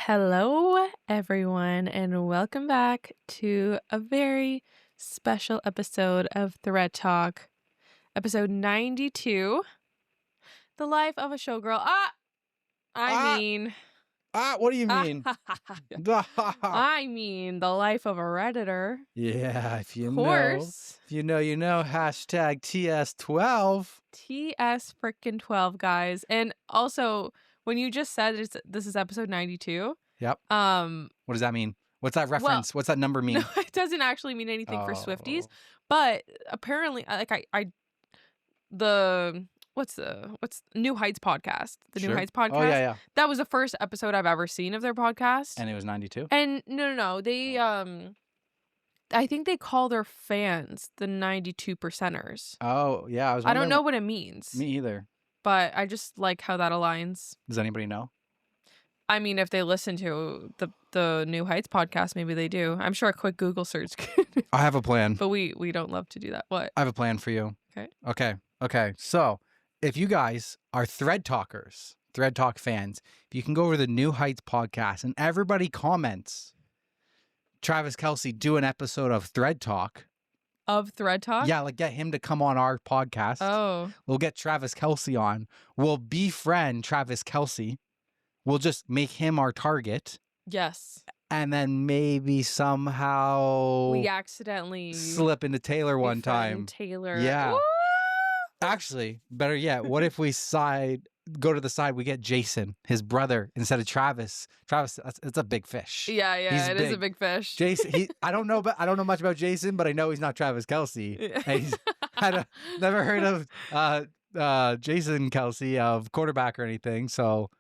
Hello, everyone, and welcome back to a very special episode of ThreadTalk, episode 92, The Life of a Showgirl. What do you mean? I mean, the life of a Redditor. Yeah, if you Of know. course. If you know, you know. Hashtag TS12. TS frickin' 12, guys. And also, when you just said this is episode 92. Yep. What does that mean? What's that reference? What's that number mean? No, it doesn't actually mean anything for Swifties. But apparently, what's New Heights podcast? The New Heights podcast. Oh, yeah. That was the first episode I've ever seen of their podcast. And it was 92? And no. They I think they call their fans the 92 percenters. Oh, yeah. I don't know what it means. Me either. But I just like how that aligns. Does anybody know? I mean, if they listen to the New Heights podcast, maybe they do. I'm sure a quick Google search could. I have a plan. But we don't love to do that. What? I have a plan for you. Okay. So, if you guys are ThreadTalk fans, if you can go over the New Heights podcast and everybody comments, Travis Kelce do an episode of ThreadTalk. Of ThreadTalk? Yeah, like get him to come on our podcast. Oh. We'll get Travis Kelce on. We'll befriend Travis Kelce. We'll just make him our target. Yes. And then maybe somehow we accidentally slip into Taylor one time. Taylor. Yeah. Woo! Actually, better yet, what if we go to the side, we get Jason, his brother, instead of Travis. Travis, it's a big fish. Yeah, it is a big fish. Jason, I don't know much about Jason, but I know he's not Travis Kelce. Never heard of Jason Kelce of quarterback or anything. So,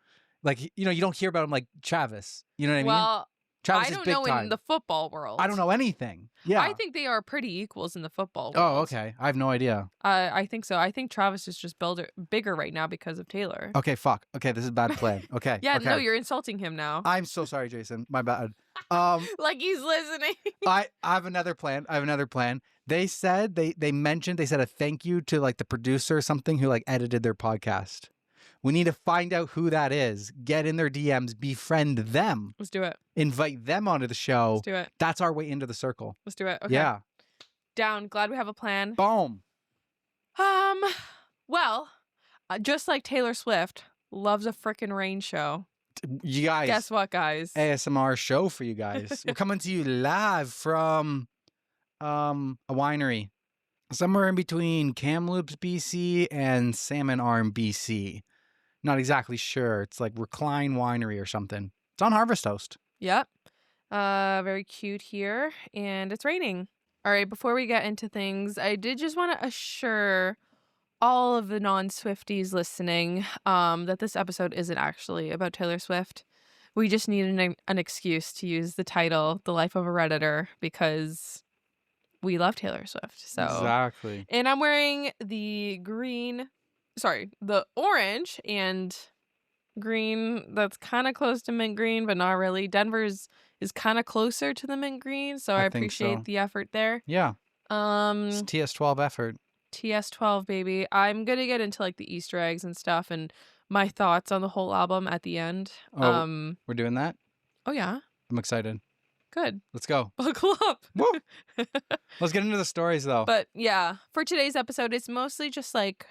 like, you don't hear about him like Travis. You know what I mean? Well, Travis I don't is big know time. in the football world. I don't know anything. Yeah. I think they are pretty equals in the football world. Oh, okay. I have no idea. I think so. I think Travis is just bigger right now because of Taylor. Okay, fuck. Okay, this is a bad plan. Okay. Yeah, okay. no, you're insulting him now. I'm so sorry, Jason. My bad. Like he's listening. I have another plan. They said they mentioned a thank you to like the producer or something who like edited their podcast. We need to find out who that is. Get in their DMs, befriend them. Let's do it. Invite them onto the show. Let's do it. That's our way into the circle. Let's do it. Okay. Yeah. Down. Glad we have a plan. Boom. Well, just like Taylor Swift loves a frickin' rain show. You guys. Guess what, guys? ASMR show for you guys. We're coming to you live from a winery. Somewhere in between Kamloops, BC and Salmon Arm, BC. Not exactly sure. It's like Recline Winery or something. It's on Harvest Host. Yep. Very cute here. And it's raining. All right, before we get into things, I did just want to assure all of the non-Swifties listening that this episode isn't actually about Taylor Swift. We just need an excuse to use the title, The Life of a Redditor, because we love Taylor Swift. So exactly. And I'm wearing the orange and green that's kind of close to mint green, but not really. Denver's is kind of closer to the mint green, so I appreciate the effort there. Yeah. It's TS12 effort. TS12, baby. I'm gonna get into like the Easter eggs and stuff and my thoughts on the whole album at the end. Oh, we're doing that? Oh yeah. I'm excited. Good. Let's go. Buckle up. Woo! Let's get into the stories though. But yeah, for today's episode, it's mostly just like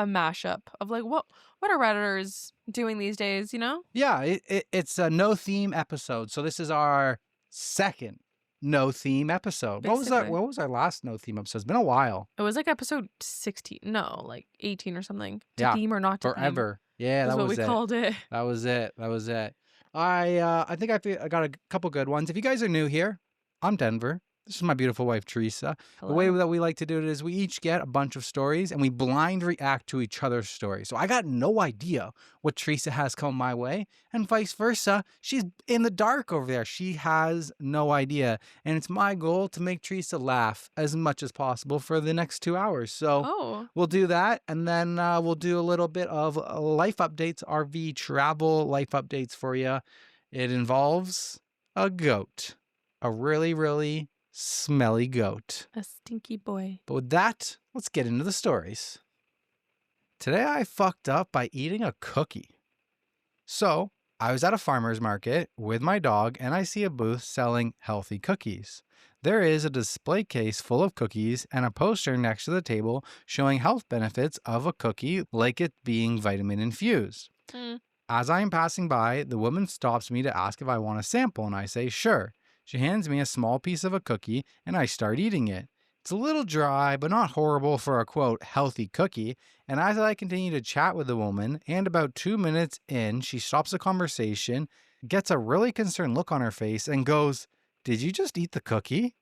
a mashup of like what are Redditors doing these days, you know? Yeah, it's a no theme episode. So this is our second no theme episode. Basically. What was our last no theme episode? It's been a while. It was like episode 16. No, like 18 or something. To Yeah. theme or not to Forever. Yeah, That's that what was we called it. That was it. I think I got a couple good ones. If you guys are new here, I'm Denver. This is my beautiful wife, Teresa. Hello. The way that we like to do it is we each get a bunch of stories and we blind react to each other's stories. So I got no idea what Teresa has come my way and vice versa. She's in the dark over there. She has no idea. And it's my goal to make Teresa laugh as much as possible for the next 2 hours. So we'll do that. And then we'll do a little bit of life updates, RV travel life updates for you. It involves a goat, a really, really smelly goat. A stinky boy. But with that, let's get into the stories. Today I fucked up by eating a cookie. So I was at a farmer's market with my dog and I see a booth selling healthy cookies. There is a display case full of cookies and a poster next to the table showing health benefits of a cookie, like it being vitamin infused. Mm. As I am passing by, the woman stops me to ask if I want a sample, and I say sure. She hands me a small piece of a cookie and I start eating it. It's a little dry, but not horrible for a quote, healthy cookie. And as I continue to chat with the woman, and about 2 minutes in, she stops the conversation, gets a really concerned look on her face, and goes, "Did you just eat the cookie?"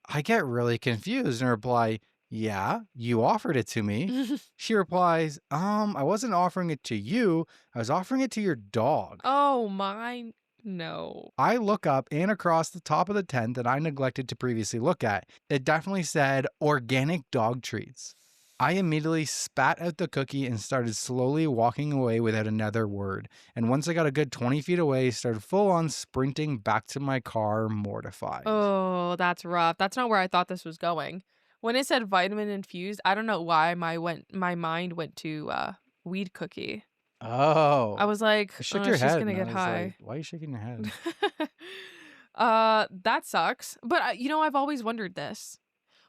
I get really confused and reply, "Yeah, you offered it to me." She replies, I wasn't offering it to you. I was offering it to your dog. Oh my, no. I look up and across the top of the tent that I neglected to previously look at. It definitely said organic dog treats. I immediately spat out the cookie and started slowly walking away without another word. And once I got a good 20 feet away, started full on sprinting back to my car, mortified. Oh, that's rough. That's not where I thought this was going. When it said vitamin infused, I don't know why my mind went to weed cookie. Oh. I was like, I shook oh, your she's head. gonna And I get was high. like, why are you shaking your head? That sucks. But I've always wondered this.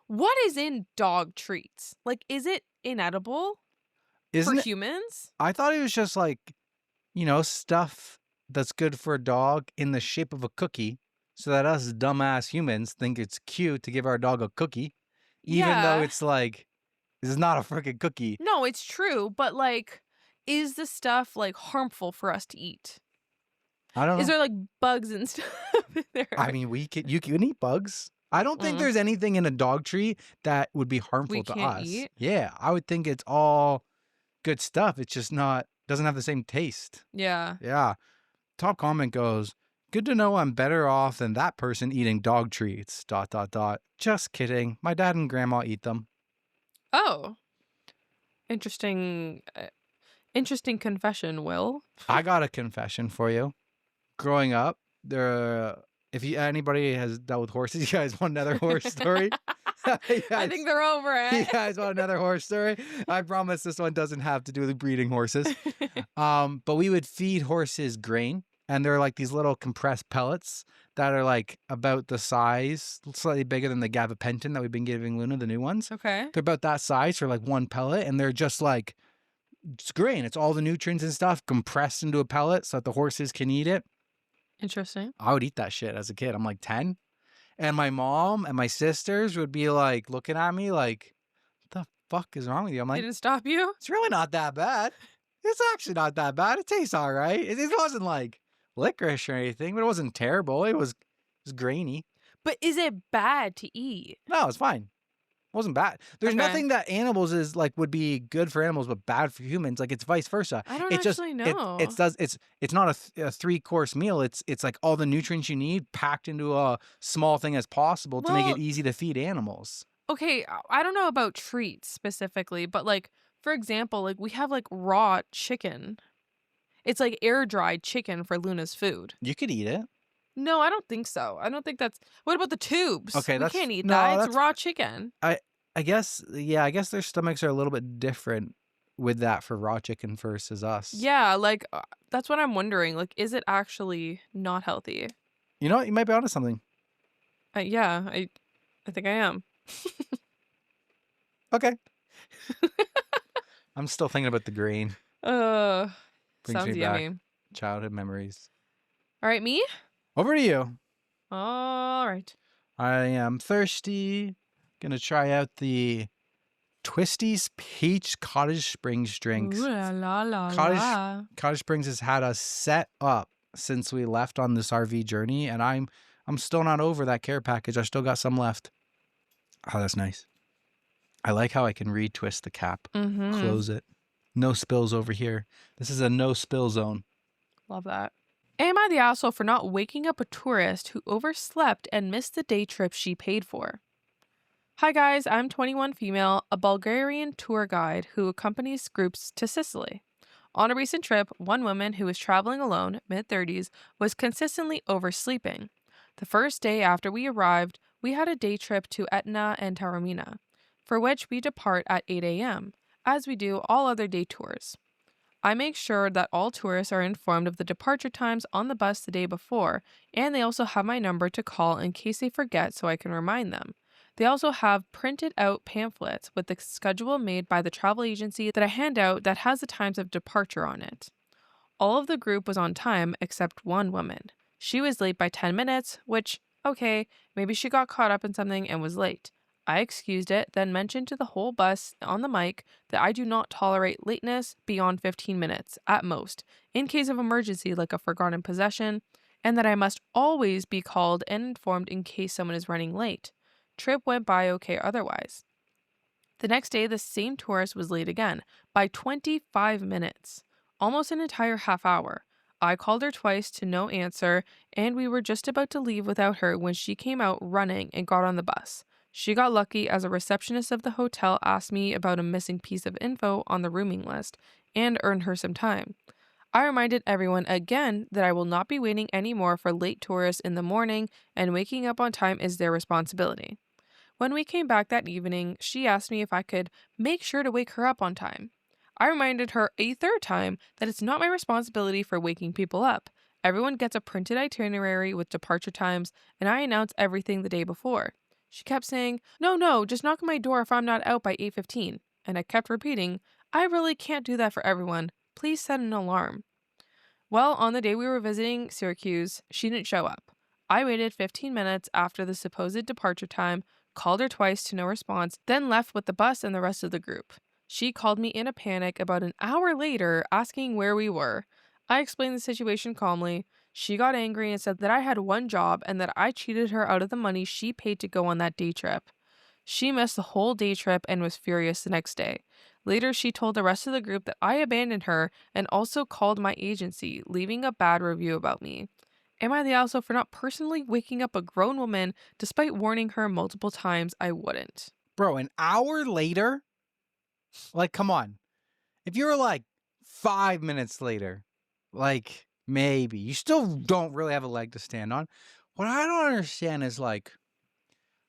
What is in dog treats? Like, is it inedible Isn't for it? humans? I thought it was just like, stuff that's good for a dog in the shape of a cookie so that us dumbass humans think it's cute to give our dog a cookie, even though Yeah. it's like, this is not a freaking cookie. No, it's true, but like, is the stuff like harmful for us to eat? I don't Is know. there like bugs and stuff in there? I mean, you can eat bugs. I don't think Mm. there's anything in a dog treat that would be We harmful to can't us. eat? Yeah, I would think it's all good stuff. It's just doesn't have the same taste. Yeah. Yeah. Top comment goes, "Good to know I'm better off than that person eating dog treats. ... Just kidding. My dad and grandma eat them." Oh, interesting. Interesting confession, Will. I got a confession for you. Growing up, if anybody has dealt with horses, you guys want another horse story? I think they're over You it. guys want another horse story? I promise this one doesn't have to do with breeding horses. But we would feed horses grain, and they're like these little compressed pellets that are like about the size, slightly bigger than the gabapentin that we've been giving Luna, the new ones. Okay. They're about that size for like one pellet, and they're just like, it's grain. It's all the nutrients and stuff compressed into a pellet so that the horses can eat it. Interesting. I would eat that shit as a kid. I'm like 10. And my mom and my sisters would be like looking at me like, what the fuck is wrong with you? I'm like, Didn't stop you? it's really not that bad. It's actually not that bad. It tastes all right. It wasn't like licorice or anything, but it wasn't terrible. It was grainy. But is it bad to eat? No, it's fine. It wasn't bad. There's Okay. nothing that animals is like would be good for animals but bad for humans. Like it's vice versa. I don't It's just actually know. it's not a 3-course meal. It's like all the nutrients you need packed into a small thing as possible to make Well- it easy to feed animals. Okay, I don't know about treats specifically, but like, for example, like we have like raw chicken. It's like air dried chicken for Luna's food. You could eat it. No, I don't think so. I don't think that's. What about the tubes? Okay, we that's- can't eat no, that. It's that's- raw chicken. I guess their stomachs are a little bit different with that for raw chicken versus us. Yeah, like that's what I'm wondering. Like, is it actually not healthy? You know what? You might be onto something. Yeah, I think I am. Okay. I'm still thinking about the grain. Uh, Brings sounds me back. yummy. Childhood memories. All right, me. Over to you. All right. I am thirsty. Gonna try out the Twisties Peach Cottage Springs drinks. Ooh la la la Cottage- la. Cottage Springs has had us set up since we left on this RV journey, and I'm still not over that care package. I still got some left. Oh, that's nice. I like how I can retwist the cap, Mm-hmm. close it. No spills over here. This is a no spill zone. Love that. Am I the asshole for not waking up a tourist who overslept and missed the day trip she paid for? Hi guys, I'm 21 female, a Bulgarian tour guide who accompanies groups to Sicily. On a recent trip, one woman who was traveling alone, mid-30s, was consistently oversleeping. The first day after we arrived, we had a day trip to Etna and Taormina, for which we depart at 8 a.m., as we do all other day tours. I make sure that all tourists are informed of the departure times on the bus the day before, and they also have my number to call in case they forget so I can remind them. They also have printed out pamphlets with the schedule made by the travel agency that I hand out that has the times of departure on it. All of the group was on time except one woman. She was late by 10 minutes, which, okay, maybe she got caught up in something and was late. I excused it, then mentioned to the whole bus on the mic that I do not tolerate lateness beyond 15 minutes, at most, in case of emergency like a forgotten possession, and that I must always be called and informed in case someone is running late. Trip went by okay otherwise. The next day, the same tourist was late again, by 25 minutes, almost an entire half hour. I called her twice to no answer, and we were just about to leave without her when she came out running and got on the bus. She got lucky as a receptionist of the hotel asked me about a missing piece of info on the rooming list and earned her some time. I reminded everyone again that I will not be waiting anymore for late tourists in the morning, and waking up on time is their responsibility. When we came back that evening, she asked me if I could make sure to wake her up on time. I reminded her a third time that it's not my responsibility for waking people up. Everyone gets a printed itinerary with departure times, and I announce everything the day before. She kept saying, No, just knock on my door if I'm not out by 8:15. And I kept repeating, I really can't do that for everyone. Please set an alarm. Well, on the day we were visiting Syracuse, she didn't show up. I waited 15 minutes after the supposed departure time, called her twice to no response, then left with the bus and the rest of the group. She called me in a panic about an hour later, asking where we were. I explained the situation calmly. She got angry and said that I had one job and that I cheated her out of the money she paid to go on that day trip. She missed the whole day trip and was furious the next day. Later, she told the rest of the group that I abandoned her and also called my agency, leaving a bad review about me. Am I the asshole for not personally waking up a grown woman despite warning her multiple times I wouldn't? Bro, an hour later? Like, come on. If you were like 5 minutes later, like, maybe. You still don't really have a leg to stand on. What I don't understand is, like,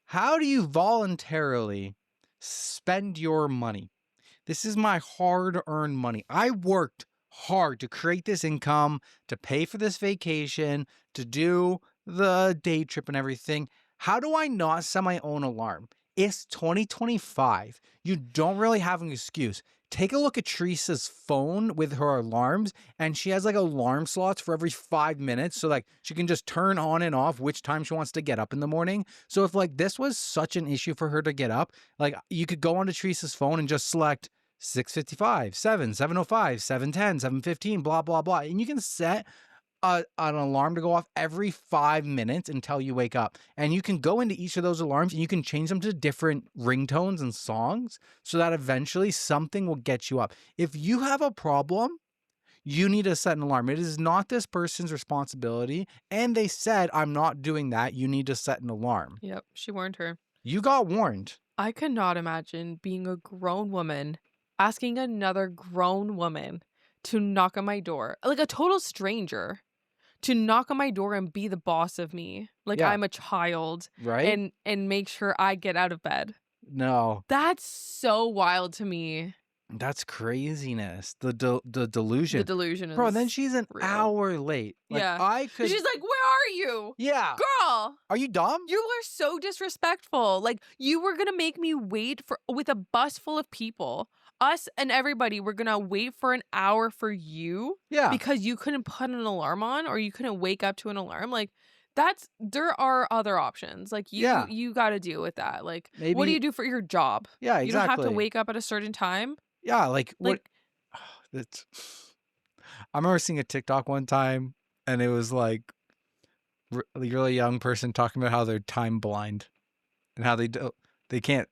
how do you voluntarily spend your money? This is my hard-earned money. I worked hard to create this income, to pay for this vacation, to do the day trip and everything. How do I not set my own alarm? It's 2025. You don't really have an excuse. Take a look at Teresa's phone with her alarms, and she has like alarm slots for every 5 minutes. So like she can just turn on and off which time she wants to get up in the morning. So if like this was such an issue for her to get up, like you could go onto Teresa's phone and just select 6:55, 7, 7:05, 7:10, 7:15, blah, blah, blah. And you can set an alarm to go off every 5 minutes until you wake up. And you can go into each of those alarms and you can change them to different ringtones and songs so that eventually something will get you up. If you have a problem, you need to set an alarm. It is not this person's responsibility. And they said, I'm not doing that. You need to set an alarm. Yep, she warned her. You got warned. I could not imagine being a grown woman asking another grown woman to knock on my door, like a total stranger, to knock on my door and be the boss of me, like Yeah. I'm a child, Right? and make sure I get out of bed. No, That's so wild to me. that's craziness. The delusion. The delusion is Bro, then she's an real. hour late. Like, Yeah. I could. She's like, where are you? Yeah. Girl, Are you dumb? you are so disrespectful. Like, you were gonna make me wait with a bus full of people. Us and everybody were gonna wait for an hour for you Yeah. because you couldn't put an alarm on or you couldn't wake up to an alarm. Like, there are other options. Like, Yeah. you gotta deal with that. Like, what do Maybe- you do for your job? Yeah, You don't have to exactly. wake up at a certain time. Yeah, like what? Like, It's. I remember seeing a TikTok one time, and it was like really young person talking about how they're time blind, and how they can't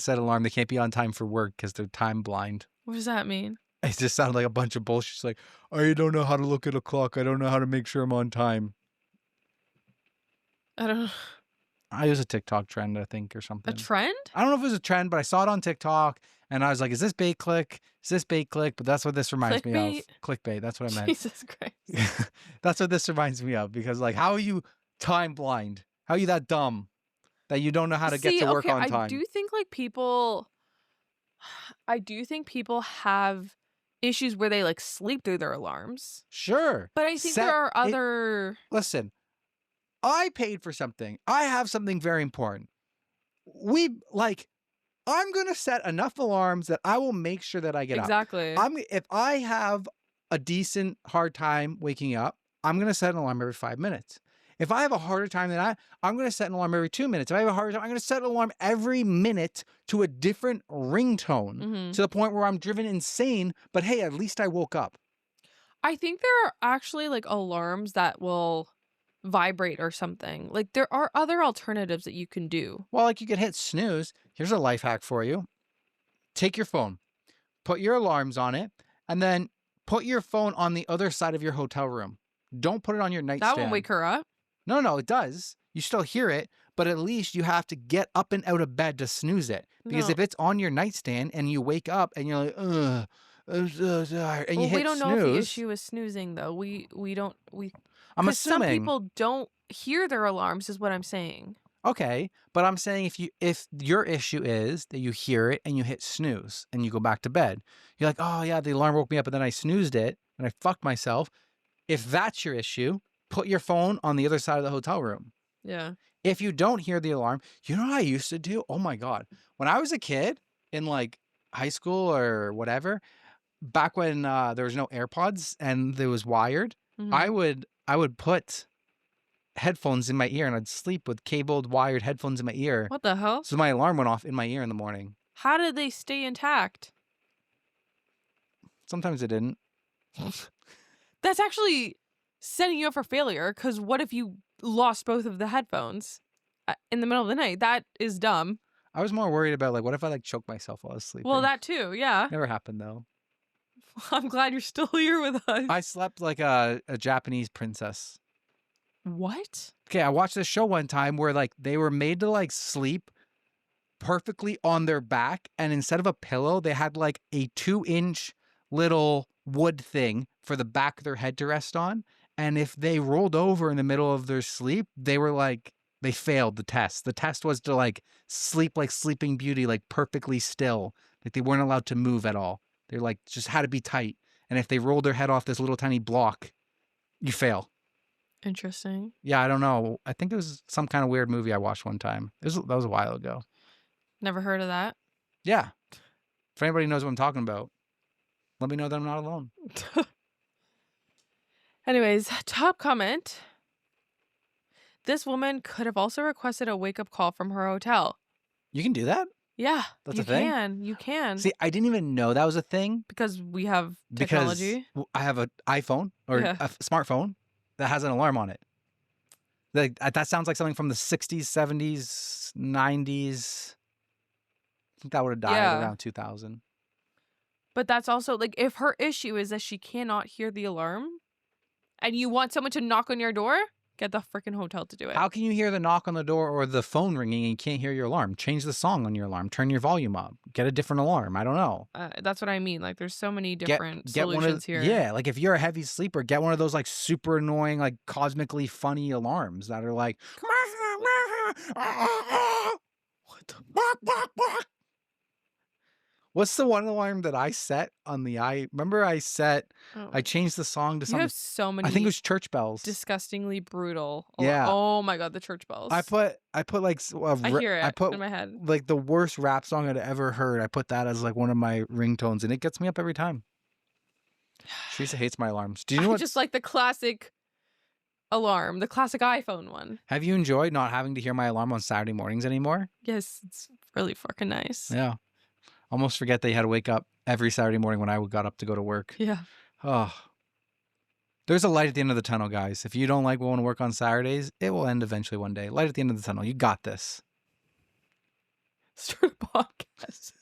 set an alarm. They can't be on time for work because they're time blind. what does that mean? It just sounded like a bunch of bullshit. It's like, I don't know how to look at a clock. I don't know how to make sure I'm on time. I don't know. I was a TikTok trend, I think, or A something. trend? I don't know if it was a trend, but I saw it on TikTok, and I was like, is this bait click? Is this bait click? But that's what this reminds me of. Clickbait. That's what I meant. Jesus Christ. That's what this reminds me of, because like, how are you time blind? How are you that dumb that you don't know how to get to work on time? I do think people have issues where they like sleep through their alarms. Sure. But I think there are other. Listen, I paid for something. I have something very important. I'm going to set enough alarms that I will make sure that I get up. Exactly. If I have a decent hard time waking up, I'm going to set an alarm every 5 minutes. If I have a harder time than that, I'm going to set an alarm every 2 minutes. If I have a harder time, I'm going to set an alarm every minute to a different ringtone to the point where I'm driven insane. But hey, at least I woke up. I think there are actually like alarms that will vibrate or something. Like there are other alternatives that you can do. Well, like you could hit snooze. Here's a life hack for you. Take your phone, put your alarms on it, and then put your phone on the other side of your hotel room. Don't put it on your nightstand. That won't wake her up. No, it does. You still hear it, but at least you have to get up and out of bed to snooze it. Because if it's on your nightstand and you wake up and you're like, ugh, and you hit we don't snooze. know if the issue is snoozing though. I'm assuming some people don't hear their alarms is what I'm saying. Okay, but I'm saying if your issue is that you hear it and you hit snooze and you go back to bed, you're like, oh yeah, the alarm woke me up and then I snoozed it and I fucked myself. If that's your issue, put your phone on the other side of the hotel room. Yeah. If you don't hear the alarm, you know what I used to do? Oh my God. When I was a kid in like high school or whatever, back when there was no AirPods and it was wired, I would put headphones in my ear and I'd sleep with cabled wired headphones in my ear. What the hell? So my alarm went off in my ear in the morning. How did they stay intact? Sometimes it didn't. That's actually setting you up for failure, because what if you lost both of the headphones in the middle of the night? That is dumb. I was more worried about like, what if I like choked myself while I was sleeping? Well, that too, yeah. Never happened though. I'm glad you're still here with us. I slept like a Japanese princess. What? Okay, I watched this show one time where like they were made to like sleep perfectly on their back, and instead of a pillow, they had like a 2-inch little wood thing for the back of their head to rest on. And if they rolled over in the middle of their sleep, they failed the test. The test was to like sleep like Sleeping Beauty, like perfectly still. Like they weren't allowed to move at all. They're like just had to be tight. And if they rolled their head off this little tiny block, you fail. Interesting. Yeah, I don't know. I think it was some kind of weird movie I watched one time. That was a while ago. Never heard of that. Yeah. If anybody knows what I'm talking about, let me know that I'm not alone. Anyways, top comment. This woman could have also requested a wake-up call from her hotel. You can do that? Yeah, That's a thing? You can. See, I didn't even know that was a thing. Because we have technology. Because I have an iPhone or a smartphone that has an alarm on it. Like that sounds like something from the 60s, 70s, 90s. I think that would have died around 2000. But that's also like if her issue is that she cannot hear the alarm and you want someone to knock on your door, get the freaking hotel to do it. How can you hear the knock on the door or the phone ringing and you can't hear your alarm? Change the song on your alarm. Turn your volume up. Get a different alarm. I don't know. That's what I mean. Like there's so many different solutions here. Yeah, like if you're a heavy sleeper, get one of those like super annoying, like cosmically funny alarms that are like, what the What's the one alarm that I set on the remember I changed the song to something. You have so many. I think it was church bells. Disgustingly brutal. Yeah. Oh my God, the church bells. I put like I hear it in my head. Like the worst rap song I'd ever heard. I put that as like one of my ringtones, and it gets me up every time. Teresa hates my alarms. Do you know what? Just like the classic alarm, the classic iPhone one. Have you enjoyed not having to hear my alarm on Saturday mornings anymore? Yes, it's really fucking nice. Yeah. Almost forget that you had to wake up every Saturday morning when I got up to go to work. Yeah. Oh. There's a light at the end of the tunnel, guys. If you don't like going to work on Saturdays, it will end eventually one day. Light at the end of the tunnel. You got this. Start a podcast.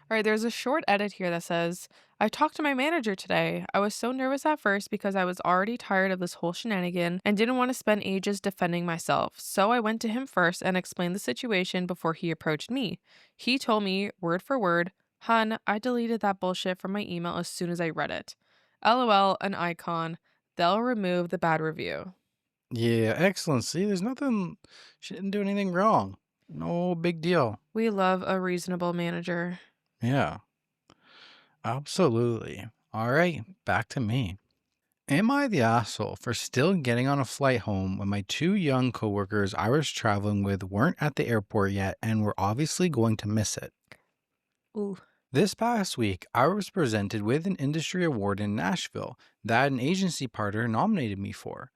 All right, there's a short edit here that says, I talked to my manager today. I was so nervous at first because I was already tired of this whole shenanigan and didn't want to spend ages defending myself. So I went to him first and explained the situation before he approached me. He told me, word for word, "Hun, I deleted that bullshit from my email as soon as I read it. LOL, an icon. They'll remove the bad review." Yeah, excellent. See, there's nothing, she didn't do anything wrong. No big deal. We love a reasonable manager. Yeah, absolutely. All right, back to me. Am I the asshole for still getting on a flight home when my two young coworkers I was traveling with weren't at the airport yet and were obviously going to miss it? Ooh. This past week, I was presented with an industry award in Nashville that an agency partner nominated me for.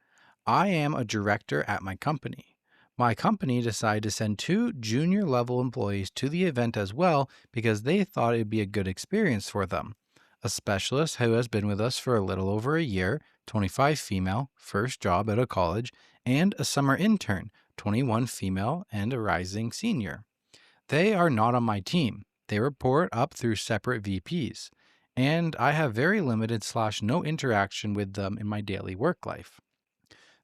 I am a director at my company. My company decided to send two junior level employees to the event as well because they thought it'd be a good experience for them. A specialist who has been with us for a little over a year, 25 female, first job out of college, and a summer intern, 21 female, and a rising senior. They are not on my team. They report up through separate VPs, and I have very limited slash no interaction with them in my daily work life.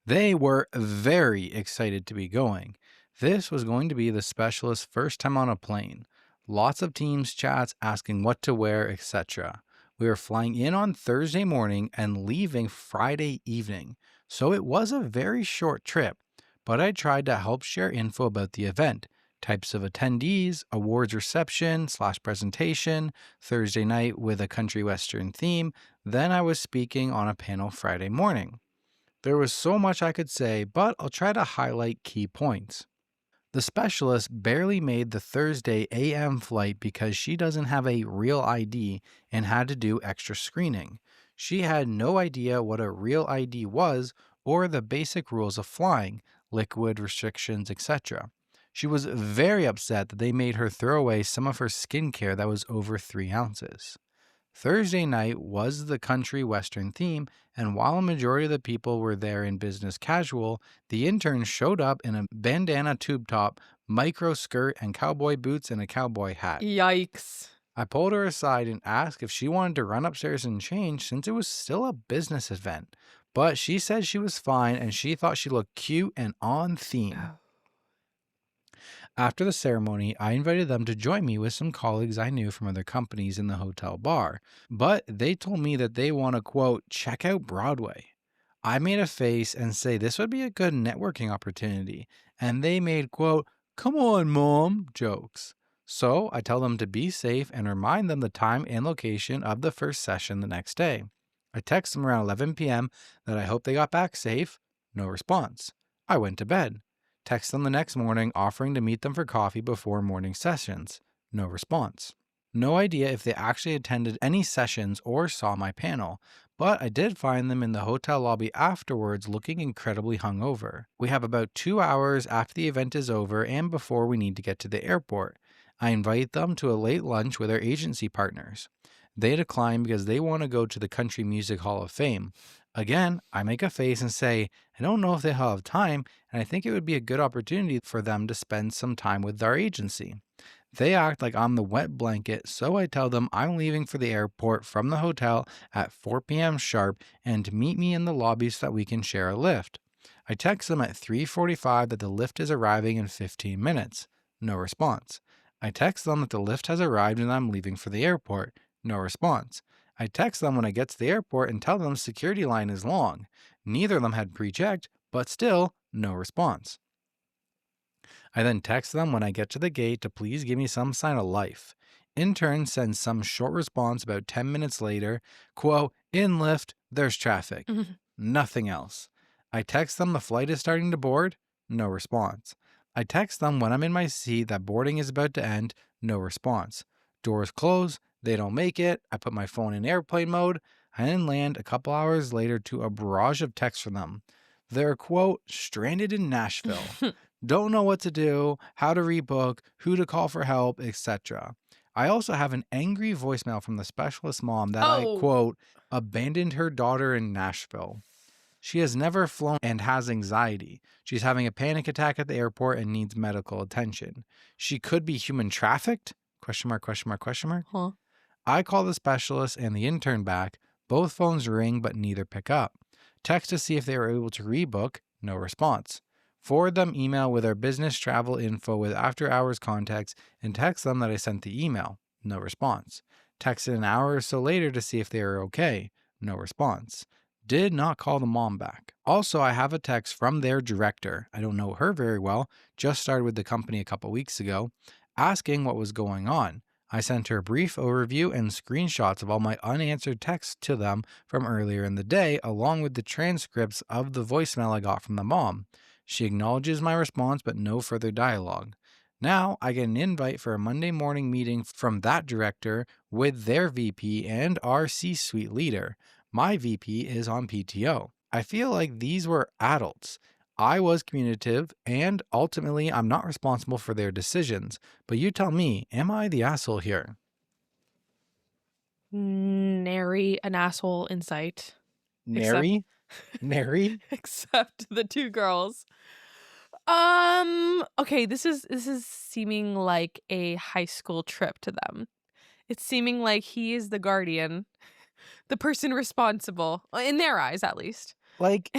They were very excited to be going. This was going to be the specialist's first time on a plane. Lots of Teams chats asking what to wear, etc. We were flying in on Thursday morning and leaving Friday evening, so it was a very short trip. But I tried to help share info about the event, types of attendees, awards reception slash presentation, Thursday night with a country western theme. Then I was speaking on a panel Friday morning. There was so much I could say, but I'll try to highlight key points. The specialist barely made the Thursday AM flight because she doesn't have a real ID and had to do extra screening. She had no idea what a real ID was or the basic rules of flying, liquid restrictions, etc. She was very upset that they made her throw away some of her skincare that was over 3 ounces. Thursday night was the country western theme, and while a majority of the people were there in business casual, the intern showed up in a bandana tube top, micro skirt, and cowboy boots and a cowboy hat. Yikes. I pulled her aside and asked if she wanted to run upstairs and change since it was still a business event. But she said she was fine and she thought she looked cute and on theme. After the ceremony, I invited them to join me with some colleagues I knew from other companies in the hotel bar, but they told me that they want to, quote, check out Broadway. I made a face and say this would be a good networking opportunity, and they made, quote, come on, mom, jokes. So I tell them to be safe and remind them the time and location of the first session the next day. I text them around 11 p.m. that I hope they got back safe. No response. I went to bed. Text them the next morning offering to meet them for coffee before morning sessions. No response. No idea if they actually attended any sessions or saw my panel, but I did find them in the hotel lobby afterwards looking incredibly hungover. We have about 2 hours after the event is over and before we need to get to the airport. I invite them to a late lunch with our agency partners. They decline because they want to go to the Country Music Hall of Fame. Again, I make a face and say, I don't know if they'll have time, and I think it would be a good opportunity for them to spend some time with our agency. They act like I'm the wet blanket, so I tell them I'm leaving for the airport from the hotel at 4 p.m. sharp and to meet me in the lobby so that we can share a lift. I text them at 3:45 that the lift is arriving in 15 minutes. No response. I text them that the lift has arrived and I'm leaving for the airport. No response. I text them when I get to the airport and tell them security line is long. Neither of them had pre-checked, but still, no response. I then text them when I get to the gate to please give me some sign of life. Intern sends some short response about 10 minutes later, quote, in lift, there's traffic. Nothing else. I text them the flight is starting to board. No response. I text them when I'm in my seat that boarding is about to end. No response. Doors close. They don't make it. I put my phone in airplane mode. I then land a couple hours later to a barrage of texts from them. They're, quote, stranded in Nashville. Don't know what to do, how to rebook, who to call for help, etc. I also have an angry voicemail from the specialist mom that I, quote, abandoned her daughter in Nashville. She has never flown and has anxiety. She's having a panic attack at the airport and needs medical attention. She could be human trafficked? Question mark, question mark, question mark. Huh. I call the specialist and the intern back. Both phones ring, but neither pick up. Text to see if they were able to rebook. No response. Forward them email with our business travel info with after hours contacts and text them that I sent the email. No response. Texted an hour or so later to see if they were okay. No response. Did not call the mom back. Also, I have a text from their director. I don't know her very well. Just started with the company a couple weeks ago. Asking what was going on. I sent her a brief overview and screenshots of all my unanswered texts to them from earlier in the day, along with the transcripts of the voicemail I got from the mom. She acknowledges my response, but no further dialogue. Now I get an invite for a Monday morning meeting from that director with their VP and our C-suite leader. My VP is on PTO. I feel like these were adults. I was communicative, and ultimately, I'm not responsible for their decisions. But you tell me, am I the asshole here? Nary an asshole in sight. Nary? Nary? Except the two girls. Okay, this is seeming like a high school trip to them. It's seeming like he is the guardian, the person responsible, in their eyes at least. Like,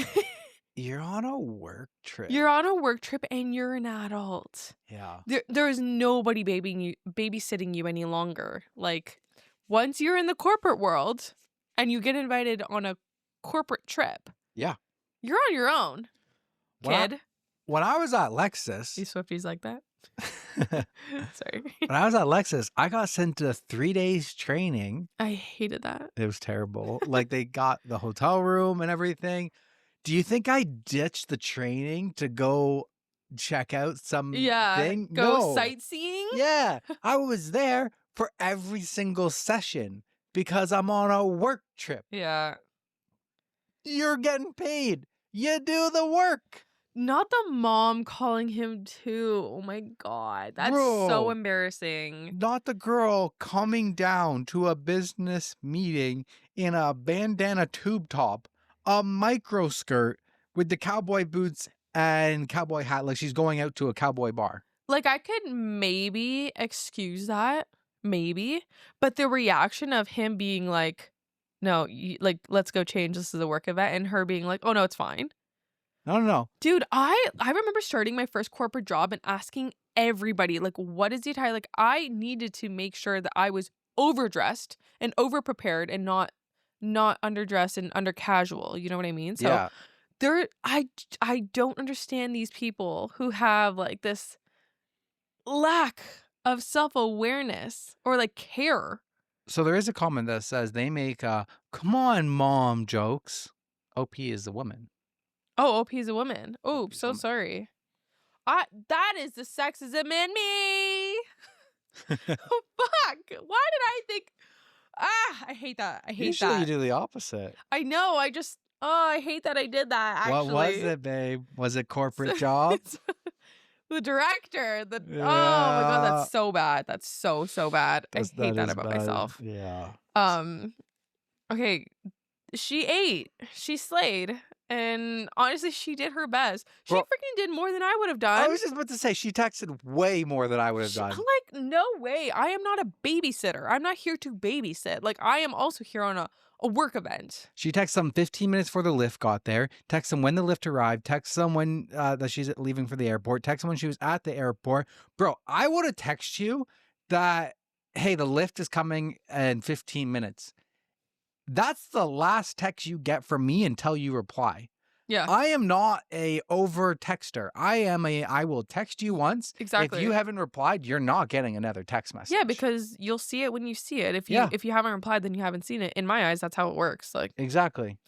you're on a work trip. You're on a work trip and you're an adult. Yeah. There is nobody babysitting you any longer. Like, once you're in the corporate world and you get invited on a corporate trip, Yeah. you're on your own, kid. When I was at Lexus, These Swifties like that. Sorry. when I was at Lexus, I got sent to 3 days training. I hated that. It was terrible. Like, they got the hotel room and everything. Do you think I ditched the training to go check out something? Go sightseeing? Yeah. I was there for every single session because I'm on a work trip. Yeah. You're getting paid. You do the work. Not the mom calling him too. Oh my God. That's so Bro. embarrassing. Not the girl coming down to a business meeting in a bandana tube top, a micro skirt with the cowboy boots and cowboy hat, like she's going out to a cowboy bar. Like, I could maybe excuse that. Maybe. But the reaction of him being like, no, like, let's go change. This is a work event. And her being like, oh, no, it's fine. No. Dude, I remember starting my first corporate job and asking everybody, like, what is the attire? Like, I needed to make sure that I was overdressed and overprepared and not underdressed and under casual. You know what I mean? So I don't understand these people who have like this lack of self-awareness or like care. So there is a comment that says they make come on mom jokes. OP is the woman. Oh, OP is a woman. Oh, OP is a so woman. sorry. That is the sexism in me. Oh, fuck. Why did I think? I hate that. I hate Usually that. you do the opposite. I know. I hate that I did that, actually. What was it, babe? Was it corporate job? The director. Oh my God, that's so bad. That's so bad. I hate that about myself. Yeah. Okay. She ate. She slayed. And honestly, she did her best. She freaking did more than I would have done. I was just about to say, she texted way more than I would have done. Like, no way. I am not a babysitter. I'm not here to babysit. Like, I am also here on a work event. She texted them 15 minutes before the lift got there, texted them when the lift arrived, texted them when that she's leaving for the airport, texted them when she was at the airport. Bro, I would have texted you that, hey, the lift is coming in 15 minutes. That's the last text you get from me until you reply. Yeah. I am not a over texter. I will text you once. Exactly. If you haven't replied, you're not getting another text message. Yeah, because you'll see it when you see it. If you haven't replied, then you haven't seen it. In my eyes, that's how it works. Like, exactly.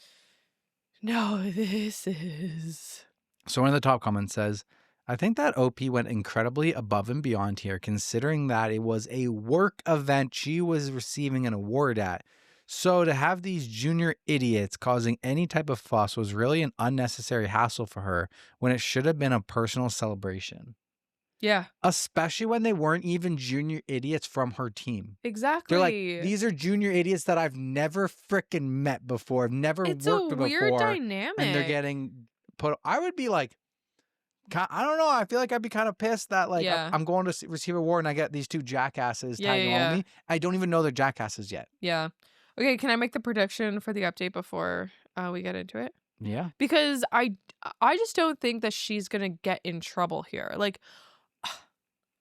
No, this is. So one of the top comments says, I think that OP went incredibly above and beyond here, considering that it was a work event she was receiving an award at. So to have these junior idiots causing any type of fuss was really an unnecessary hassle for her when it should have been a personal celebration. Yeah. Especially when they weren't even junior idiots from her team. Exactly. They're like, these are junior idiots that I've never freaking met before. I've never worked with before. It's a weird dynamic. And they're getting put. I would be like, I don't know. I feel like I'd be kind of pissed that like I'm going to receive a award and I get these two jackasses tagging on me. I don't even know they're jackasses yet. Yeah. Okay, can I make the prediction for the update before we get into it? Yeah. Because I just don't think that she's going to get in trouble here. Like,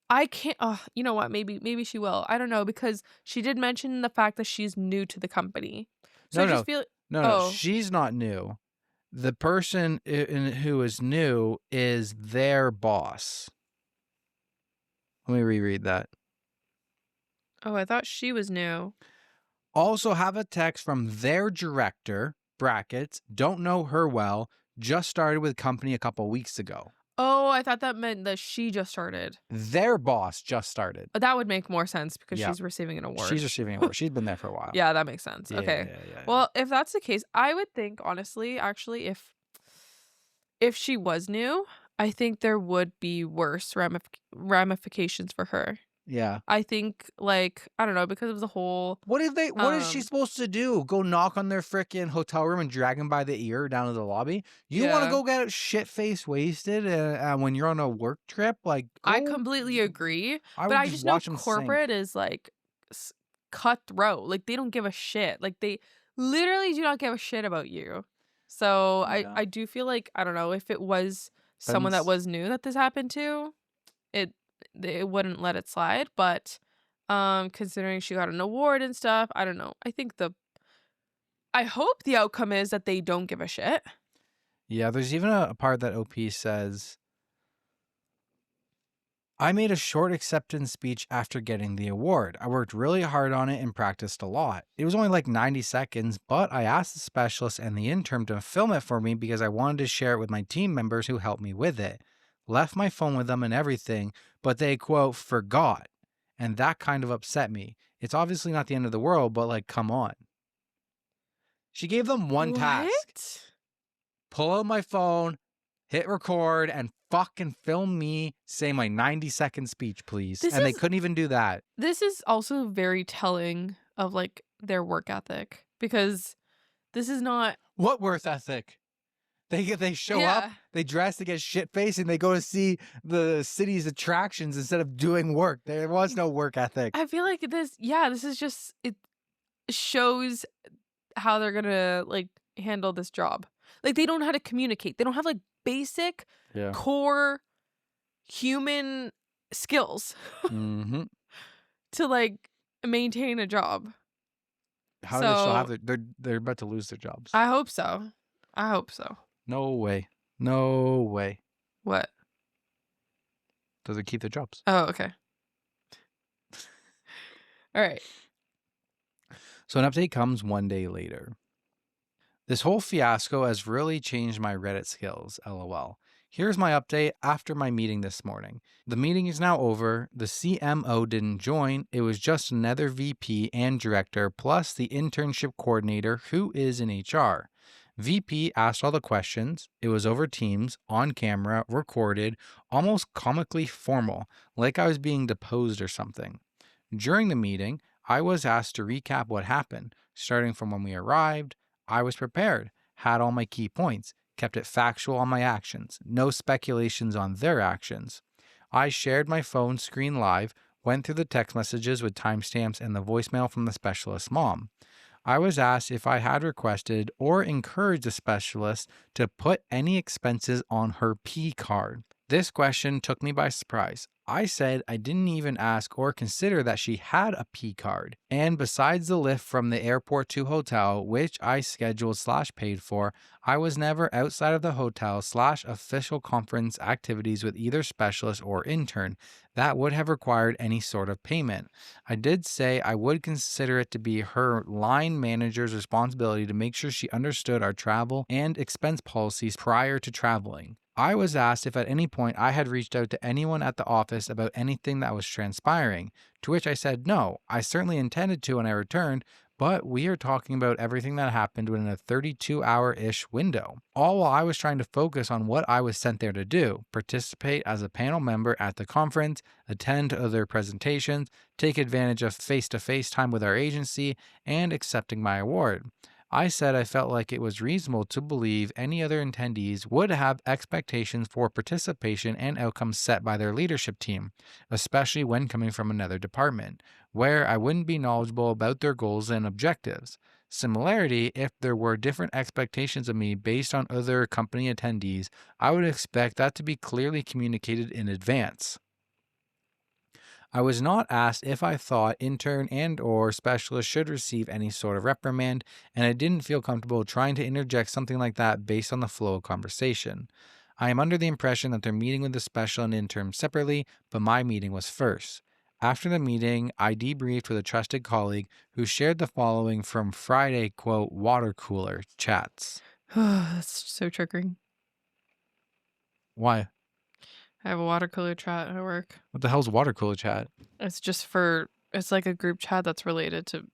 I can't, you know what, maybe she will. I don't know, because she did mention the fact that she's new to the company. So I just feel... No, she's not new. The person who is new is their boss. Let me reread that. Oh, I thought she was new. Also have a text from their director, brackets, don't know her well, just started with company a couple weeks ago. Oh, I thought that meant that she just started. Their boss just started. That would make more sense because Yeah. she's receiving an award. She's receiving an award. She's been there for a while. Yeah, that makes sense. Yeah, Okay. yeah. Well, if that's the case, I would think honestly, actually, if she was new, I think there would be worse ramifications for her. Yeah. I think, like, I don't know, because of the whole What is she supposed to do? Go knock on their frickin' hotel room and drag him by the ear down to the lobby? You want to Yeah. go get shit-faced wasted when you're on a work trip? Like, I go- completely agree, I but would I just just know watch 'em sink. corporate is like cutthroat. Like they don't give a shit. Like they literally do not give a shit about you. So Yeah. I do feel like, I don't know, if it was someone that Depends. was new that this happened to, it wouldn't let it slide. But considering she got an award and stuff, I don't know. I hope the outcome is that they don't give a shit. Yeah, there's even a part that OP says, I made a short acceptance speech after getting the award. I worked really hard on it and practiced a lot. It was only like 90 seconds, but I asked the specialist and the intern to film it for me because I wanted to share it with my team members who helped me with it. Left my phone with them and everything, but they, quote, forgot. And that kind of upset me. It's obviously not the end of the world, but like, come on. She gave them one task. What? Pull out my phone, hit record, and fucking film me say my 90-second speech, please. They couldn't even do that. This is also very telling of like their work ethic, because this is not. What work ethic? They show up, they dress to get shit-faced, and they go to see the city's attractions instead of doing work. There was no work ethic. I feel like this is just, it shows how they're gonna like handle this job. Like they don't know how to communicate. They don't have like basic core human skills Mm-hmm. to like maintain a job. How do they still have they're about to lose their jobs. I hope so. No way. No way. What? Does it keep their jobs? Oh, okay. All right. So an update comes one day later. This whole fiasco has really changed my Reddit skills, lol. Here's my update after my meeting this morning. The meeting is now over. The CMO didn't join. It was just another VP and director plus the internship coordinator who is in HR. VP asked all the questions. It was over Teams, on camera, recorded, almost comically formal, like I was being deposed or something. During the meeting, I was asked to recap what happened, starting from when we arrived. I was prepared, had all my key points, kept it factual on my actions, no speculations on their actions. I shared my phone screen live, went through the text messages with timestamps and the voicemail from the specialist's mom. I was asked if I had requested or encouraged the specialist to put any expenses on her P card. This question took me by surprise. I said I didn't even ask or consider that she had a P card. And besides the lift from the airport to hotel, which I scheduled / paid for, I was never outside of the hotel / official conference activities with either specialist or intern that would have required any sort of payment. I did say I would consider it to be her line manager's responsibility to make sure she understood our travel and expense policies prior to traveling. I was asked if at any point I had reached out to anyone at the office about anything that was transpiring, to which I said no, I certainly intended to when I returned, but we are talking about everything that happened within a 32-hour-ish window. All while I was trying to focus on what I was sent there to do, participate as a panel member at the conference, attend to other presentations, take advantage of face-to-face time with our agency, and accepting my award. I said I felt like it was reasonable to believe any other attendees would have expectations for participation and outcomes set by their leadership team, especially when coming from another department, where I wouldn't be knowledgeable about their goals and objectives. Similarly, if there were different expectations of me based on other company attendees, I would expect that to be clearly communicated in advance. I was not asked if I thought intern and or specialist should receive any sort of reprimand, and I didn't feel comfortable trying to interject something like that based on the flow of conversation. I am under the impression that they're meeting with the special and intern separately, but my meeting was first. After the meeting, I debriefed with a trusted colleague who shared the following from Friday, quote, water cooler chats. That's so triggering. Why? I have a water cooler chat at work. What the hell's water cooler chat? It's like a group chat that's related to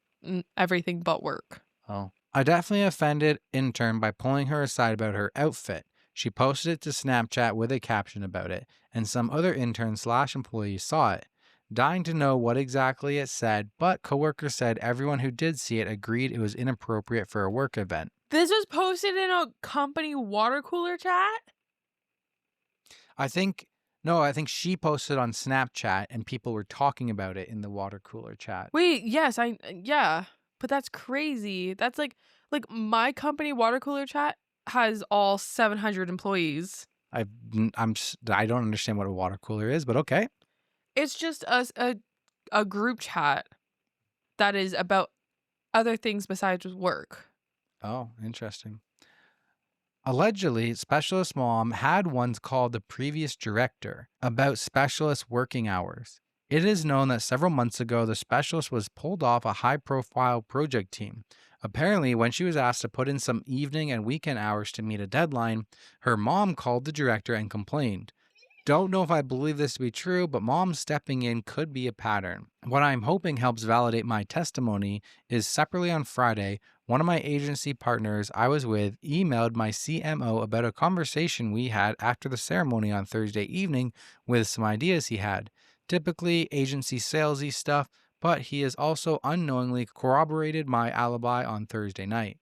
everything but work. Oh. I definitely offended intern by pulling her aside about her outfit. She posted it to Snapchat with a caption about it, and some other intern/employees saw it. Dying to know what exactly it said, but Coworker said everyone who did see it agreed it was inappropriate for a work event. This was posted in a company water cooler chat? I think she posted on Snapchat and people were talking about it in the water cooler chat. Wait, yes, yeah, but that's crazy. That's like my company water cooler chat has all 700 employees. I don't understand what a water cooler is, but okay. It's just a group chat that is about other things besides work. Oh, interesting. Allegedly, Specialist Mom had once called the previous director about specialist working hours. It is known that several months ago, the specialist was pulled off a high-profile project team. Apparently, when she was asked to put in some evening and weekend hours to meet a deadline, her mom called the director and complained. Don't know if I believe this to be true, but mom stepping in could be a pattern. What I'm hoping helps validate my testimony is separately on Friday, one of my agency partners I was with emailed my CMO about a conversation we had after the ceremony on Thursday evening with some ideas he had. Typically agency salesy stuff, but he has also unknowingly corroborated my alibi on Thursday night.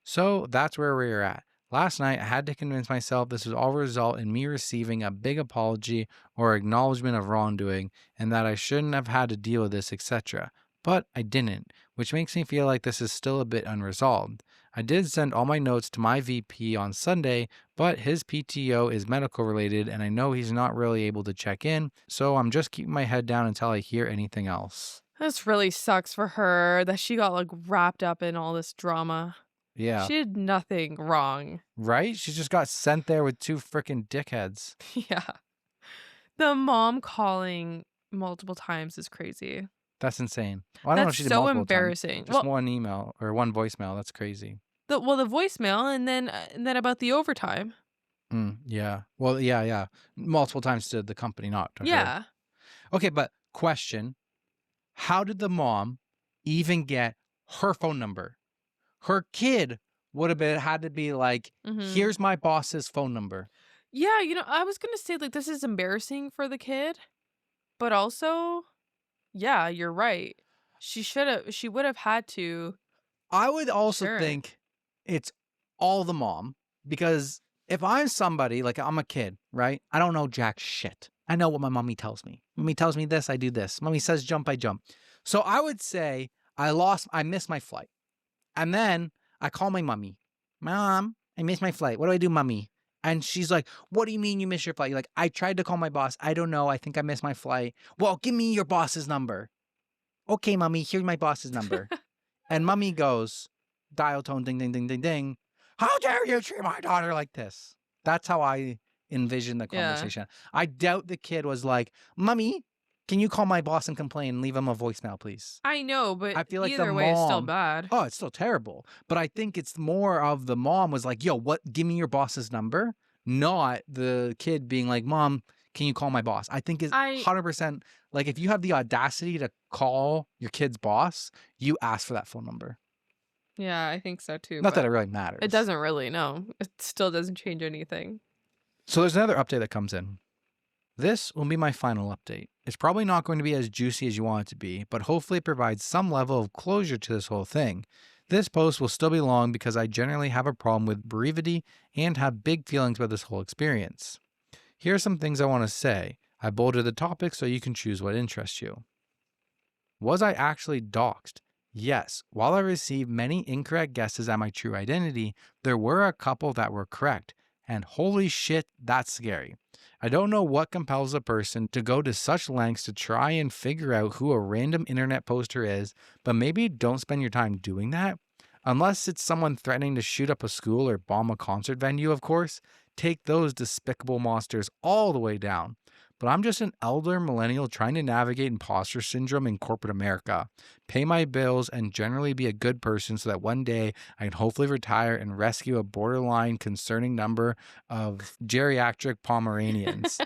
So that's where we're at. Last night, I had to convince myself this would all result in me receiving a big apology or acknowledgement of wrongdoing and that I shouldn't have had to deal with this, etc. But I didn't, which makes me feel like this is still a bit unresolved. I did send all my notes to my VP on Sunday, but his PTO is medical related and I know he's not really able to check in, so I'm just keeping my head down until I hear anything else. This really sucks for her that she got like wrapped up in all this drama. Yeah. She did nothing wrong. Right? She just got sent there with two freaking dickheads. Yeah. The mom calling multiple times is crazy. That's insane. Well, I don't know if That's she did so multiple embarrassing. times. Just one email or one voicemail. That's crazy. The voicemail and then about the overtime. Yeah. Well, yeah. Multiple times to the company, not to her. Yeah. Okay, but question. How did the mom even get her phone number? Her kid would have had to be like, here's my boss's phone number. Yeah, I was going to say like this is embarrassing for the kid, but also, yeah, you're right. She would have had to. I would also think it's all the mom, because if I'm somebody, like I'm a kid, right? I don't know jack shit. I know what my mommy tells me. Mommy tells me this, I do this. Mommy says jump, I jump. So I would say I missed my flight. And then I call my mommy. Mom, I missed my flight. What do I do, mommy? And she's like, what do you mean you missed your flight? You're like, I tried to call my boss. I don't know. I think I missed my flight. Well, give me your boss's number. Okay, mommy, here's my boss's number. And mommy goes, dial tone, ding, ding, ding, ding, ding. How dare you treat my daughter like this? That's how I envision the conversation. Yeah. I doubt the kid was like, mommy, can you call my boss and complain and leave him a voicemail, please? I know, but I feel like either the way, mom, it's still bad. Oh, it's still terrible. But I think it's more of the mom was like, yo, what? Give me your boss's number. Not the kid being like, mom, can you call my boss? I think it's 100% like if you have the audacity to call your kid's boss, you ask for that phone number. Yeah, I think so too. Not that it really matters. It doesn't really, no. It still doesn't change anything. So there's another update that comes in. This will be my final update. It's probably not going to be as juicy as you want it to be, but hopefully it provides some level of closure to this whole thing. This post will still be long because I generally have a problem with brevity and have big feelings about this whole experience. Here are some things I want to say. I bolded the topic so you can choose what interests you. Was I actually doxxed? Yes. While I received many incorrect guesses at my true identity, there were a couple that were correct. And holy shit, that's scary. I don't know what compels a person to go to such lengths to try and figure out who a random internet poster is, but maybe don't spend your time doing that. Unless it's someone threatening to shoot up a school or bomb a concert venue, of course. Take those despicable monsters all the way down. but I'm just an elder millennial trying to navigate imposter syndrome in corporate America, pay my bills, and generally be a good person so that one day I can hopefully retire and rescue a borderline concerning number of geriatric Pomeranians.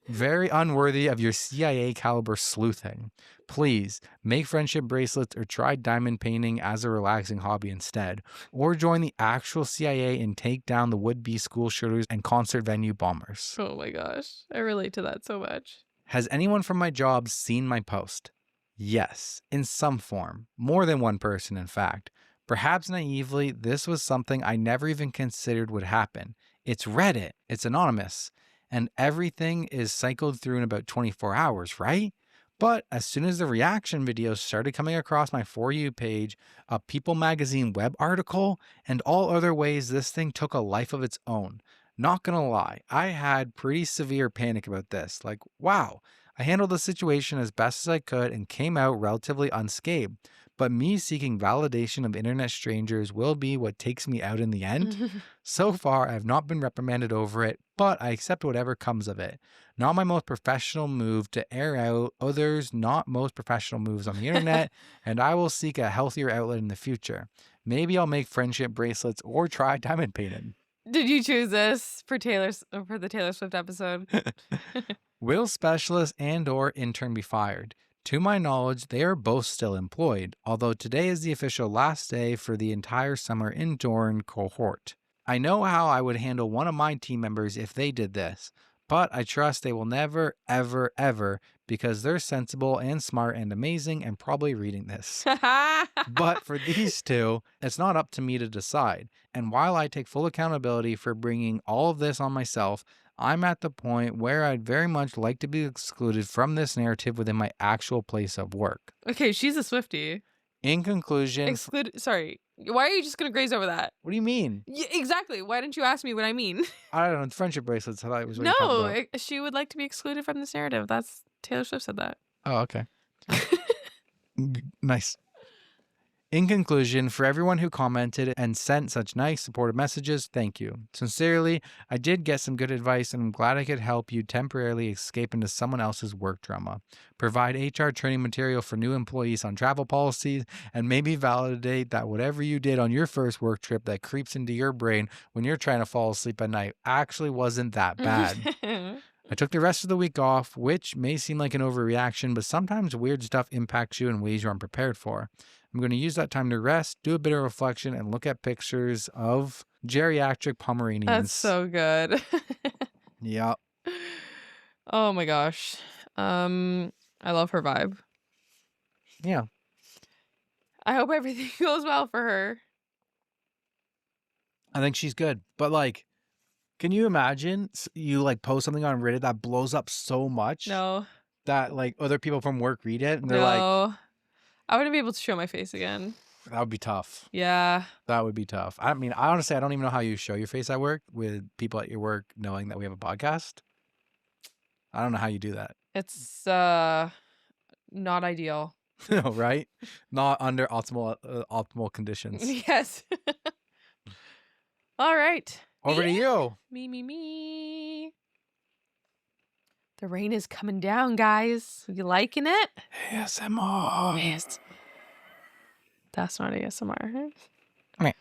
Very unworthy of your CIA caliber sleuthing. Please make friendship bracelets or try diamond painting as a relaxing hobby instead. Or join the actual CIA and take down the would-be school shooters and concert venue bombers. Oh my gosh. I relate to that so much. Has anyone from my job seen my post? Yes, in some form. More than one person, in fact. Perhaps naively, this was something I never even considered would happen. It's Reddit. It's anonymous. And everything is cycled through in about 24 hours, right? But as soon as the reaction videos started coming across my For You page, a People magazine web article, and all other ways this thing took a life of its own. Not gonna lie, I had pretty severe panic about this. Like, wow, I handled the situation as best as I could and came out relatively unscathed. But me seeking validation of internet strangers will be what takes me out in the end. So far, I have not been reprimanded over it, but I accept whatever comes of it. Not my most professional move to air out others' not most professional moves on the internet, and I will seek a healthier outlet in the future. Maybe I'll make friendship bracelets or try diamond painting. Did you choose this for the Taylor Swift episode? Will specialist and or intern be fired? To my knowledge, they are both still employed, although today is the official last day for the entire summer intern cohort. I know how I would handle one of my team members if they did this, but I trust they will never, ever, ever, because they're sensible and smart and amazing and probably reading this. But for these two, it's not up to me to decide. And while I take full accountability for bringing all of this on myself, I'm at the point where I'd very much like to be excluded from this narrative within my actual place of work. Okay, she's a Swiftie. In conclusion, Sorry. Why are you just going to graze over that? what do you mean? Yeah, exactly. Why didn't you ask me what I mean? I don't know. Friendship bracelets. I thought it was what you talked about. She would like to be excluded from this narrative. That's Taylor Swift said that. Oh, okay. Nice. In conclusion, for everyone who commented and sent such nice, supportive messages, thank you. Sincerely, I did get some good advice and I'm glad I could help you temporarily escape into someone else's work drama. Provide HR training material for new employees on travel policies, and maybe validate that whatever you did on your first work trip that creeps into your brain when you're trying to fall asleep at night actually wasn't that bad. I took the rest of the week off, which may seem like an overreaction, but sometimes weird stuff impacts you in ways you're unprepared for. I'm going to use that time to rest, do a bit of reflection, and look at pictures of geriatric Pomeranians. That's so good. Yeah. Oh my gosh. I love her vibe. Yeah. I hope everything goes well for her. I think she's good. But like, can you imagine you like post something on Reddit that blows up so much No. that like other people from work read it and they're like, I wouldn't be able to show my face again. that would be tough. Yeah. That would be tough. I mean, honestly, I don't even know how you show your face at work with people at your work knowing that we have a podcast. I don't know how you do that. It's not ideal. No, right? Not under optimal conditions. Yes. All right. Over to you. Me. The rain is coming down, guys. You liking it? ASMR. Yes. That's not ASMR. Okay.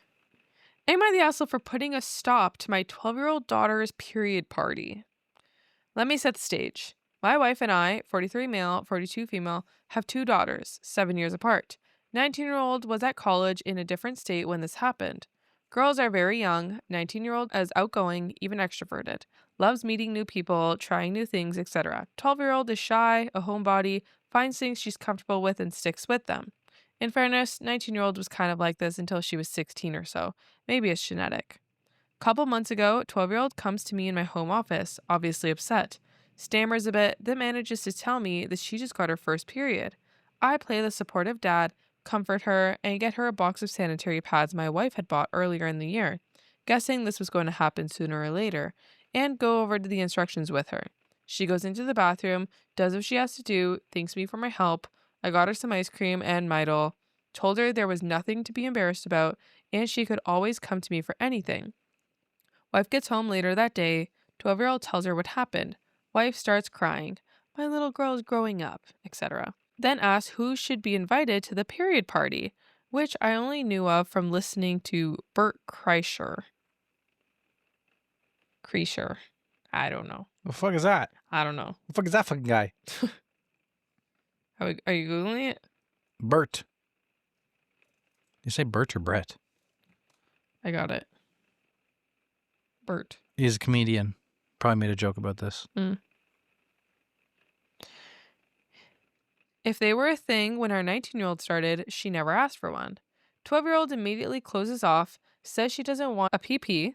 Am I the asshole for putting a stop to my 12-year-old daughter's period party? Let me set the stage. My wife and I, 43 male, 42 female, have 2 daughters, 7 years apart. 19-year-old was at college in a different state when this happened. Girls are very young, 19-year-old is outgoing, even extroverted. Loves meeting new people, trying new things, etc. 12-year-old is shy, a homebody, finds things she's comfortable with and sticks with them. In fairness, 19-year-old was kind of like this until she was 16 or so. Maybe it's genetic. Couple months ago, 12-year-old comes to me in my home office, obviously upset. Stammers a bit, then manages to tell me that she just got her first period. I play the supportive dad, comfort her, and get her a box of sanitary pads my wife had bought earlier in the year, guessing this was going to happen sooner or later, and go over to the instructions with her. She goes into the bathroom, does what she has to do, thanks me for my help. I got her some ice cream and Midol, told her there was nothing to be embarrassed about, and she could always come to me for anything. Wife gets home later that day. 12-year-old tells her what happened. Mom, I don't know what happened. She said she got her first period. I told her Wife starts crying. My little girl is growing up, etc. Then asks who should be invited to the period party, which I only knew of from listening to Bert Kreischer. Kreischer. I don't know. The fuck is that? I don't know. The fuck is that fucking guy? Are you Googling it? Bert. You say Bert or Brett? I got it. Bert. He's a comedian. Probably made a joke about this. If they were a thing when our 19-year-old started, she never asked for one. 12-year-old immediately closes off, says she doesn't want a PP,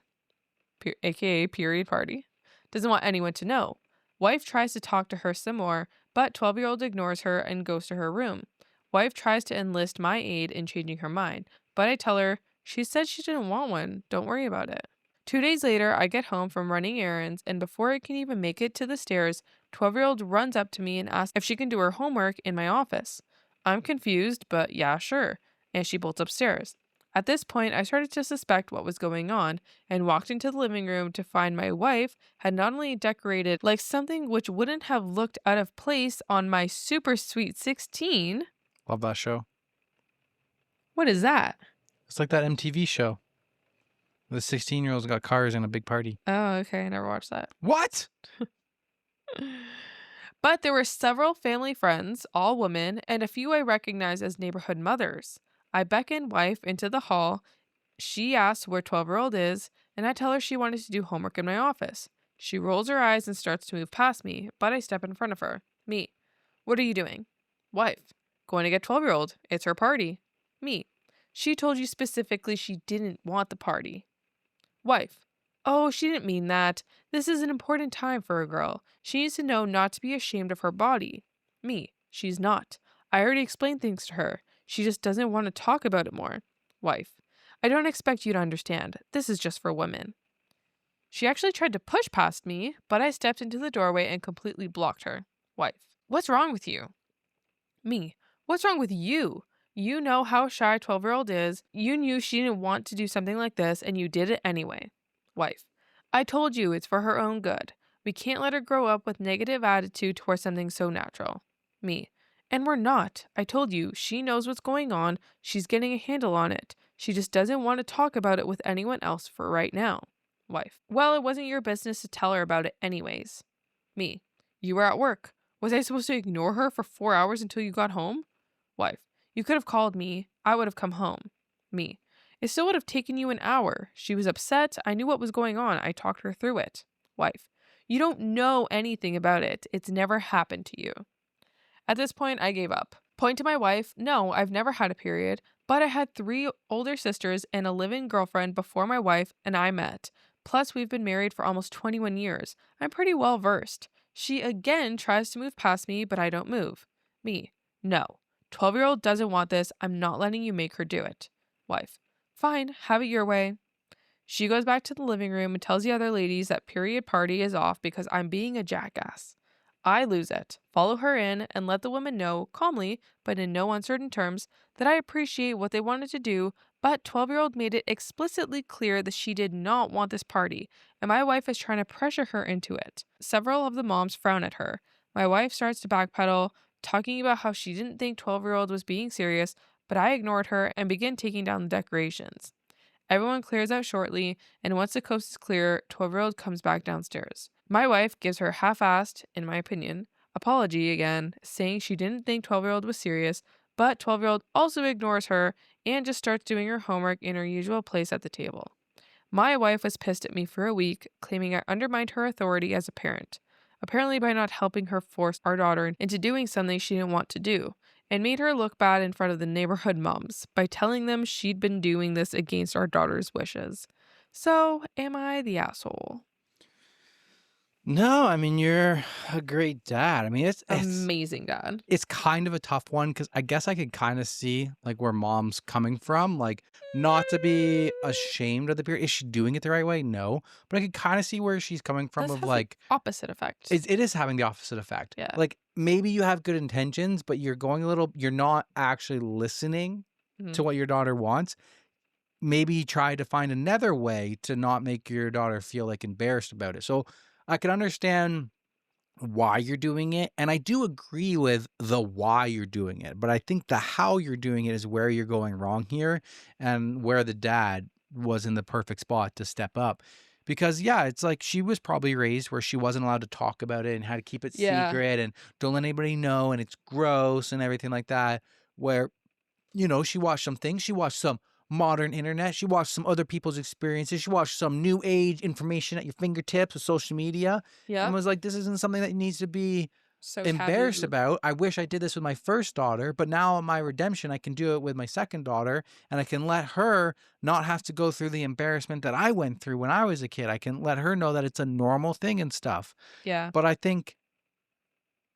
aka period party, doesn't want anyone to know. Wife tries to talk to her some more, but 12-year-old ignores her and goes to her room. Wife tries to enlist my aid in changing her mind, but I tell her, she said she didn't want one, don't worry about it. 2 days later, I get home from running errands, and before I can even make it to the stairs, 12-year-old runs up to me and asks if she can do her homework in my office. I'm confused, but yeah, sure, and she bolts upstairs. At this point, I started to suspect what was going on and walked into the living room to find my wife had not only decorated like something which wouldn't have looked out of place on my super sweet 16. Love that show. What is that? It's like that MTV show. The 16-year-olds got cars and a big party. Oh, okay, I never watched that. What? But there were several family friends, all women, and a few I recognized as neighborhood mothers. I beckon wife into the hall. She asks where 12-year-old is, and I tell her she wanted to do homework in my office. She rolls her eyes and starts to move past me, but I step in front of her. Me. What are you doing? Wife. Going to get 12-year-old. It's her party. Me. She told you specifically she didn't want the party. Wife. Oh, she didn't mean that. This is an important time for a girl. She needs to know not to be ashamed of her body. Me. She's not. I already explained things to her. She just doesn't want to talk about it more. Wife. I don't expect you to understand. This is just for women. She actually tried to push past me, but I stepped into the doorway and completely blocked her. Wife. What's wrong with you? Me. What's wrong with you? You know how shy 12-year-old is. You knew she didn't want to do something like this, and you did it anyway. Wife. I told you it's for her own good. We can't let her grow up with negative attitude towards something so natural. Me. And we're not. I told you, she knows what's going on. She's getting a handle on it. She just doesn't want to talk about it with anyone else for right now. Wife. Well, it wasn't your business to tell her about it anyways. Me. You were at work. Was I supposed to ignore her for 4 hours until you got home? Wife. You could have called me. I would have come home. Me. It still would have taken you an hour. She was upset. I knew what was going on. I talked her through it. Wife. You don't know anything about it. It's never happened to you. At this point, I gave up. Point to my wife. No, I've never had a period, but I had 3 older sisters and a live-in girlfriend before my wife and I met. Plus, we've been married for almost 21 years. I'm pretty well versed. She again tries to move past me, but I don't move. Me. No. 12-year-old doesn't want this. I'm not letting you make her do it. Wife. Fine, have it your way. She goes back to the living room and tells the other ladies that period party is off because I'm being a jackass. I lose it, follow her in, and let the women know, calmly, but in no uncertain terms, that I appreciate what they wanted to do, but 12-year-old made it explicitly clear that she did not want this party, and my wife is trying to pressure her into it. Several of the moms frown at her. My wife starts to backpedal, talking about how she didn't think 12-year-old was being serious, but I ignored her and begin taking down the decorations. Everyone clears out shortly, and once the coast is clear, 12-year-old comes back downstairs. My wife gives her half-assed, in my opinion, apology again, saying she didn't think 12-year-old was serious, but 12-year-old also ignores her and just starts doing her homework in her usual place at the table. My wife was pissed at me for a week, claiming I undermined her authority as a parent, apparently by not helping her force our daughter into doing something she didn't want to do, and made her look bad in front of the neighborhood moms by telling them she'd been doing this against our daughter's wishes. So, am I the asshole? No, I mean, you're a great dad. I mean, it's Amazing dad. It's kind of a tough one because I guess I could kind of see like where mom's coming from, like not to be ashamed of the period. Is she doing it the right way? No, but I could kind of see where she's coming from This of has like the opposite effect. it is having the opposite effect. Yeah. Like maybe you have good intentions, but you're not actually listening to what your daughter wants. Maybe try to find another way to not make your daughter feel like embarrassed about it. So I can understand why you're doing it. And I do agree with the why you're doing it, but I think the how you're doing it is where you're going wrong here, and where the dad was in the perfect spot to step up. Because yeah, it's like she was probably raised where she wasn't allowed to talk about it and had to keep it Yeah. secret and don't let anybody know, and it's gross and everything like that. Where, you know, she watched some things. She watched some modern internet. She watched some other people's experiences. She watched some new age information at your fingertips with social media, and Yep. was like, this isn't something that needs to be So embarrassed taboo. about. I wish I did this with my first daughter, but now at my redemption, I can do it with my second daughter, and I can let her not have to go through the embarrassment that I went through when I was a kid. I can let her know that it's a normal thing and stuff. Yeah. But I think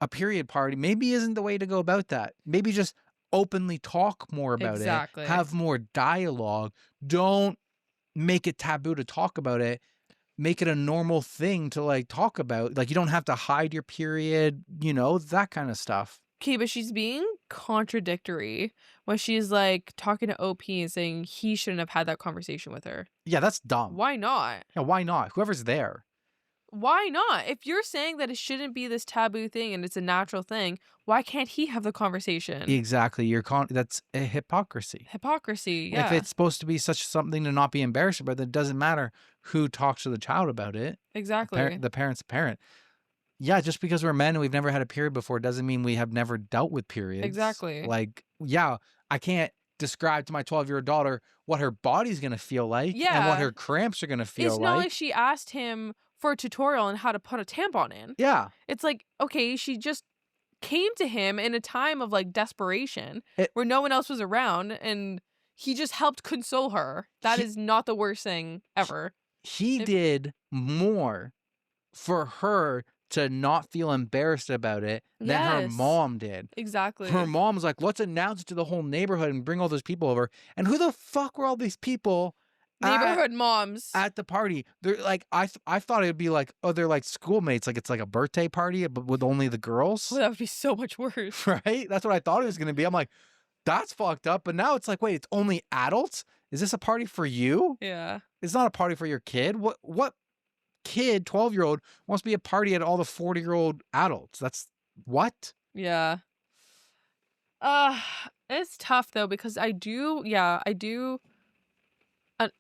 a period party maybe isn't the way to go about that. Maybe just openly talk more about it, Exactly. have more dialogue. Don't make it taboo to talk about it. Make it a normal thing to like talk about. Like, you don't have to hide your period, you know, that kind of stuff. Okay, but she's being contradictory when she's like talking to OP and saying he shouldn't have had that conversation with her. Yeah, that's dumb. Why not? Yeah, why not? Whoever's there. Why not? If you're saying that it shouldn't be this taboo thing and it's a natural thing, why can't he have the conversation? Exactly. That's a hypocrisy. Hypocrisy, If yeah. it's supposed to be such something to not be embarrassed about, then it doesn't matter who talks to the child about it. Exactly. The parent's a parent. Yeah, just because we're men and we've never had a period before doesn't mean we have never dealt with periods. Exactly. Like, yeah, I can't describe to my 12-year-old daughter what her body's going to feel like and what Yeah. her cramps are going to feel It's not like like. she asked him for a tutorial on how to put a tampon in. Yeah. It's like, okay, she just came to him in a time of like desperation It, where no one else was around and he just helped console her. That he, is not the worst thing ever. he If- did more for her to not feel embarrassed about it than her Yes. mom did. Exactly. Her mom was like, let's announce it to the whole neighborhood and bring all those people over. And who the fuck were all these people Neighborhood moms. at the party? They're like, I thought it would be like, oh, they're like schoolmates, like it's like a birthday party, but with only the girls. Oh, that would be so much worse. Right? That's what I thought it was gonna be. I'm like, that's fucked up. But now it's like, wait, it's only adults? Is this a party for you? Yeah. It's not a party for your kid. What kid, 12-year-old, wants to be a party at all the 40-year-old adults? That's what? Yeah. It's tough though because I do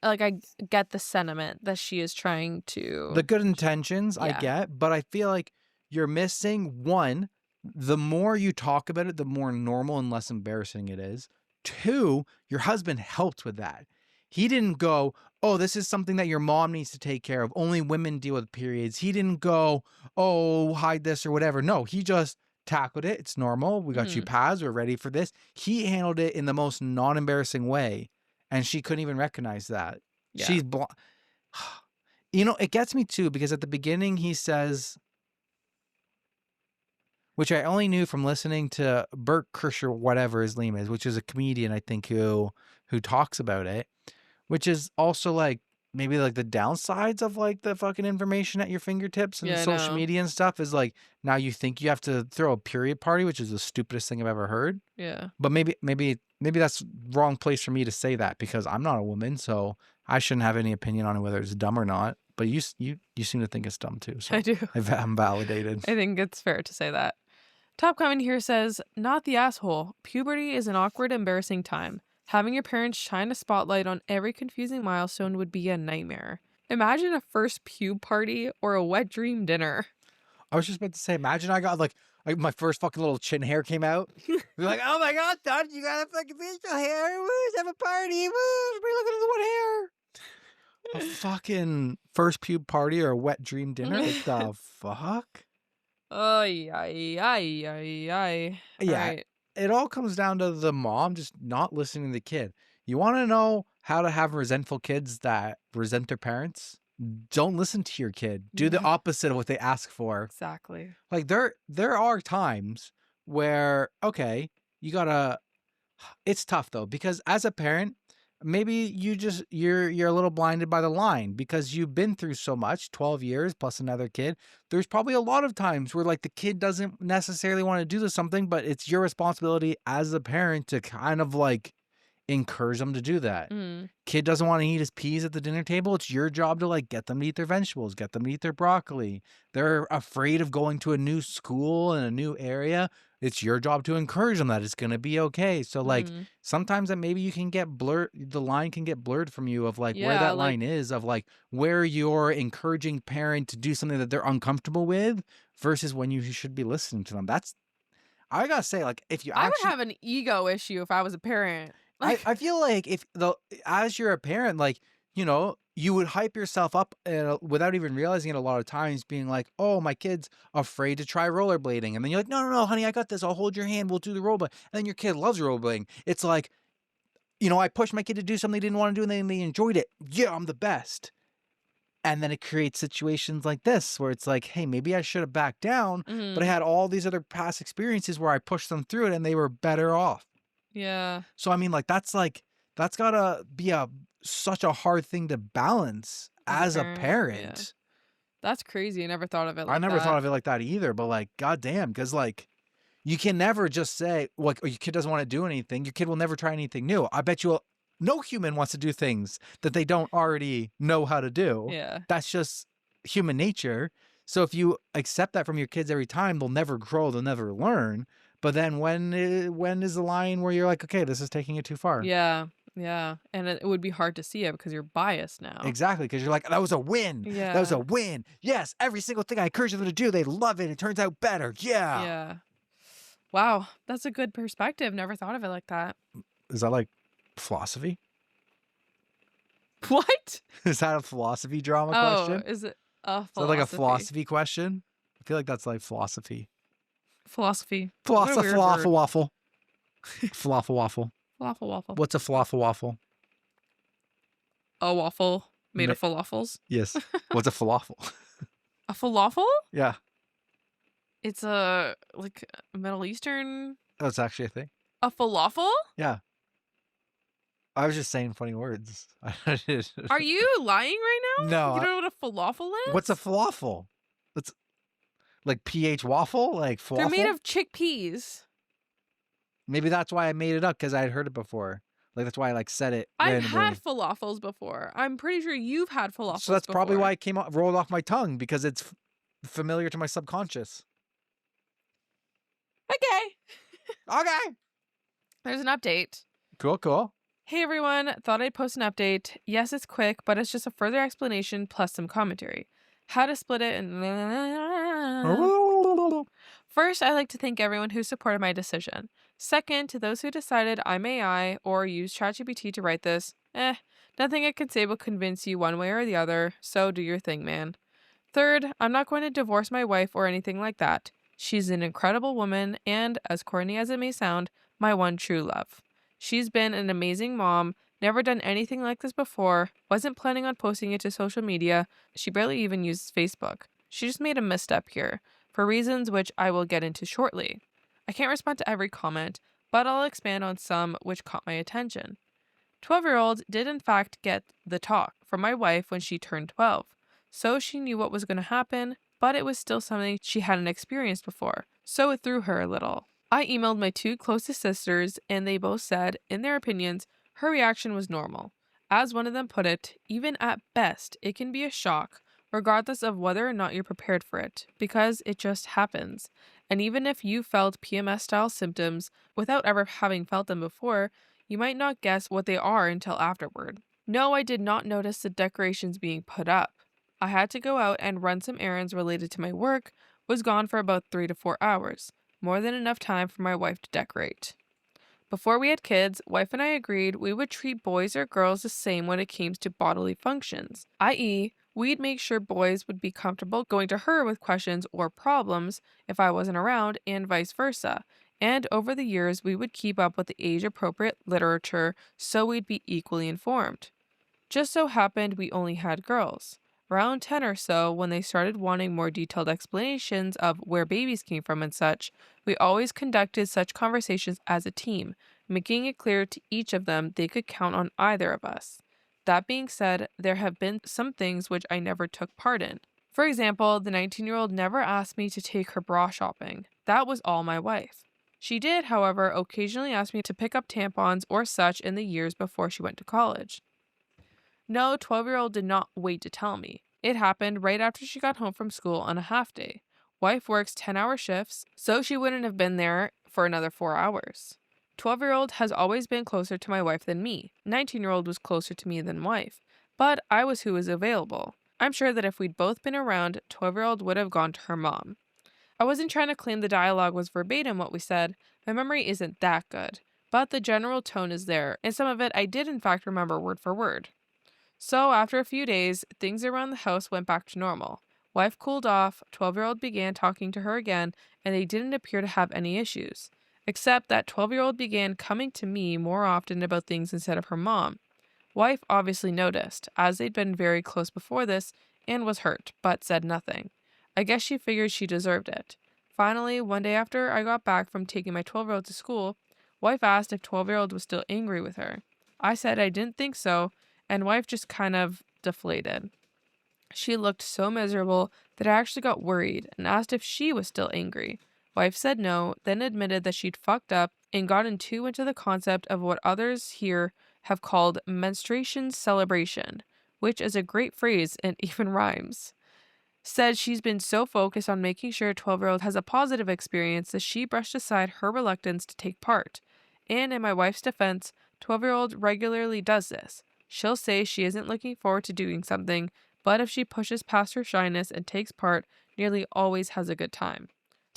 like I get the sentiment that she is trying to. The good intentions I Yeah. get, but I feel like you're missing one, the more you talk about it, the more normal and less embarrassing it is. Two, your husband helped with that. He didn't go, oh, this is something that your mom needs to take care of. Only women deal with periods. He didn't go, oh, hide this or whatever. No, he just tackled it. It's normal. We got you Mhm. pads. We're ready for this. He handled it in the most non-embarrassing way, and she couldn't even recognize that. Yeah. She's you know, it gets me too, because at the beginning he says, which I only knew from listening to Bert Kreischer, whatever his name is, which is a comedian, I think, who talks about it, which is also like maybe like the downsides of like the fucking information at your fingertips and Yeah, I social know. media and stuff is like, now you think you have to throw a period party, which is the stupidest thing I've ever heard. Yeah. But maybe that's wrong place for me to say that, because I'm not a woman, so I shouldn't have any opinion on whether it's dumb or not. But you seem to think it's dumb too, so I do. I'm validated. I think it's fair to say that. Top comment here says, not the asshole. Puberty is an awkward, embarrassing time. Having your parents shine a spotlight on every confusing milestone would be a nightmare. Imagine a first pube party or a wet dream dinner. I was just about to say, imagine I got like my first fucking little chin hair came out. Be like, oh my god, Dad, you got a fucking facial hair. Woo, let's have a party. Woo, we're looking at the wet hair. A fucking first pube party or a wet dream dinner? What the fuck? Ay, ay, ay, ay, ay. Yeah, Alright. it all comes down to the mom just not listening to the kid. You want to know how to have resentful kids that resent their parents? Don't listen to your kid. Do the Yeah. opposite of what they ask for. Exactly. Like there are times where, okay, you gotta, it's tough though, because as a parent, maybe you're a little blinded by the line because you've been through so much, 12 years plus another kid. There's probably a lot of times where like the kid doesn't necessarily want to do something, but it's your responsibility as a parent to kind of like encourage them to do that. Mm. Kid doesn't want to eat his peas at the dinner table. It's your job to like get them to eat their vegetables, get them to eat their broccoli. They're afraid of going to a new school in a new area. It's your job to encourage them that it's going to be okay. So like Mm. sometimes that maybe you can get blurred, the line can get blurred from you of like where Yeah, that like line is of like where you're encouraging parent to do something that they're uncomfortable with versus when you should be listening to them. That's, I gotta say, like if you I would actually, have an ego issue if I was a parent. I feel like if the as you're a parent, like you know, you would hype yourself up without even realizing it a lot of times, being like, "Oh, my kid's afraid to try rollerblading," and then you're like, "No, no, no, honey, I got this. I'll hold your hand. We'll do the rollerblade." And then your kid loves rollerblading. It's like, you know, I pushed my kid to do something they didn't want to do, and then they enjoyed it. Yeah, I'm the best. And then it creates situations like this where it's like, hey, maybe I should have backed down, but I Mhm. had all these other past experiences where I pushed them through it, and they were better off. Yeah. So I mean, that's gotta be such a hard thing to balance As a as a parent. Yeah. parent. That's crazy. I never thought of it I like never thought that. of it like that either, but like, goddamn, because like you can never just say like, oh, your kid doesn't want to do anything. Your kid will never try anything new. I bet you no human wants to do things that they don't already know how to do. Yeah. That's just human nature. So if you accept that from your kids every time, they'll never grow, they'll never learn. But then when is the line where you're like, okay, this is taking it too far? Yeah. Yeah. And it would be hard to see it because you're biased now. Exactly, because you're like, that was a win. That was a Yeah. win. Yes, every single thing I encourage them to do, they love it. It turns out better. Yeah. Yeah. Wow. That's a good perspective. Never thought of it like that. Is that like philosophy? What? Is that a philosophy drama Oh, question? is it a Is that like a philosophy? philosophy question? I feel like that's like philosophy. Philosophy. What a Falafel weird falafel word. waffle. Falafel waffle. Falafel waffle. What's a falafel waffle? A waffle made Ma- of falafels. Yes. What's a falafel? A falafel? Yeah, It's a like a Middle Eastern. that's actually a thing. A falafel? Yeah. I was just saying funny words. Are you lying right now? No. You don't know what a falafel is? What's a falafel? That's like PH waffle? Like falafel? They're made of chickpeas. Maybe that's why I made it up because I had heard it before. Like that's why I like said it I've randomly. had falafels before. I'm pretty sure you've had falafels So that's probably before. why it rolled off my tongue because it's familiar to my subconscious. Okay. Okay. There's an update. Cool, cool. Hey everyone, thought I'd post an update. Yes, it's quick, but it's just a further explanation plus some commentary. How to split it and... First, I'd like to thank everyone who supported my decision. Second, to those who decided I'm AI or use ChatGPT to write this, nothing I can say will convince you one way or the other, so do your thing, man. Third, I'm not going to divorce my wife or anything like that. She's an incredible woman and, as corny as it may sound, my one true love. She's been an amazing mom, never done anything like this before, wasn't planning on posting it to social media, she barely even uses Facebook. She just made a misstep here, for reasons which I will get into shortly. I can't respond to every comment, but I'll expand on some which caught my attention. 12-year-old did in fact get the talk from my wife when she turned 12, so she knew what was going to happen, but it was still something she hadn't experienced before, so it threw her a little. I emailed my two closest sisters, and they both said, in their opinions, her reaction was normal. As one of them put it, even at best, it can be a shock, regardless of whether or not you're prepared for it, because it just happens. And even if you felt PMS-style symptoms without ever having felt them before, you might not guess what they are until afterward. No, I did not notice the decorations being put up. I had to go out and run some errands related to my work, was gone for about 3 to 4 hours. More than enough time for my wife to decorate. Before we had kids, wife and I agreed we would treat boys or girls the same when it came to bodily functions, i.e., we'd make sure boys would be comfortable going to her with questions or problems if I wasn't around, and vice versa. And over the years, we would keep up with the age-appropriate literature so we'd be equally informed. Just so happened we only had girls. Around 10 or so, when they started wanting more detailed explanations of where babies came from and such, we always conducted such conversations as a team, making it clear to each of them they could count on either of us. That being said, there have been some things which I never took part in. For example, the 19-year-old never asked me to take her bra shopping. That was all my wife. She did, however, occasionally ask me to pick up tampons or such in the years before she went to college. No, 12-year-old did not wait to tell me. It happened right after she got home from school on a half day. Wife works 10-hour shifts, so she wouldn't have been there for another 4 hours. 12-year-old has always been closer to my wife than me. 19-year-old was closer to me than wife. But I was who was available. I'm sure that if we'd both been around, 12-year-old would have gone to her mom. I wasn't trying to claim the dialogue was verbatim what we said. My memory isn't that good. But the general tone is there, and some of it I did in fact remember word for word. So after a few days, things around the house went back to normal. Wife cooled off, 12-year-old began talking to her again, and they didn't appear to have any issues. Except that 12-year-old began coming to me more often about things instead of her mom. Wife obviously noticed, as they'd been very close before this, and was hurt, but said nothing. I guess she figured she deserved it. Finally, one day after I got back from taking my 12-year-old to school, wife asked if 12-year-old was still angry with her. I said I didn't think so, and wife just kind of deflated. She looked so miserable that I actually got worried and asked if she was still angry. Wife said no, then admitted that she'd fucked up and gotten too into the concept of what others here have called menstruation celebration, which is a great phrase and even rhymes. Said she's been so focused on making sure 12-year-old has a positive experience that she brushed aside her reluctance to take part. And in my wife's defense, 12-year-old regularly does this. She'll say she isn't looking forward to doing something, but if she pushes past her shyness and takes part, nearly always has a good time.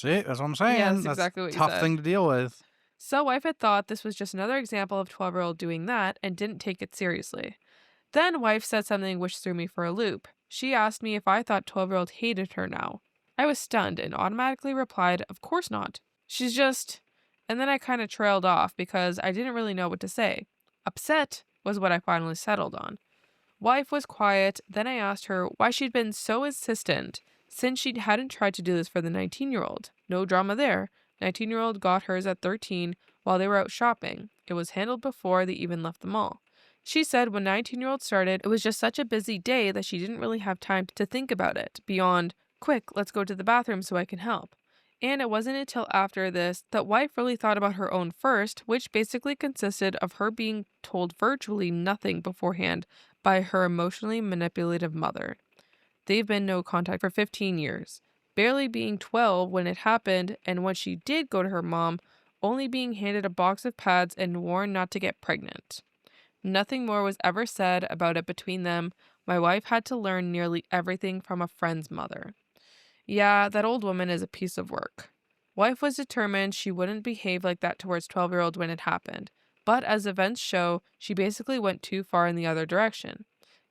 See, that's what I'm Yeah, saying. that's That's exactly a what you tough said. thing to deal with. So wife had thought this was just another example of 12-year-old doing that and didn't take it seriously. Then wife said something which threw me for a loop. She asked me if I thought 12-year-old hated her now. I was stunned and automatically replied, of course not. She's just... And then I kind of trailed off because I didn't really know what to say. Upset was what I finally settled on. Wife was quiet, then I asked her why she'd been so insistent since she hadn't tried to do this for the 19-year-old. No drama there. 19-year-old got hers at 13 while they were out shopping. It was handled before they even left the mall. She said when 19-year-old started, it was just such a busy day that she didn't really have time to think about it, beyond, quick, let's go to the bathroom so I can help. And it wasn't until after this that wife really thought about her own first, which basically consisted of her being told virtually nothing beforehand by her emotionally manipulative mother. They've been no contact for 15 years, barely being 12 when it happened, and when she did go to her mom, only being handed a box of pads and warned not to get pregnant. Nothing more was ever said about it between them. My wife had to learn nearly everything from a friend's mother. Yeah, that old woman is a piece of work. Wife was determined she wouldn't behave like that towards 12-year-old when it happened, but as events show, she basically went too far in the other direction.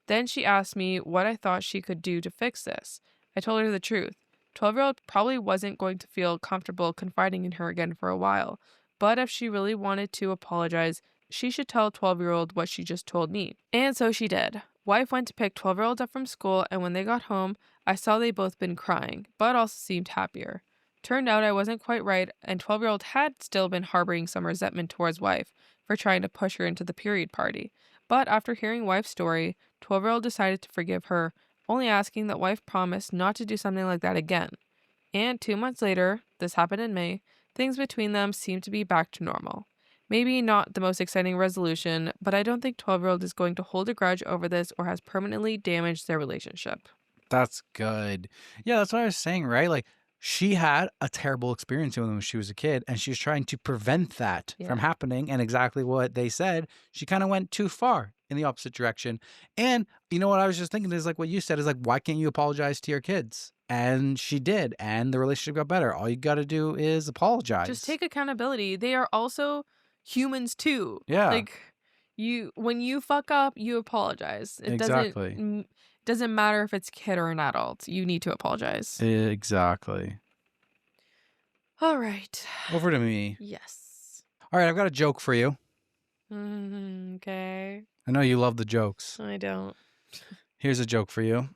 Then she asked me what I thought she could do to fix this. I told her the truth. 12-year-old probably wasn't going to feel comfortable confiding in her again for a while, but if she really wanted to apologize, she should tell 12-year-old what she just told me. And so she did. Wife went to pick 12-year-old up from school, and when they got home, I saw they both been crying, but also seemed happier. Turned out I wasn't quite right, and 12-year-old had still been harboring some resentment towards wife for trying to push her into the period party. But after hearing wife's story, 12-year-old decided to forgive her, only asking that wife promise not to do something like that again. And 2 months later, this happened in May, things between them seemed to be back to normal. Maybe not the most exciting resolution, but I don't think 12-year-old is going to hold a grudge over this or has permanently damaged their relationship. That's good. Yeah, that's what I was saying, right? Like, she had a terrible experience with him when she was a kid, and she was trying to prevent that from happening. And exactly what they said, she kind of went too far in the opposite direction. And you know what I was just thinking is like what you said is like, why can't you apologize to your kids? And she did, and the relationship got better. All you got to do is apologize. Just take accountability. They are also humans too. Yeah. Like when you fuck up, you apologize. It Exactly. doesn't matter if it's kid or an adult. You need to apologize. Exactly. All right. Over to me. Yes. All right, I've got a joke for you. Okay. I know you love the jokes. I don't. Here's a joke for you.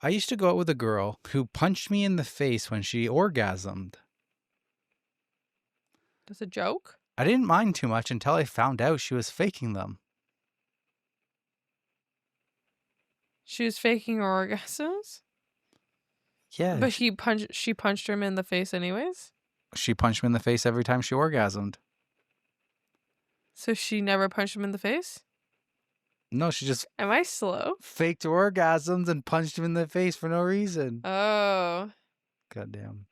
I used to go out with a girl who punched me in the face when she orgasmed. That's a joke? I didn't mind too much until I found out she was faking them. She was faking her orgasms? Yeah. But she punched him in the face anyways? She punched him in the face every time she orgasmed. So she never punched him in the face? No, she just Am I slow? faked orgasms and punched him in the face for no reason. Oh. Goddamn.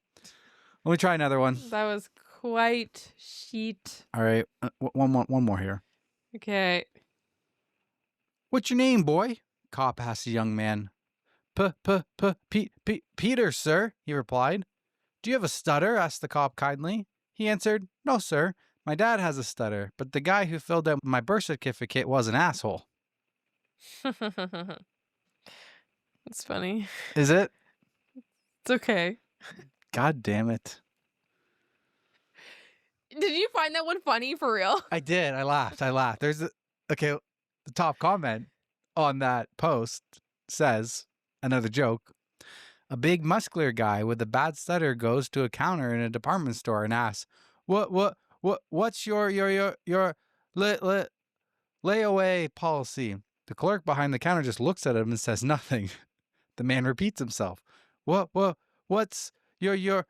Let me try another one. That was quite sheet. All right. One more here. Okay. What's your name, boy? Cop asked the young man. Peter, sir, he replied. Do you have a stutter? Asked the cop kindly. He answered, No, sir. My dad has a stutter, but the guy who filled out my birth certificate was an asshole. It's funny. Is it? It's okay. God damn it. Did you find that one funny for real? I did. I laughed. The top comment on that post says, another joke. A big muscular guy with a bad stutter goes to a counter in a department store and asks, what's your layaway policy? The clerk behind the counter just looks at him and says nothing. The man repeats himself. What's your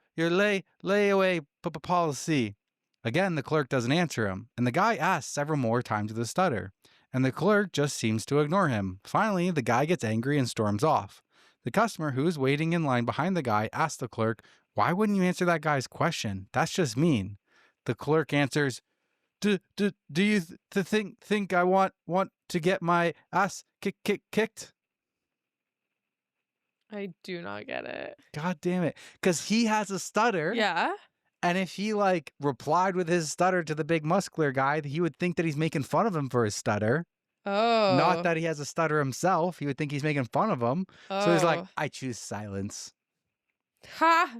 layaway policy? Again, the clerk doesn't answer him, and the guy asks several more times with a stutter, and the clerk just seems to ignore him. Finally, the guy gets angry and storms off. The customer, who is waiting in line behind the guy, asks the clerk, Why wouldn't you answer that guy's question? That's just mean. The clerk answers, Do you think I want to get my ass kicked? I do not get it. God damn it. Because he has a stutter. Yeah. And if he replied with his stutter to the big muscular guy, he would think that he's making fun of him for his stutter. Oh. Not that he has a stutter himself. He would think he's making fun of him. Oh. So he's like, I choose silence. Ha!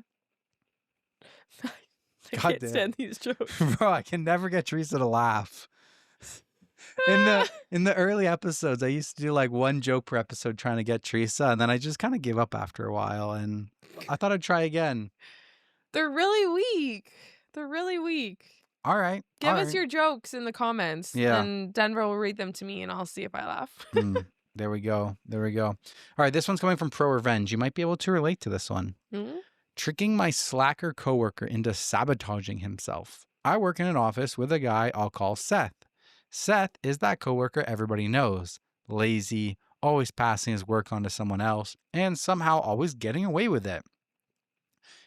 I God can't damn. stand these jokes. Bro, I can never get Teresa to laugh. In the early episodes, I used to do one joke per episode trying to get Teresa, and then I just kind of gave up after a while, and I thought I'd try again. They're really weak. All right. Give us your jokes in the comments. Yeah. And Denver will read them to me, and I'll see if I laugh. There we go. All right, this one's coming from Pro Revenge. You might be able to relate to this one. Mm-hmm. Tricking my slacker coworker into sabotaging himself. I work in an office with a guy I'll call Seth. Seth is that coworker everybody knows. Lazy, always passing his work on to someone else, and somehow always getting away with it.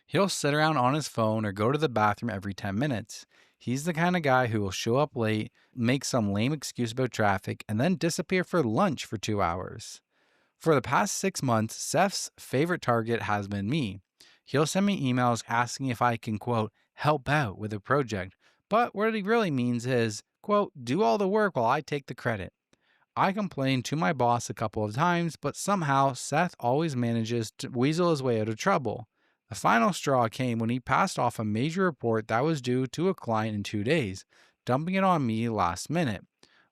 He'll sit around on his phone or go to the bathroom every 10 minutes. He's the kind of guy who will show up late, make some lame excuse about traffic, and then disappear for lunch for 2 hours. For the past 6 months, Seth's favorite target has been me. He'll send me emails asking if I can, quote, help out with a project. But what he really means is, quote, do all the work while I take the credit. I complained to my boss a couple of times, but somehow Seth always manages to weasel his way out of trouble. The final straw came when he passed off a major report that was due to a client in 2 days, dumping it on me last minute.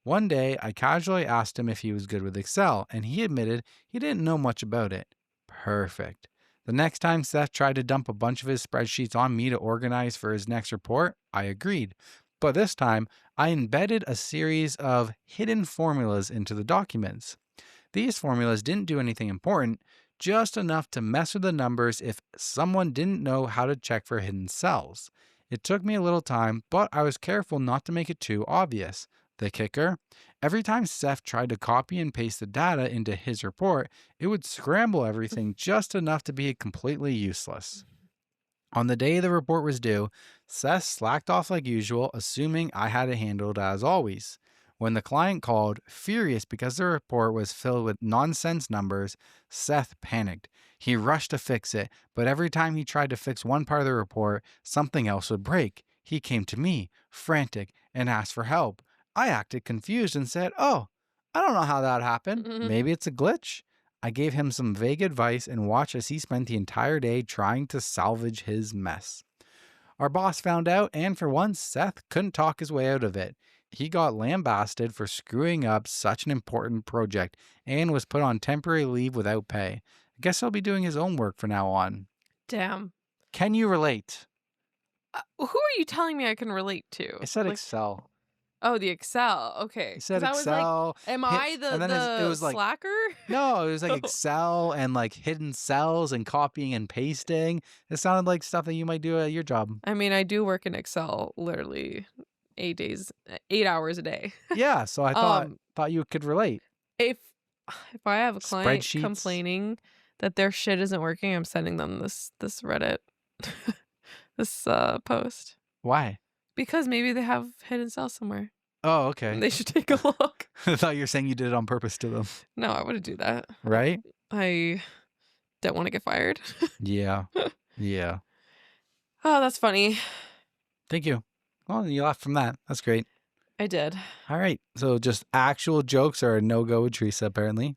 One day, I casually asked him if he was good with Excel, and he admitted he didn't know much about it. Perfect. The next time Seth tried to dump a bunch of his spreadsheets on me to organize for his next report, I agreed. But this time, I embedded a series of hidden formulas into the documents. These formulas didn't do anything important, just enough to mess with the numbers if someone didn't know how to check for hidden cells. It took me a little time, but I was careful not to make it too obvious. The kicker? Every time Seth tried to copy and paste the data into his report, it would scramble everything just enough to be completely useless. On the day the report was due, Seth slacked off like usual, assuming I had it handled as always. When the client called, furious because the report was filled with nonsense numbers, Seth panicked. He rushed to fix it, but every time he tried to fix one part of the report, something else would break. He came to me, frantic, and asked for help. I acted confused and said, I don't know how that happened. Maybe it's a glitch. I gave him some vague advice and watched as he spent the entire day trying to salvage his mess. Our boss found out, and for once, Seth couldn't talk his way out of it. He got lambasted for screwing up such an important project and was put on temporary leave without pay. I guess he'll be doing his own work from now on. Damn. Can you relate? Who are you telling me I can relate to? I said Excel. Oh, the Excel. Okay. It said Because I was like, Excel, am hit, I and then it the was like, slacker? no, it was like Oh. Excel and like hidden cells and copying and pasting. It sounded like stuff that you might do at your job. I mean, I do work in Excel literally 8 hours a day. Yeah, so I thought Um, you could relate. if if I have a client Spreadsheets. complaining that their shit isn't working, I'm sending them this Reddit this post Why? because maybe they have hidden cells somewhere. Oh, And okay. they should take a look. I thought you were saying you did it on purpose to them, No, I wouldn't do that. right? I don't want to get fired. Yeah. Yeah. Oh, that's funny. Thank you. Well, you laughed from that. That's great. I did. All right. So just actual jokes are a no-go with Teresa, apparently.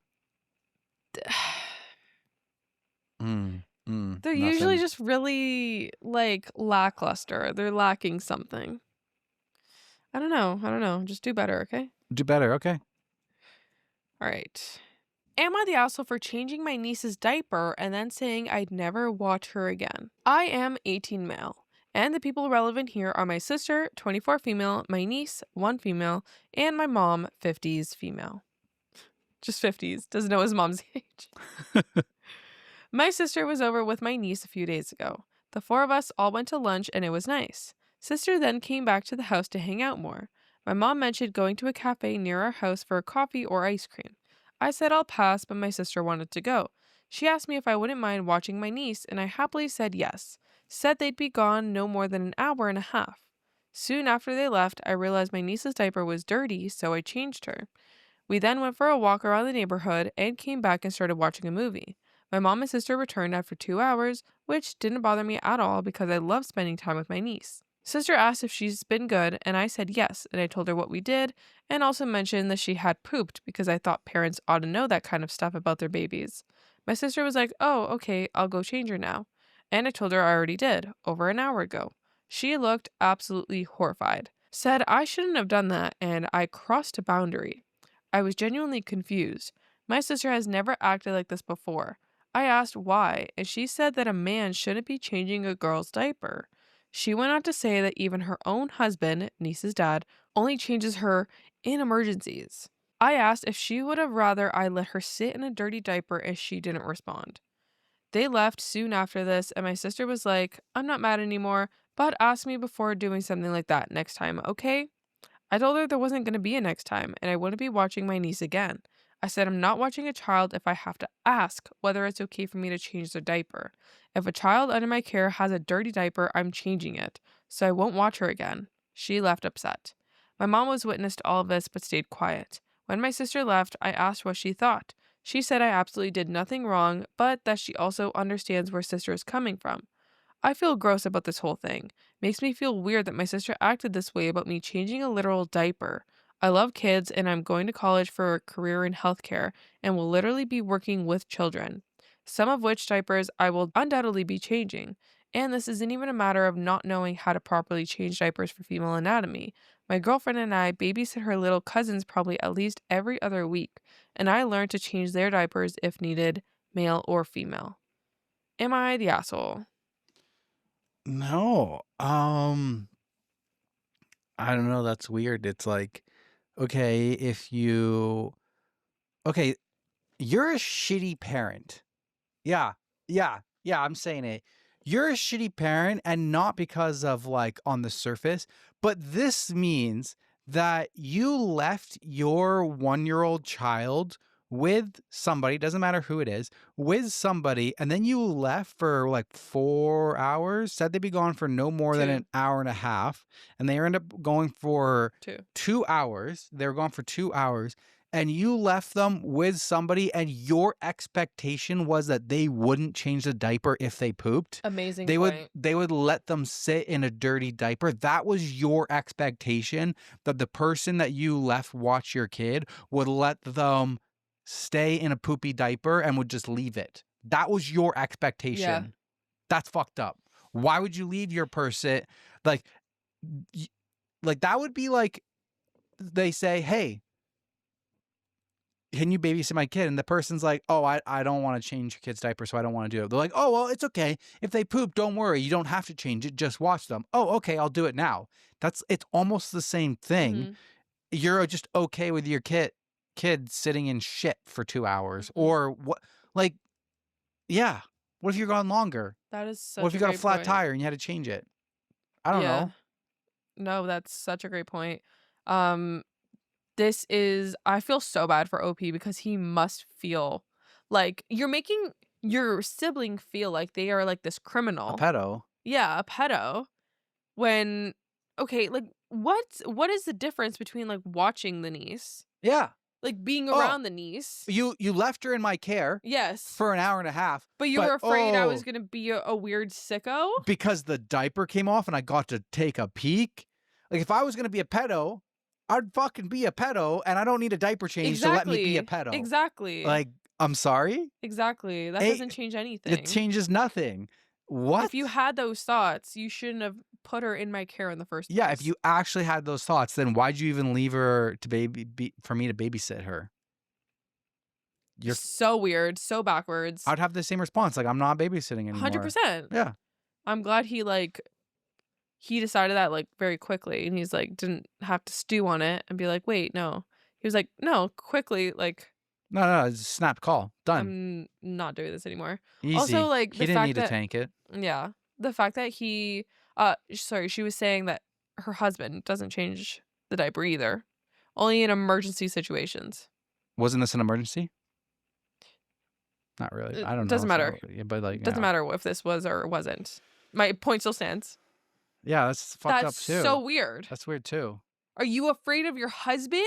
They're usually Nothing. just really like lackluster. They're lacking something. I don't know. Just do better, okay? Do better. Okay. All right. Am I the asshole for changing my niece's diaper and then saying I'd never watch her again? I am 18 male, and the people relevant here are my sister, 24 female, my niece, 1 female, and my mom, 50s female. Just 50s. Doesn't know his mom's age. My sister was over with my niece a few days ago. The 4 of us all went to lunch and it was nice. Sister then came back to the house to hang out more. My mom mentioned going to a cafe near our house for a coffee or ice cream. I said I'll pass, but my sister wanted to go. She asked me if I wouldn't mind watching my niece, and I happily said yes. Said they'd be gone no more than an hour and a half. Soon after they left, I realized my niece's diaper was dirty, so I changed her. We then went for a walk around the neighborhood and came back and started watching a movie. My mom and sister returned after 2 hours, which didn't bother me at all because I love spending time with my niece. Sister asked if she's been good, and I said yes, and I told her what we did, and also mentioned that she had pooped because I thought parents ought to know that kind of stuff about their babies. My sister was like, oh, okay, I'll go change her now. And I told her I already did, over an hour ago. She looked absolutely horrified. Said I shouldn't have done that, and I crossed a boundary. I was genuinely confused. My sister has never acted like this before. I asked why, and she said that a man shouldn't be changing a girl's diaper. She went on to say that even her own husband, niece's dad, only changes her in emergencies. I asked if she would have rather I let her sit in a dirty diaper and she didn't respond. They left soon after this, and my sister was like, I'm not mad anymore, but ask me before doing something like that next time, okay? I told her there wasn't going to be a next time, and I wouldn't be watching my niece again. I said I'm not watching a child if I have to ask whether it's okay for me to change their diaper. If a child under my care has a dirty diaper, I'm changing it, so I won't watch her again. She left upset. My mom was witness to all of this but stayed quiet. When my sister left, I asked what she thought. She said I absolutely did nothing wrong, but that she also understands where sister is coming from. I feel gross about this whole thing. Makes me feel weird that my sister acted this way about me changing a literal diaper. I love kids and I'm going to college for a career in healthcare and will literally be working with children, some of which diapers I will undoubtedly be changing. And this isn't even a matter of not knowing how to properly change diapers for female anatomy. My girlfriend and I babysit her little cousins probably at least every other week, and I learned to change their diapers if needed, male or female. Am I the asshole? No. I don't know. That's weird. It's like, okay, okay, you're a shitty parent. Yeah. I'm saying it. You're a shitty parent, and not because of like on the surface, but this means that you left your 1-year-old child with somebody, doesn't matter who it is, with somebody, and then you left for like 4 hours, said they'd be gone for no more than 2. an hour and a half, and they ended up going for 2. 2 hours. They were gone for 2 hours. And you left them with somebody, and your expectation was that they wouldn't change the diaper if they pooped. Amazing They point. would let them sit in a dirty diaper. That was your expectation, that the person that you left watch your kid would let them stay in a poopy diaper and would just leave it. That was your expectation. Yeah. That's fucked up. Why would you leave your person? Like that would be like they say, hey, can you babysit my kid? And the person's like, oh, I don't want to change your kid's diaper, so I don't want to do it. They're like, oh, well, it's okay. If they poop, don't worry. You don't have to change it. Just watch them. Oh, okay, I'll do it now. It's almost the same thing. Mhm. You're just okay with your kid sitting in shit for 2 hours. Mhm. Or what? Like, yeah. What if you're gone longer? That is What if such you a got a great flat point. tire and you had to change it? I don't Yeah. know. No, that's such a great point. Um, this is I feel so bad for OP because he must feel like you're making your sibling feel like they are like this A criminal. pedo. Yeah, a pedo. When okay, like what is the difference between like watching the niece, Yeah. like being Oh, around the niece? you left her in my care Yes. for an hour and a half. But you were afraid I was gonna be a weird sicko? Because the diaper came off and I got to take a peek. Like, if I was gonna be a pedo, I'd fucking be a pedo, and I don't need a diaper change to let me be a pedo. Exactly. Like, I'm sorry? Exactly. That Hey, doesn't change anything. It changes nothing. What? If you had those thoughts, you shouldn't have put her in my care in the first place. Yeah, if you actually had those thoughts, then why'd you even leave her to for me to babysit her? You're so weird, so backwards. I'd have the same response. Like, I'm not babysitting anymore. 100%. Yeah. I'm glad he decided that like very quickly, and he's like didn't have to stew on it and be like, wait, no. He was like, no, quickly, like No, it's a snap call. Done. I'm not doing this anymore. Easy. Also, like he the didn't fact need that to tank it. yeah, the fact that he sorry, she was saying that her husband doesn't change the diaper either, only in emergency situations. Wasn't this an emergency? Not really. I don't know. Doesn't matter. But like, Doesn't matter if this was or wasn't. My point still stands. Yeah, that's fucked up too. That's so weird. That's weird too. Are you afraid of your husband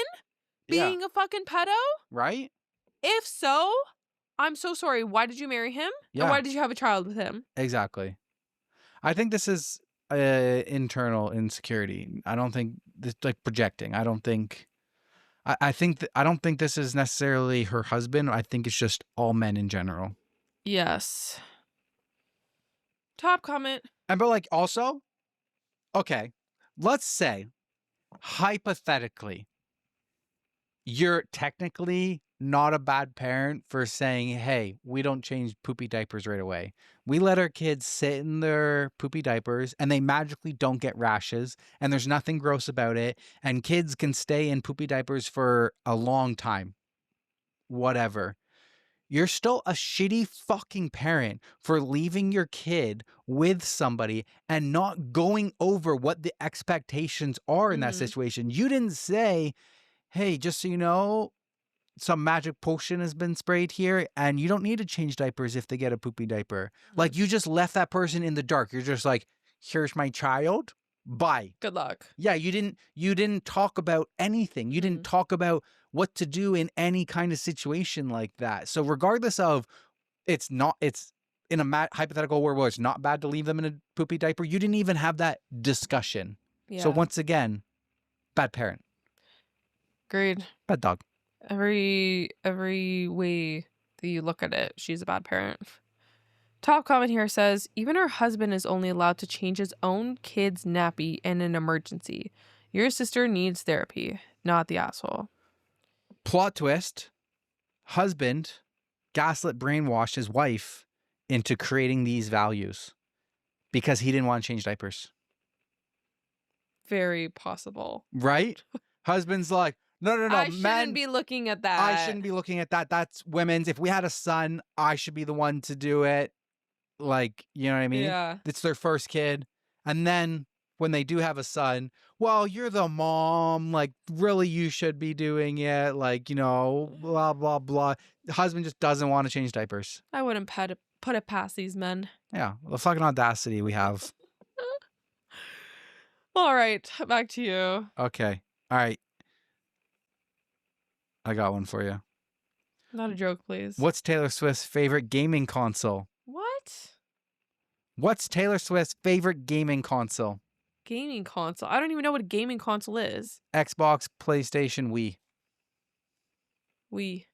Yeah. being a fucking pedo? Right? If so, I'm so sorry. Why did you marry him? Yeah. And why did you have a child with him? Exactly. I think this is internal insecurity. I don't think this like projecting. I don't think. I don't think this is necessarily her husband. I think it's just all men in general. Yes. Top comment. And but like also, okay, let's say hypothetically, you're technically not a bad parent for saying, hey, we don't change poopy diapers right away. We let our kids sit in their poopy diapers and they magically don't get rashes and there's nothing gross about it. And kids can stay in poopy diapers for a long time. Whatever. You're still a shitty fucking parent for leaving your kid with somebody and not going over what the expectations are in that situation. You didn't say, hey, just so you know, some magic potion has been sprayed here and you don't need to change diapers if they get a poopy diaper. Like, you just left that person in the dark. You're just like, here's my child. Bye. Good luck. Yeah, you didn't talk about anything. You didn't talk about what to do in any kind of situation like that. So regardless of it's in a hypothetical world where it's not bad to leave them in a poopy diaper, you didn't even have that discussion. Yeah. So once again, bad parent. Agreed. Bad dog. Every way that you look at it, she's a bad parent. Top comment here says, even her husband is only allowed to change his own kid's nappy in an emergency. Your sister needs therapy, not the asshole. Plot twist. Husband gaslit brainwashed his wife into creating these values because he didn't want to change diapers. Very possible. Right? Husband's like, no, I shouldn't be looking at that. I shouldn't be looking at that. That's women's. If we had a son, I should be the one to do it. Like, you know what I mean? Yeah. It's their first kid. And then when they do have a son, well, you're the mom. Like, really, you should be doing it. Like, you know, blah, blah, blah. The husband just doesn't want to change diapers. I wouldn't put it past these men. Yeah. The fucking audacity we have. All right. Back to you. Okay. All right. I got one for you. Not a joke, please. What's Taylor Swift's favorite gaming console? What? What's Taylor Swift's favorite gaming console? Gaming console? I don't even know what a gaming console is. Xbox, PlayStation, Wii.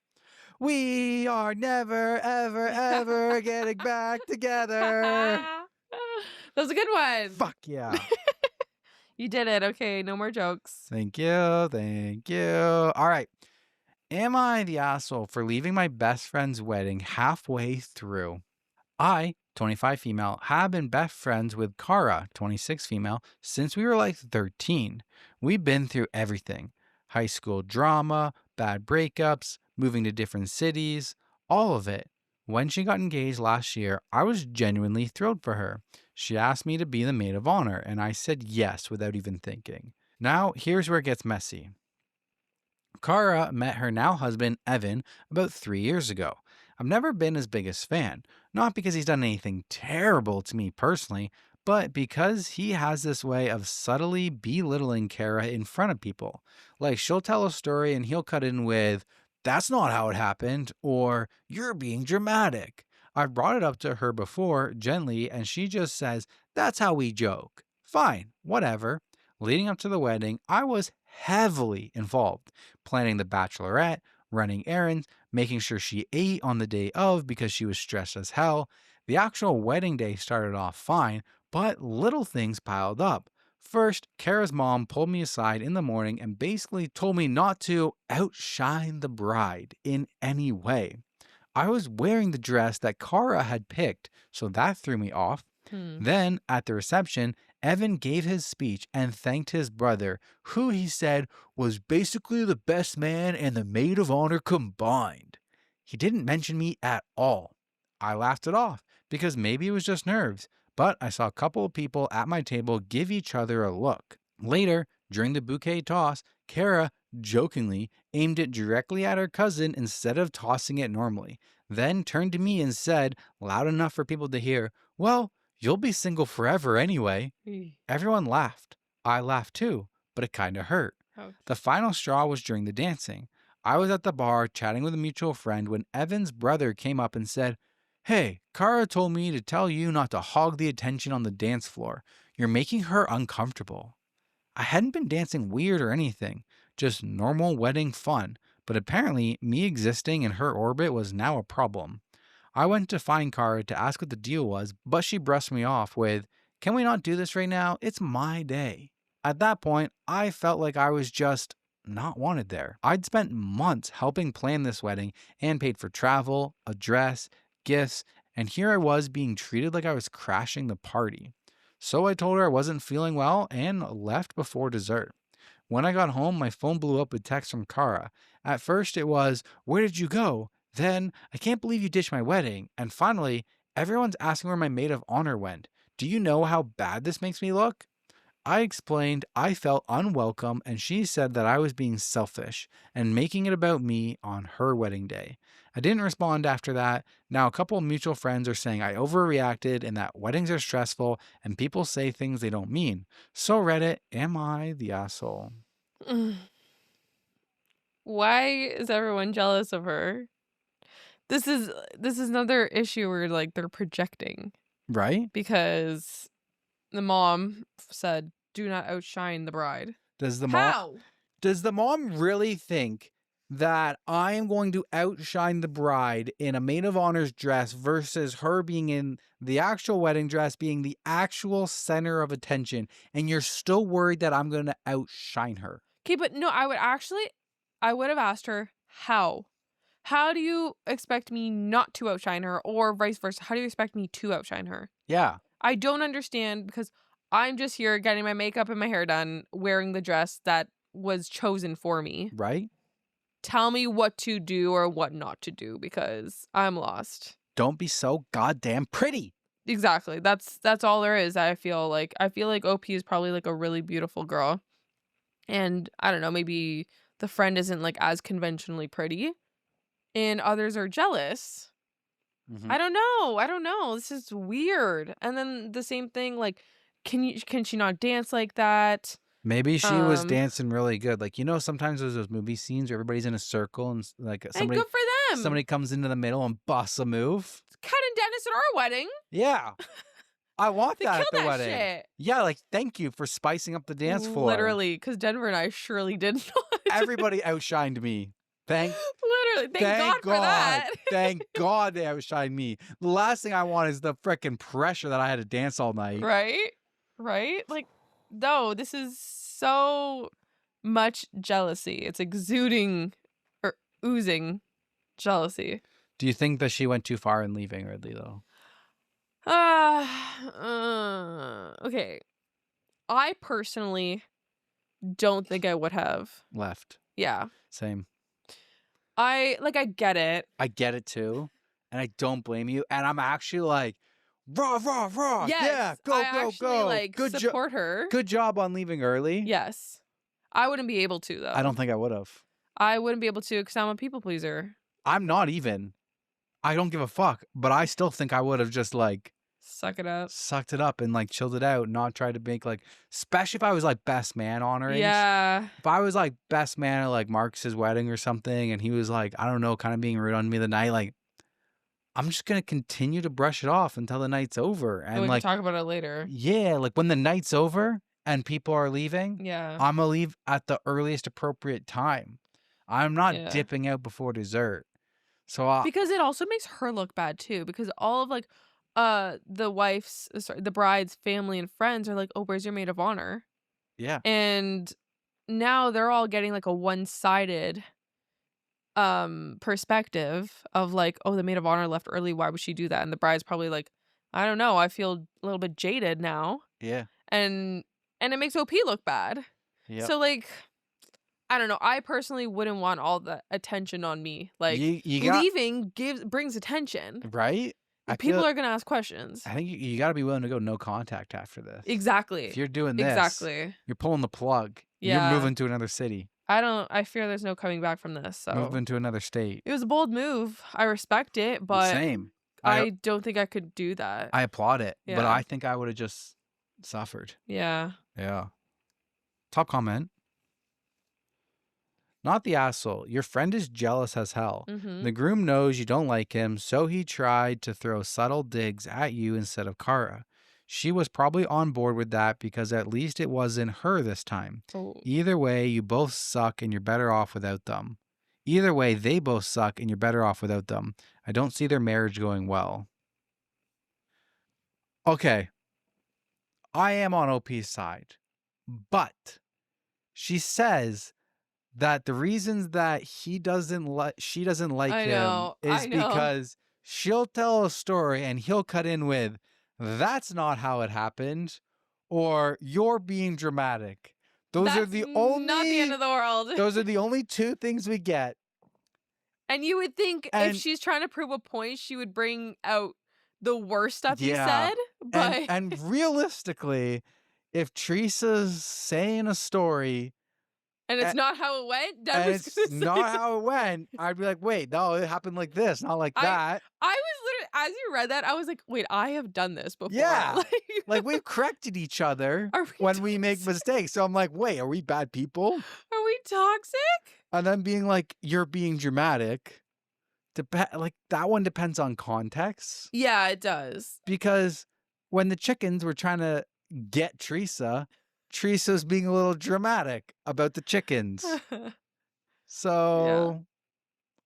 We are never, ever, ever getting back together. That was a good one. Fuck yeah. You did it. Okay, no more jokes. Thank you. Thank you. All right. Am I the asshole for leaving my best friend's wedding halfway through? I, 25 female, have been best friends with Kara, 26 female, since we were like 13. We've been through everything: high school drama, bad breakups, moving to different cities, all of it. When she got engaged last year, I was genuinely thrilled for her. She asked me to be the maid of honor, and I said yes without even thinking. Now, here's where it gets messy. Kara met her now husband, Evan, about 3 years ago. I've never been his biggest fan, not because he's done anything terrible to me personally, but because he has this way of subtly belittling Kara in front of people. Like, she'll tell a story and he'll cut in with, "That's not how it happened," or "You're being dramatic." I've brought it up to her before, gently, and she just says, "That's how we joke." Fine, whatever. Leading up to the wedding, I was heavily involved, planning the bachelorette, running errands, making sure she ate on the day of because she was stressed as hell. The actual wedding day started off fine, but little things piled up. First, Kara's mom pulled me aside in the morning and basically told me not to outshine the bride in any way. I was wearing the dress that Kara had picked, so that threw me off. Hmm. Then, at the reception, Evan gave his speech and thanked his brother, who he said was basically the best man and the maid of honor combined. He didn't mention me at all. I laughed it off because maybe it was just nerves, but I saw a couple of people at my table give each other a look. Later, during the bouquet toss, Kara jokingly aimed it directly at her cousin instead of tossing it normally, then turned to me and said, loud enough for people to hear, "Well, you'll be single forever anyway." Eeh. Everyone laughed. I laughed too, but it kinda hurt. Ouch. The final straw was during the dancing. I was at the bar chatting with a mutual friend when Evan's brother came up and said, "Hey, Kara told me to tell you not to hog the attention on the dance floor. You're making her uncomfortable." I hadn't been dancing weird or anything, just normal wedding fun, but apparently me existing in her orbit was now a problem. I went to find Kara to ask what the deal was, but she brushed me off with, "Can we not do this right now? It's my day." At that point, I felt like I was just not wanted there. I'd spent months helping plan this wedding and paid for travel, a dress, gifts, and here I was being treated like I was crashing the party. So I told her I wasn't feeling well and left before dessert. When I got home, my phone blew up with text from Kara. At first, it was, "Where did you go?" Then, "I can't believe you ditched my wedding." And finally, "Everyone's asking where my maid of honor went. Do you know how bad this makes me look?" I explained I felt unwelcome, and she said that I was being selfish and making it about me on her wedding day. I didn't respond after that. Now, a couple of mutual friends are saying I overreacted and that weddings are stressful and people say things they don't mean. So, Reddit, am I the asshole? Mm. Why is everyone jealous of her? This is another issue where like they're projecting Right? because the mom said, "Do not outshine the bride." Does the mom How? does the mom really think that I am going to outshine the bride in a maid of honor's dress versus her being in the actual wedding dress, being the actual center of attention, and you're still worried that I'm going to outshine her? Okay, but no, I would have asked her how. How do you expect me not to outshine her, or vice versa? How do you expect me to outshine her? Yeah, I don't understand because I'm just here getting my makeup and my hair done, wearing the dress that was chosen for me. right? Tell me what to do or what not to do because I'm lost. Don't be so goddamn pretty. Exactly. That's all there is. I feel like OP is probably like a really beautiful girl. And I don't know, maybe the friend isn't like as conventionally pretty and others are jealous. Mhm. I don't know. I don't know. This is weird. And then the same thing, like, can she not dance like that? Maybe she was Um, dancing really good. Like, sometimes there's those movie scenes where everybody's in a circle and like hey, good for them. somebody comes into the middle and busts a move. Kat and Dennis at our wedding. Yeah. I want They that at killed the that wedding. shit. Yeah, like thank you for spicing up the dance floor. Literally, because Denver and I surely did not. Everybody outshined me. Literally, thank God for that. Thank God they outshined me. The last thing I want is the frickin' pressure that I had to dance all night. Right? Right? Like, no, this is so much jealousy. It's exuding, or oozing jealousy. Do you think that she went too far in leaving early though? Okay. I personally don't think I would have. Left. Yeah. Same. I get it. I get it too. And I don't blame you. And I'm actually like, rah, rah, rah. Yes, Yeah, go, I go, actually go. like Good support her. Good job on leaving early. Yes. I wouldn't be able to though. I don't think I would have. I wouldn't be able to because I'm a people pleaser. I'm not even. I don't give a fuck. But I still think I would have just like sucked it Yeah. If I was like best man at like Marcus's wedding or something, and he was like, I don't know, kind of being rude on me the night, like, I'm just gonna continue to brush it off until the night's over. And we like, can talk about it later. Yeah, like when the night's over and people are leaving, Yeah. I'm gonna leave at the earliest appropriate time. I'm not dipping out before dessert. So because it also makes her look bad too, because all of like the bride's family and friends are like, oh, where's your maid of honor? Yeah. And now they're all getting like a one-sided perspective of like, oh, the maid of honor left early, why would she do that? And the bride's probably like, I don't know, I feel a little bit jaded now. Yeah. And it makes OP look bad. Yeah. So like, I don't know, I personally wouldn't want all the attention on me. Like leaving brings attention. Right? People are gonna ask questions. I think you got to be willing to go no contact after this. Exactly. If you're doing this, you're pulling the plug. Yeah. You're moving to another city. I fear there's no coming back from this. So moving to another state. It was a bold move. I respect it, but same. I don't think I could do that. I applaud it, but I think I would have just suffered. Yeah. Yeah. Top comment. Not the asshole. Your friend is jealous as hell. Mm-hmm. The groom knows you don't like him, so he tried to throw subtle digs at you instead of Kara. She was probably on board with that because at least it wasn't her this time. Oh. Either way, you both suck and you're better off without them. Either way, they both suck and you're better off without them. I don't see their marriage going well. Okay. I am on OP's side. But she says that the reasons that she doesn't like him is because she'll tell a story and he'll cut in with, that's not how it happened, or you're being dramatic. That's not the end of the world. Those are the only two things we get. And you would think if she's trying to prove a point, she would bring out the worst stuff he said. But and realistically, if Teresa's saying a story and it's not how it went, it's not how it went, I'd be like, wait, no, it happened like this, not like that. I was literally, as you read that, I was like, wait, I have done this before. Yeah. Like we've corrected each other when we make mistakes. So I'm like, wait, are we bad people? Are we toxic? And then being like, you're being dramatic. Like that one depends on context. Yeah, it does. Because when the chickens were trying to get Teresa's being a little dramatic about the chickens. So,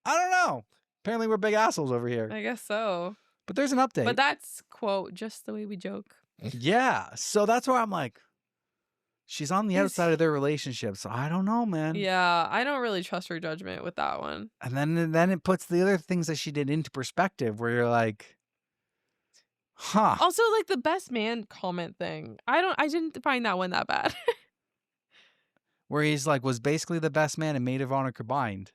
I don't know. Apparently we're big assholes over here. I guess so. But there's an update. But that's, quote, just the way we joke. Yeah. So that's where I'm like, she's on the outside of their relationship. So I don't know, man. Yeah. I don't really trust her judgment with that one. And then it puts the other things that she did into perspective where you're like, huh. Also, like the best man comment thing. I didn't find that one that bad. Where he's like, was basically the best man and maid of honor combined.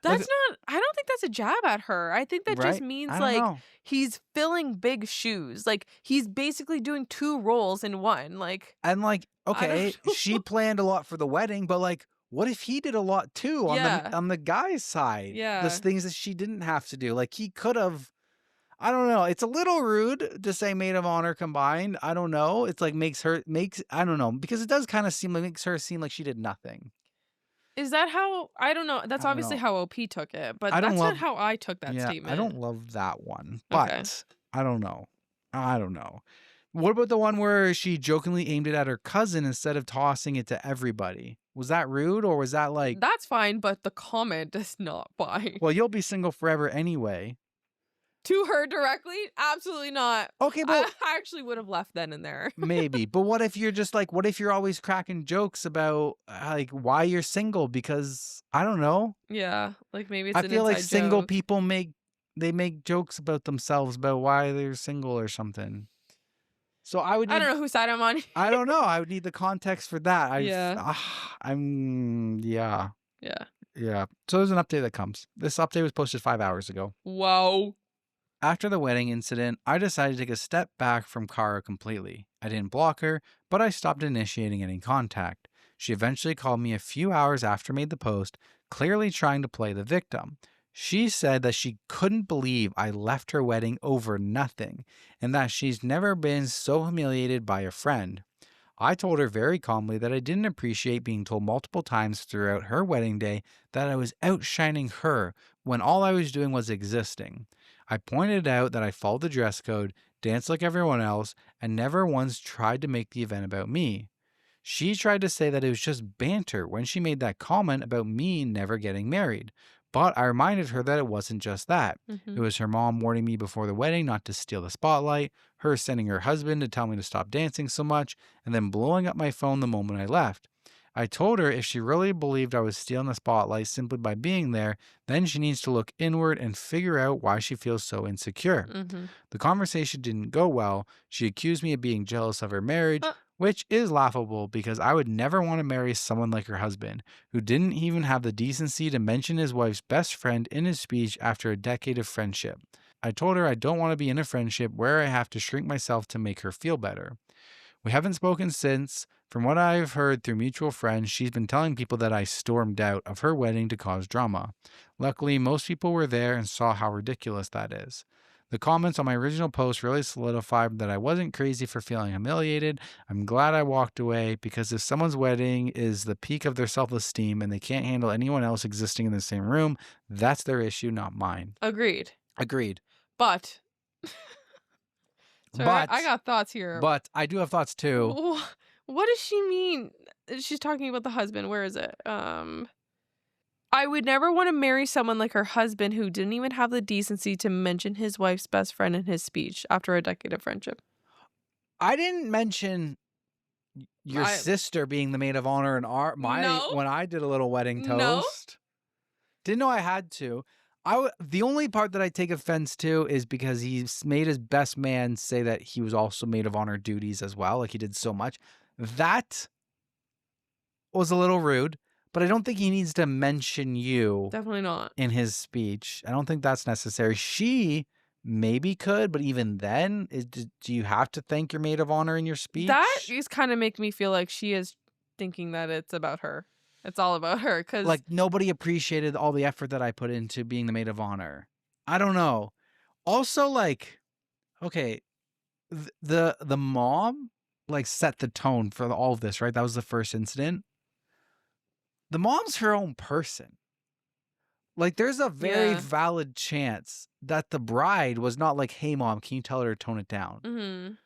That's not, I don't think that's a jab at her. I think that just means like he's filling big shoes. Like he's basically doing two roles in one. Like, and like, okay, she planned a lot for the wedding, but like, what if he did a lot too on the guy's side? Yeah. There's things that she didn't have to do. Like he could have, I don't know. It's a little rude to say maid of honor combined. I don't know. It's like I don't know, because it does kind of makes her seem like she did nothing. Is that how, I don't know. That's obviously how OP took it, but that's not how I took that statement. I don't love that one, but I don't know. What about the one where she jokingly aimed it at her cousin instead of tossing it to everybody? Was that rude, or was that like... That's fine, but the comment is not fine. Well, you'll be single forever anyway. To her directly? Absolutely not. Okay, but I actually would have left then and there. maybe. But what if you're just like, what if you're always cracking jokes about like why you're single? Because I don't know. Yeah, like maybe it's I an feel like inside single joke. people make jokes about themselves about why they're single or something. So I would I need, don't know whose side I'm on. I don't know. I would need the context for that. Yeah. Yeah. Yeah. Yeah. So there's an update that comes. This update was posted 5 hours ago. Whoa. After the wedding incident, I decided to take a step back from Kara completely. I didn't block her, but I stopped initiating any contact. She eventually called me a few hours after I made the post, clearly trying to play the victim. She said that she couldn't believe I left her wedding over nothing, and that she's never been so humiliated by a friend. I told her very calmly that I didn't appreciate being told multiple times throughout her wedding day that I was outshining her when all I was doing was existing. I pointed out that I followed the dress code, danced like everyone else, and never once tried to make the event about me. She tried to say that it was just banter when she made that comment about me never getting married. But I reminded her that it wasn't just that. It was her mom warning me before the wedding not to steal the spotlight, her sending her husband to tell me to stop dancing so much, and then blowing up my phone the moment I left. I told her if she really believed I was stealing the spotlight simply by being there, then she needs to look inward and figure out why she feels so insecure. The conversation didn't go well. She accused me of being jealous of her marriage, which is laughable because I would never want to marry someone like her husband, who didn't even have the decency to mention his wife's best friend in his speech after a decade of friendship. I told her I don't want to be in a friendship where I have to shrink myself to make her feel better. We haven't spoken since. From what I've heard through mutual friends, she's been telling people that I stormed out of her wedding to cause drama. Luckily, most people were there and saw how ridiculous that is. The comments on my original post really solidified that I wasn't crazy for feeling humiliated. I'm glad I walked away because if someone's wedding is the peak of their self-esteem and they can't handle anyone else existing in the same room, that's their issue, not mine. Agreed. But sorry, I got thoughts here. But I do have thoughts too. What does she mean? She's talking about the husband. Where is it? I would never want to marry someone like her husband who didn't even have the decency to mention his wife's best friend in his speech after a decade of friendship. I didn't mention your sister being the maid of honor in when I did a little wedding toast. No. Didn't know I had to. The only part that I take offense to is because he's made his best man say that he was also maid of honor duties as well. Like he did so much. That was a little rude, but I don't think he needs to mention you. Definitely not. In his speech. I don't think that's necessary. She maybe could, but even then, do you have to thank your maid of honor in your speech? That is kind of making me feel like she is thinking that it's about her. It's all about her. Cause like nobody appreciated all the effort that I put into being the maid of honor. I don't know. Also, like, okay, the mom like set the tone for all of this, right? That was the first incident. The mom's her own person. Like, there's a very valid chance that the bride was not like, hey, mom, can you tell her to tone it down?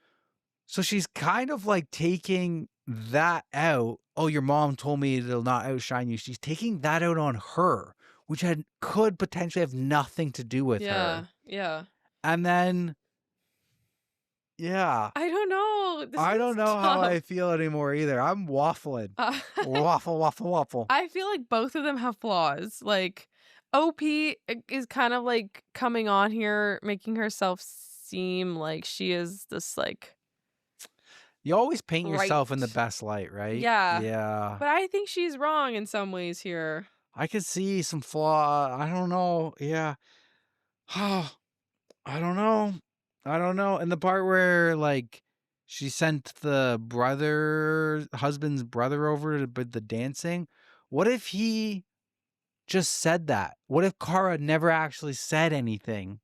So she's kind of like taking that out. Oh, your mom told me it'll not outshine you. She's taking that out on her, which could potentially have nothing to do with her. Yeah. And then, yeah. I don't know. I don't know how I feel anymore either. I'm waffling. Waffle. I feel like both of them have flaws. Like, OP is kind of like coming on here, making herself seem like she is this like... You always paint yourself in the best light, right? Yeah. But I think she's wrong in some ways here. I could see some flaw. I don't know. Yeah. I don't know. And the part where like she sent the husband's brother over to the dancing. What if he just said that? What if Kara never actually said anything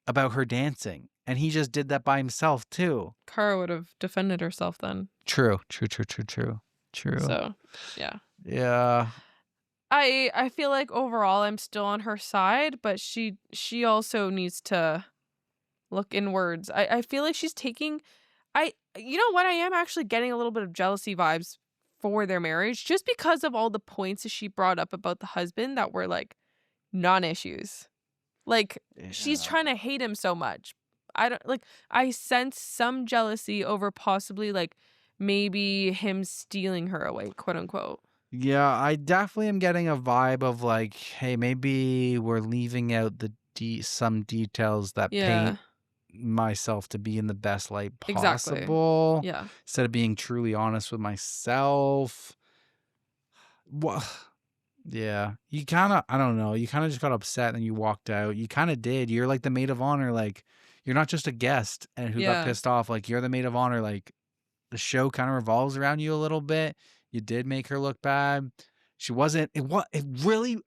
about her dancing and he just did that by himself too? Kara would have defended herself then. True. So, yeah. Yeah. I feel like overall I'm still on her side, but she also needs to look inwards. I feel like she's taking... You know what? I am actually getting a little bit of jealousy vibes for their marriage just because of all the points that she brought up about the husband that were like non-issues. Like, she's Yeah. trying to hate him so much. I sense some jealousy over possibly, like, maybe him stealing her away, quote unquote. Yeah, I definitely am getting a vibe of like, hey, maybe we're leaving out the some details that Yeah, paint myself to be in the best light exactly. possible Yeah. instead of being truly honest with myself. Well, yeah, you kind of, I don't know, you kind of just got upset and you walked out. You kind of did. You're like the maid of honor. Like, you're not just a guest and who got Yeah. pissed off. Like, you're the maid of honor. Like, the show kind of revolves around you a little bit. You did make her look bad. She wasn't, it really,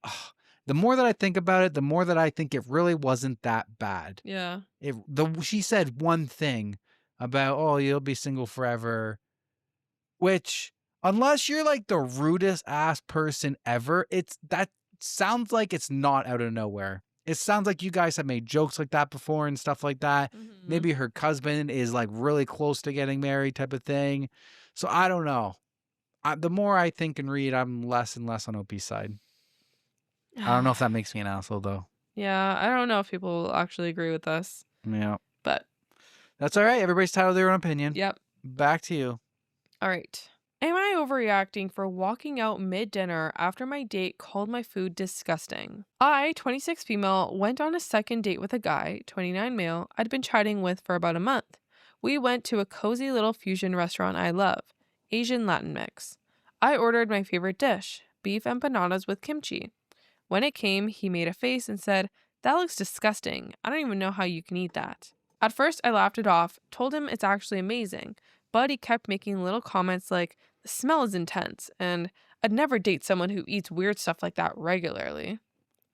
the more that I think about it, the more that I think it really wasn't that bad. Yeah. She said one thing about, oh, you'll be single forever, which, unless you're like the rudest ass person ever, that sounds like it's not out of nowhere. It sounds like you guys have made jokes like that before and stuff like that. Mhm. Maybe her husband is like really close to getting married type of thing. So I don't know. The more I think and read, I'm less and less on OP's side. I don't know if that makes me an asshole though. Yeah, I don't know if people will actually agree with us, Yeah. but That's all right. Everybody's entitled to their own opinion. yep. Back to you. All right. Am I overreacting for walking out mid-dinner after my date called my food disgusting? I, 26 female, went on a second date with a guy, 29 male, I'd been chatting with for about a month. We went to a cozy little fusion restaurant I love, Asian Latin mix. I ordered my favorite dish, beef empanadas with kimchi. When it came, he made a face and said, "That looks disgusting. I don't even know how you can eat that." At first, I laughed it off, told him it's actually amazing, but he kept making little comments like, "The smell is intense," and "I'd never date someone who eats weird stuff like that regularly."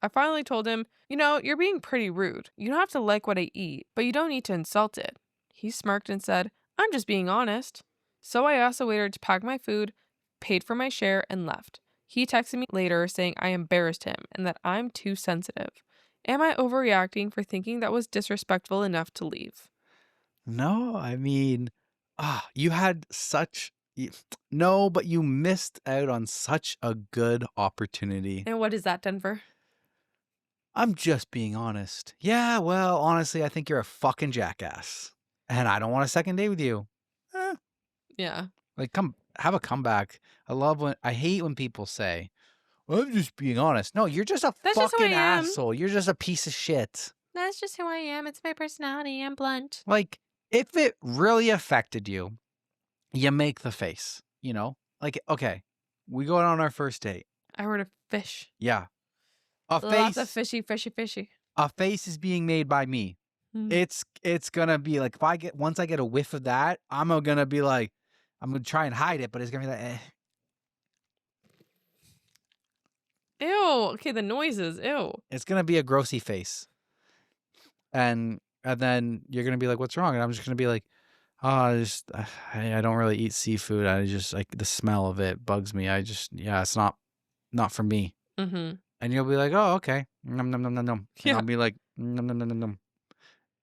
I finally told him, "You're being pretty rude. You don't have to like what I eat, but you don't need to insult it." He smirked and said, "I'm just being honest." So I asked the waiter to pack my food, paid for my share, and left. He texted me later saying I embarrassed him and that I'm too sensitive. Am I overreacting for thinking that was disrespectful enough to leave? No, I mean, you had no, but you missed out on such a good opportunity. And what is that, Denver? I'm just being honest. Yeah, well, honestly, I think you're a fucking jackass. And I don't want a second date with you. Eh, Yeah. like, come have a comeback. I hate when people say, "Well, I'm just being honest." No, you're just a That's just who I fucking am. asshole. You're just a piece of shit. That's just who I am. It's my personality. I'm blunt. Like, if it really affected you, you make the face, you know? Like, okay, we go out on our first date. I ordered fish. Yeah. A Lots of face fishy, fishy, fishy. a face is being made by me. Mm. It's gonna be like, once I get a whiff of that, I'm gonna be like, I'm gonna try and hide it, but it's gonna be like, eh. Ew. Okay, the noises. Ew. It's gonna be a grossy face. And then you're gonna be like, what's wrong? And I'm just gonna be like, oh, I don't really eat seafood. I just like the smell of it bugs me. Yeah, it's not for me. Mm-hmm. And you'll be like, oh, okay. Num, num, num, num, num. And Yeah. I'll be like, num, num, num, num, num.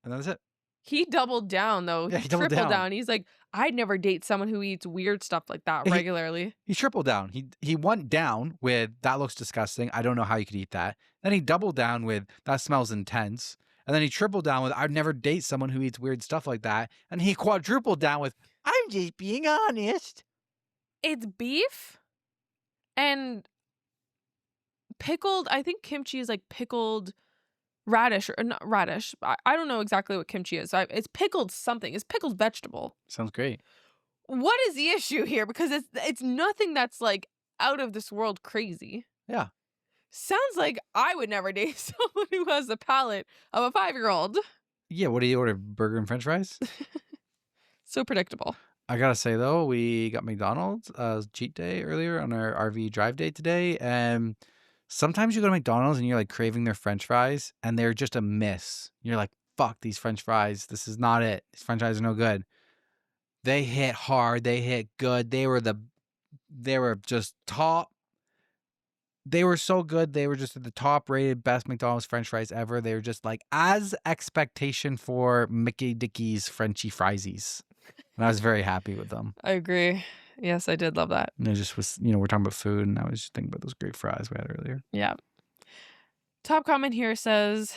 And that's it. He doubled down, though. Yeah, He he doubled tripled down. down. He's like, I'd never date someone who eats weird stuff like that He- regularly. He tripled down. He went down with, that looks disgusting. I don't know how you could eat that. Then he doubled down with, that smells intense. And then he tripled down with, I'd never date someone who eats weird stuff like that. And he quadrupled down with, I'm just being honest. It's beef and pickled. I think kimchi is like pickled radish or not radish. I don't know exactly what kimchi is. It's pickled something. It's pickled vegetable. Sounds great. What is the issue here? Because it's nothing that's like out of this world crazy. Yeah. Sounds like I would never date someone who has the palate of a 5-year-old. Yeah, what do you order? Burger and french fries? So predictable. I gotta say though, we got McDonald's cheat day earlier on our RV drive day today, and sometimes you go to McDonald's and you're like craving their French fries, and they're just a miss. You're like, "Fuck these French fries! This is not it. These French fries are no good." They hit hard. They hit good. They were just top. They were so good. They were just the top rated best McDonald's French fries ever. They were just like as expectation for Mickey Dickey's Frenchy Friesies. And I was very happy with them. I agree. Yes, I did love that. And it just was, we're talking about food, and I was just thinking about those great fries we had earlier. Yeah. Top comment here says,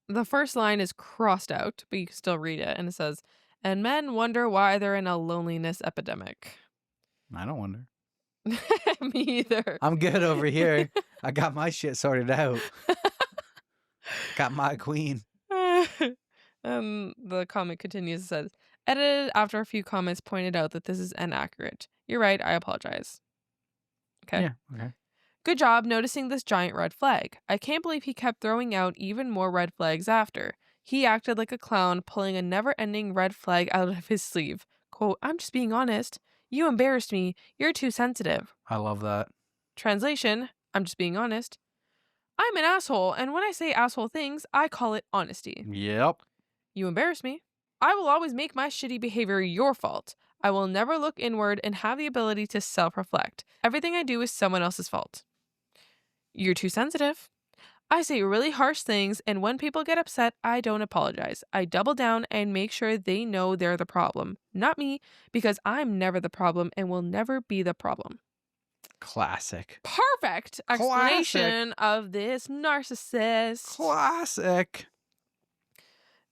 The first line is crossed out, but you can still read it. And it says, and men wonder why they're in a loneliness epidemic. I don't wonder. Me either. I'm good over here. I got my shit sorted out. Got my queen. The comment continues and says, edited after a few comments pointed out that this is inaccurate. You're right. I apologize. Okay. Yeah, okay. Good job noticing this giant red flag. I can't believe he kept throwing out even more red flags after. He acted like a clown, pulling a never-ending red flag out of his sleeve. Quote, I'm just being honest. You embarrassed me. You're too sensitive. I love that. Translation, I'm just being honest. I'm an asshole, and when I say asshole things, I call it honesty. Yep. You embarrass me. I will always make my shitty behavior your fault. I will never look inward and have the ability to self-reflect. Everything I do is someone else's fault. You're too sensitive. I say really harsh things, and when people get upset, I don't apologize. I double down and make sure they know they're the problem, not me, because I'm never the problem and will never be the problem. Classic. Perfect explanation of this narcissist. Classic.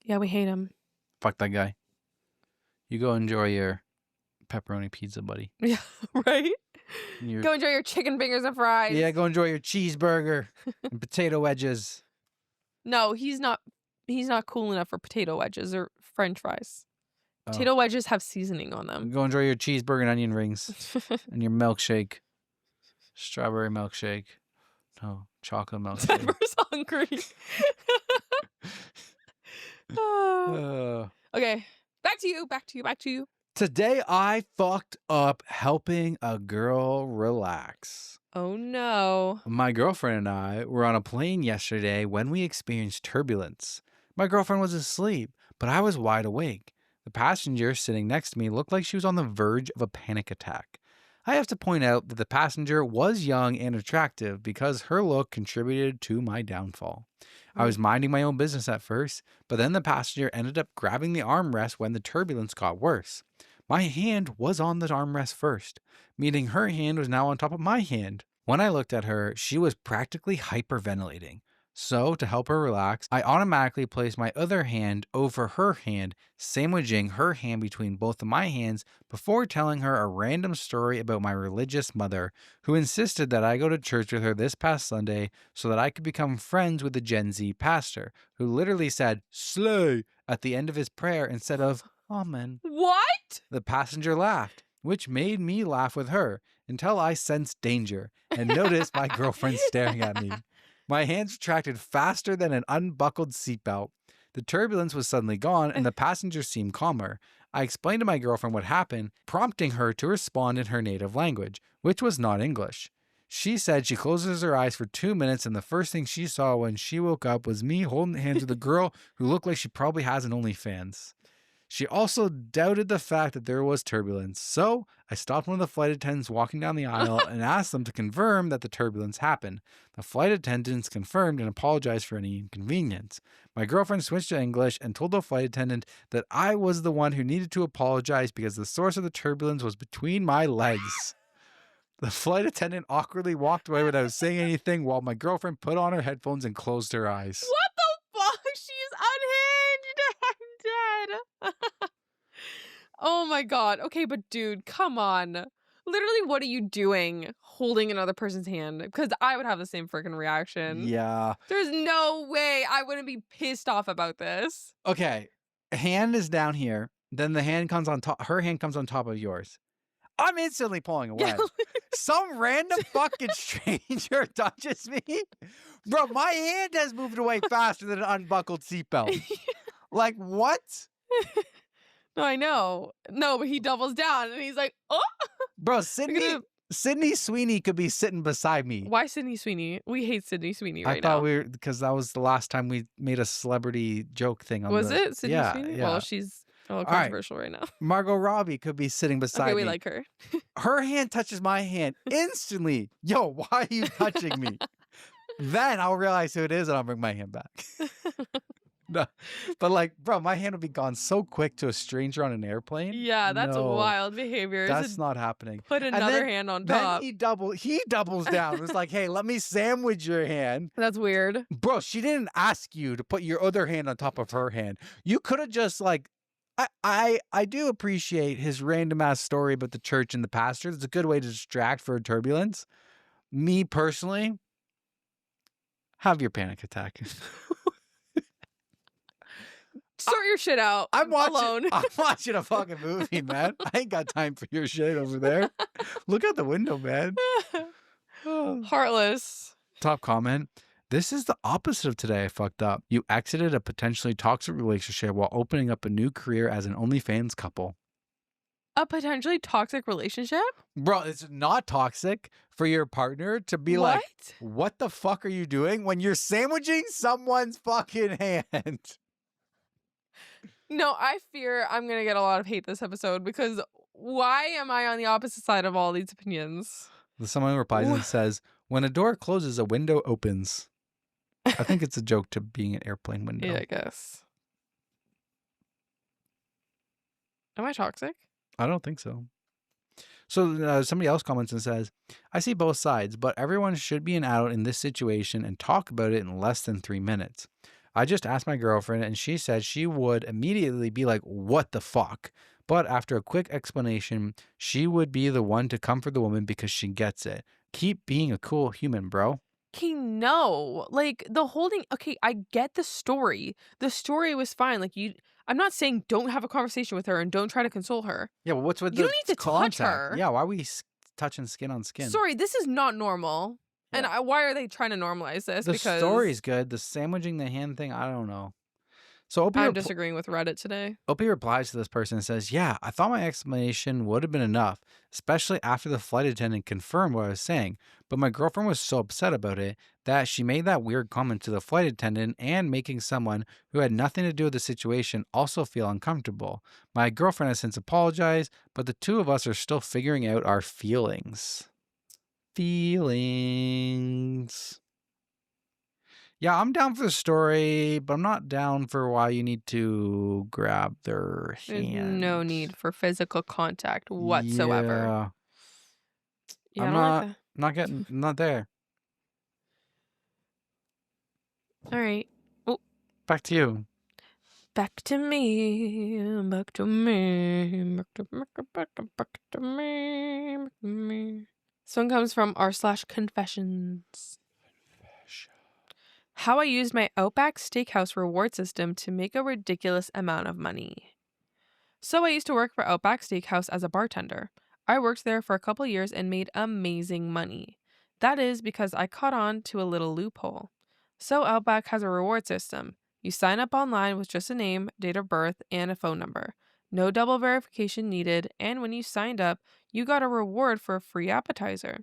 Yeah, we hate him. Fuck that guy. You go enjoy your pepperoni pizza, buddy. Yeah, right? Go enjoy your chicken fingers and fries. Yeah, go enjoy your cheeseburger and potato wedges. No, he's not cool enough for potato wedges or french fries. Potato wedges have seasoning on them. Go enjoy your cheeseburger and onion rings and your milkshake. Strawberry milkshake. No, chocolate milkshake. Trevor's hungry. Okay, back to you. Today I fucked up helping a girl relax. Oh no. My girlfriend and I were on a plane yesterday when we experienced turbulence. My girlfriend was asleep, but I was wide awake. The passenger sitting next to me looked like she was on the verge of a panic attack. I have to point out that the passenger was young and attractive because her look contributed to my downfall. I was minding my own business at first, but then the passenger ended up grabbing the armrest when the turbulence got worse. My hand was on the armrest first, meaning her hand was now on top of my hand. When I looked at her, she was practically hyperventilating. So, to help her relax, I automatically placed my other hand over her hand, sandwiching her hand between both of my hands before telling her a random story about my religious mother, who insisted that I go to church with her this past Sunday so that I could become friends with the Gen Z pastor, who literally said, "Slay," at the end of his prayer instead of "Amen." What? The passenger laughed, which made me laugh with her until I sensed danger and noticed my girlfriend staring at me. My hands retracted faster than an unbuckled seatbelt. The turbulence was suddenly gone and the passenger seemed calmer. I explained to my girlfriend what happened, prompting her to respond in her native language, which was not English. She said she closes her eyes for 2 minutes and the first thing she saw when she woke up was me holding hands with a girl who looked like she probably has an OnlyFans. She also doubted the fact that there was turbulence, so I stopped one of the flight attendants walking down the aisle and asked them to confirm that the turbulence happened. The flight attendants confirmed and apologized for any inconvenience. My girlfriend switched to English and told the flight attendant that I was the one who needed to apologize because the source of the turbulence was between my legs. The flight attendant awkwardly walked away without saying anything while my girlfriend put on her headphones and closed her eyes. What the fuck? She's unhinged. I'm dead. Oh my god. Okay, but dude, come on. Literally, what are you doing holding another person's hand? Because I would have the same freaking reaction. Yeah. There's no way I wouldn't be pissed off about this. Okay. Hand is down here. Then the hand comes on top. Her hand comes on top of yours. I'm instantly pulling away. Yeah. Some random fucking stranger touches me. Bro, my hand has moved away faster than an unbuckled seatbelt. Like, what? No, I know. No, but he doubles down and he's like, oh. Bro, Sydney Sweeney could be sitting beside me. Why Sydney Sweeney? We hate Sydney Sweeney right I thought now. we were, because that was the last time we made a celebrity joke thing on Was it Sydney Sweeney? Yeah. Well, she's a little All right. controversial right now. Margot Robbie could be sitting beside Okay, me. we like her. Her hand touches my hand instantly. Yo, why are you touching me? Then I'll realize who it is and I'll bring my hand back. No, but like, bro, my hand would be gone so quick to a stranger on an airplane. Yeah, that's No, wild behavior. that's not happening. Put And another hand on then top. he doubles down. It was like, hey, let me sandwich your hand. That's weird. Bro, she didn't ask you to put your other hand on top of her hand. You could have just like I do appreciate his random ass story about the church and the pastor. It's a good way to distract for a turbulence. Me personally, have your panic attack. Sort your shit out. I'm alone. watching a fucking movie, man. I ain't got time for your shit over there. Look out the window, man. Heartless. Top comment. This is the opposite of today. I fucked up. You exited a potentially toxic relationship while opening up a new career as an OnlyFans couple. A potentially toxic relationship? Bro, it's not toxic for your partner to be like, what the fuck are you doing when you're sandwiching someone's fucking hand? No, I fear I'm going to get a lot of hate this episode because why am I on the opposite side of all these opinions? Someone replies and says, when a door closes, a window opens. I think it's a joke to being an airplane window. Yeah, I guess. Am I toxic? I don't think so. So somebody else comments and says, I see both sides, but everyone should be an adult in this situation and talk about it in less than 3 minutes. I just asked my girlfriend and she said she would immediately be like, what the fuck? But after a quick explanation, she would be the one to comfort the woman because she gets it. Keep being a cool human, bro. Okay, no. Like the holding, okay, I get the story. The story was fine. Like I'm not saying don't have a conversation with her and don't try to console her. Yeah, well, what's with You the don't need to touch her. Yeah, why are we touching skin on skin? Sorry, this is not normal. And why are they trying to normalize this? The story's good. The sandwiching the hand thing, I don't know. So I'm disagreeing with Reddit today. Opie replies to this person and says, yeah, I thought my explanation would have been enough, especially after the flight attendant confirmed what I was saying. But my girlfriend was so upset about it that she made that weird comment to the flight attendant and making someone who had nothing to do with the situation also feel uncomfortable. My girlfriend has since apologized, but the two of us are still figuring out our feelings. Yeah, I'm down for the story, but I'm not down for why you need to grab their hand. There's no need for physical contact whatsoever. Yeah, I'm not there. All right. Oh, back to you. Back to me. Back to me. Back to me. This one comes from r/confessions. How I used my Outback Steakhouse reward system to make a ridiculous amount of money. So I used to work for Outback Steakhouse as a bartender. I worked there for a couple years and made amazing money. That is because I caught on to a little loophole. So Outback has a reward system. You sign up online with just a name, date of birth, and a phone number. No double verification needed, and when you signed up, you got a reward for a free appetizer.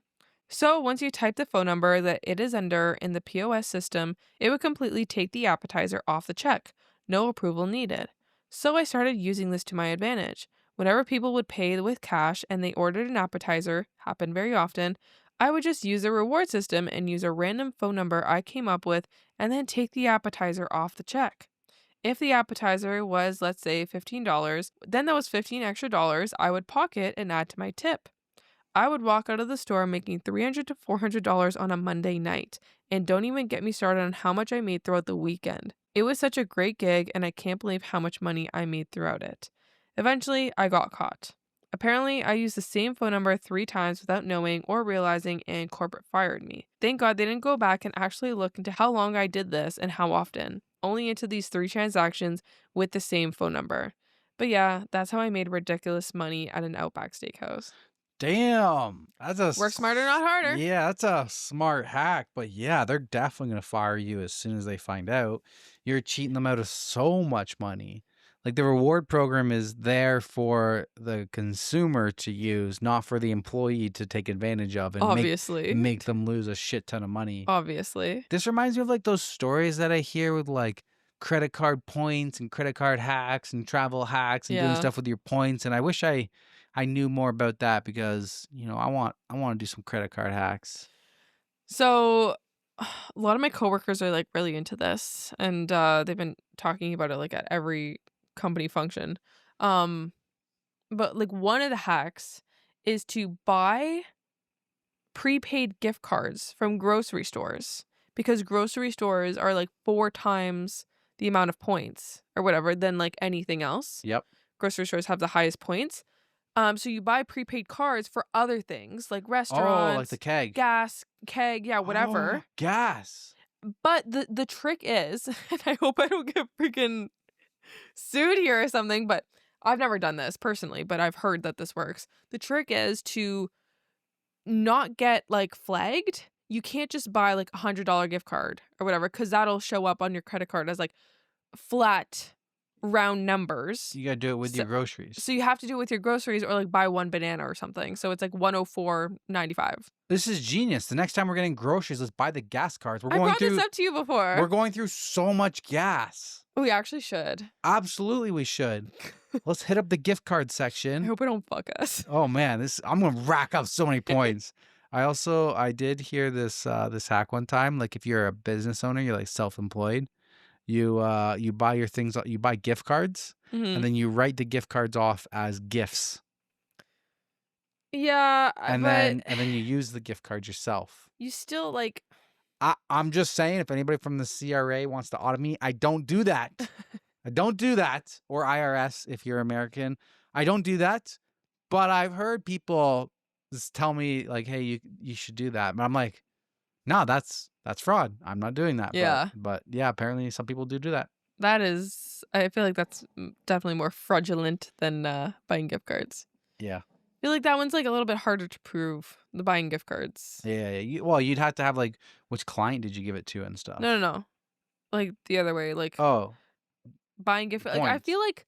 So once you type the phone number that it is under in the POS system, it would completely take the appetizer off the check. No approval needed. So I started using this to my advantage. Whenever people would pay with cash and they ordered an appetizer, happened very often, I would just use the reward system and use a random phone number I came up with and then take the appetizer off the check. If the appetizer was, let's say, $15, then that was $15 extra I would pocket and add to my tip. I would walk out of the store making $300 to $400 on a Monday night, and don't even get me started on how much I made throughout the weekend. It was such a great gig, and I can't believe how much money I made throughout it. Eventually, I got caught. Apparently, I used the same phone number 3 times without knowing or realizing, and corporate fired me. Thank God they didn't go back and actually look into how long I did this and how often, only into these 3 transactions with the same phone number. But yeah, that's how I made ridiculous money at an Outback Steakhouse. Damn, that's a work smarter, not harder. Yeah, that's a smart hack. But yeah, they're definitely gonna fire you as soon as they find out you're cheating them out of so much money. Like the reward program is there for the consumer to use, not for the employee to take advantage of and obviously make them lose a shit ton of money. Obviously, this reminds me of like those stories that I hear with like credit card points and credit card hacks and travel hacks and doing stuff with your points. And I wish I knew more about that because, you know, I want to do some credit card hacks. So a lot of my coworkers are like really into this, and they've been talking about it like at every company function. Um, but like one of the hacks is to buy prepaid gift cards from grocery stores because grocery stores are like 4 times the amount of points or whatever than like anything else. Yep. Grocery stores have the highest points. So you buy prepaid cards for other things like Oh, like the restaurants, keg. gas, keg, yeah, Oh, whatever. gas. But the trick is, and I hope I don't get freaking sued here or something, but I've never done this personally, but I've heard that this works. The trick is to not get like flagged. You can't just buy like $100 gift card or whatever, because that'll show up on your credit card as like flat round numbers. You got to do it with So, your groceries. so you have to do it with your groceries or like buy one banana or something. So it's like 104.95. This is genius. The next time we're getting groceries, let's buy the gas cards. I brought this up to you before. We're going through so much gas. We actually should. Absolutely, we should. Let's hit up the gift card I section. hope I don't fuck us. Oh man, I'm gonna rack up so many points. I did hear this hack one time. Like if you're a business owner, you're like self-employed. You buy your things. You buy gift cards, Mhm. and then you write the gift cards off as gifts, Yeah, and but then you use the gift card yourself. you still like. I'm just saying, if anybody from the CRA wants to audit me, I don't do that. I don't do that. Or IRS, if you're American. I don't do that. But I've heard people just tell me, like, hey, you should do that. But I'm like, no, that's fraud. I'm not doing that. Yeah. But yeah, apparently some people do that. That is, I feel like that's definitely more fraudulent than buying gift cards. Yeah. I feel like that one's like a little bit harder to prove, the buying gift cards. Yeah. Well, you'd have to have like, which client did you give it to and stuff? No. Like the other way, like Oh, buying gift. Like I points. feel like,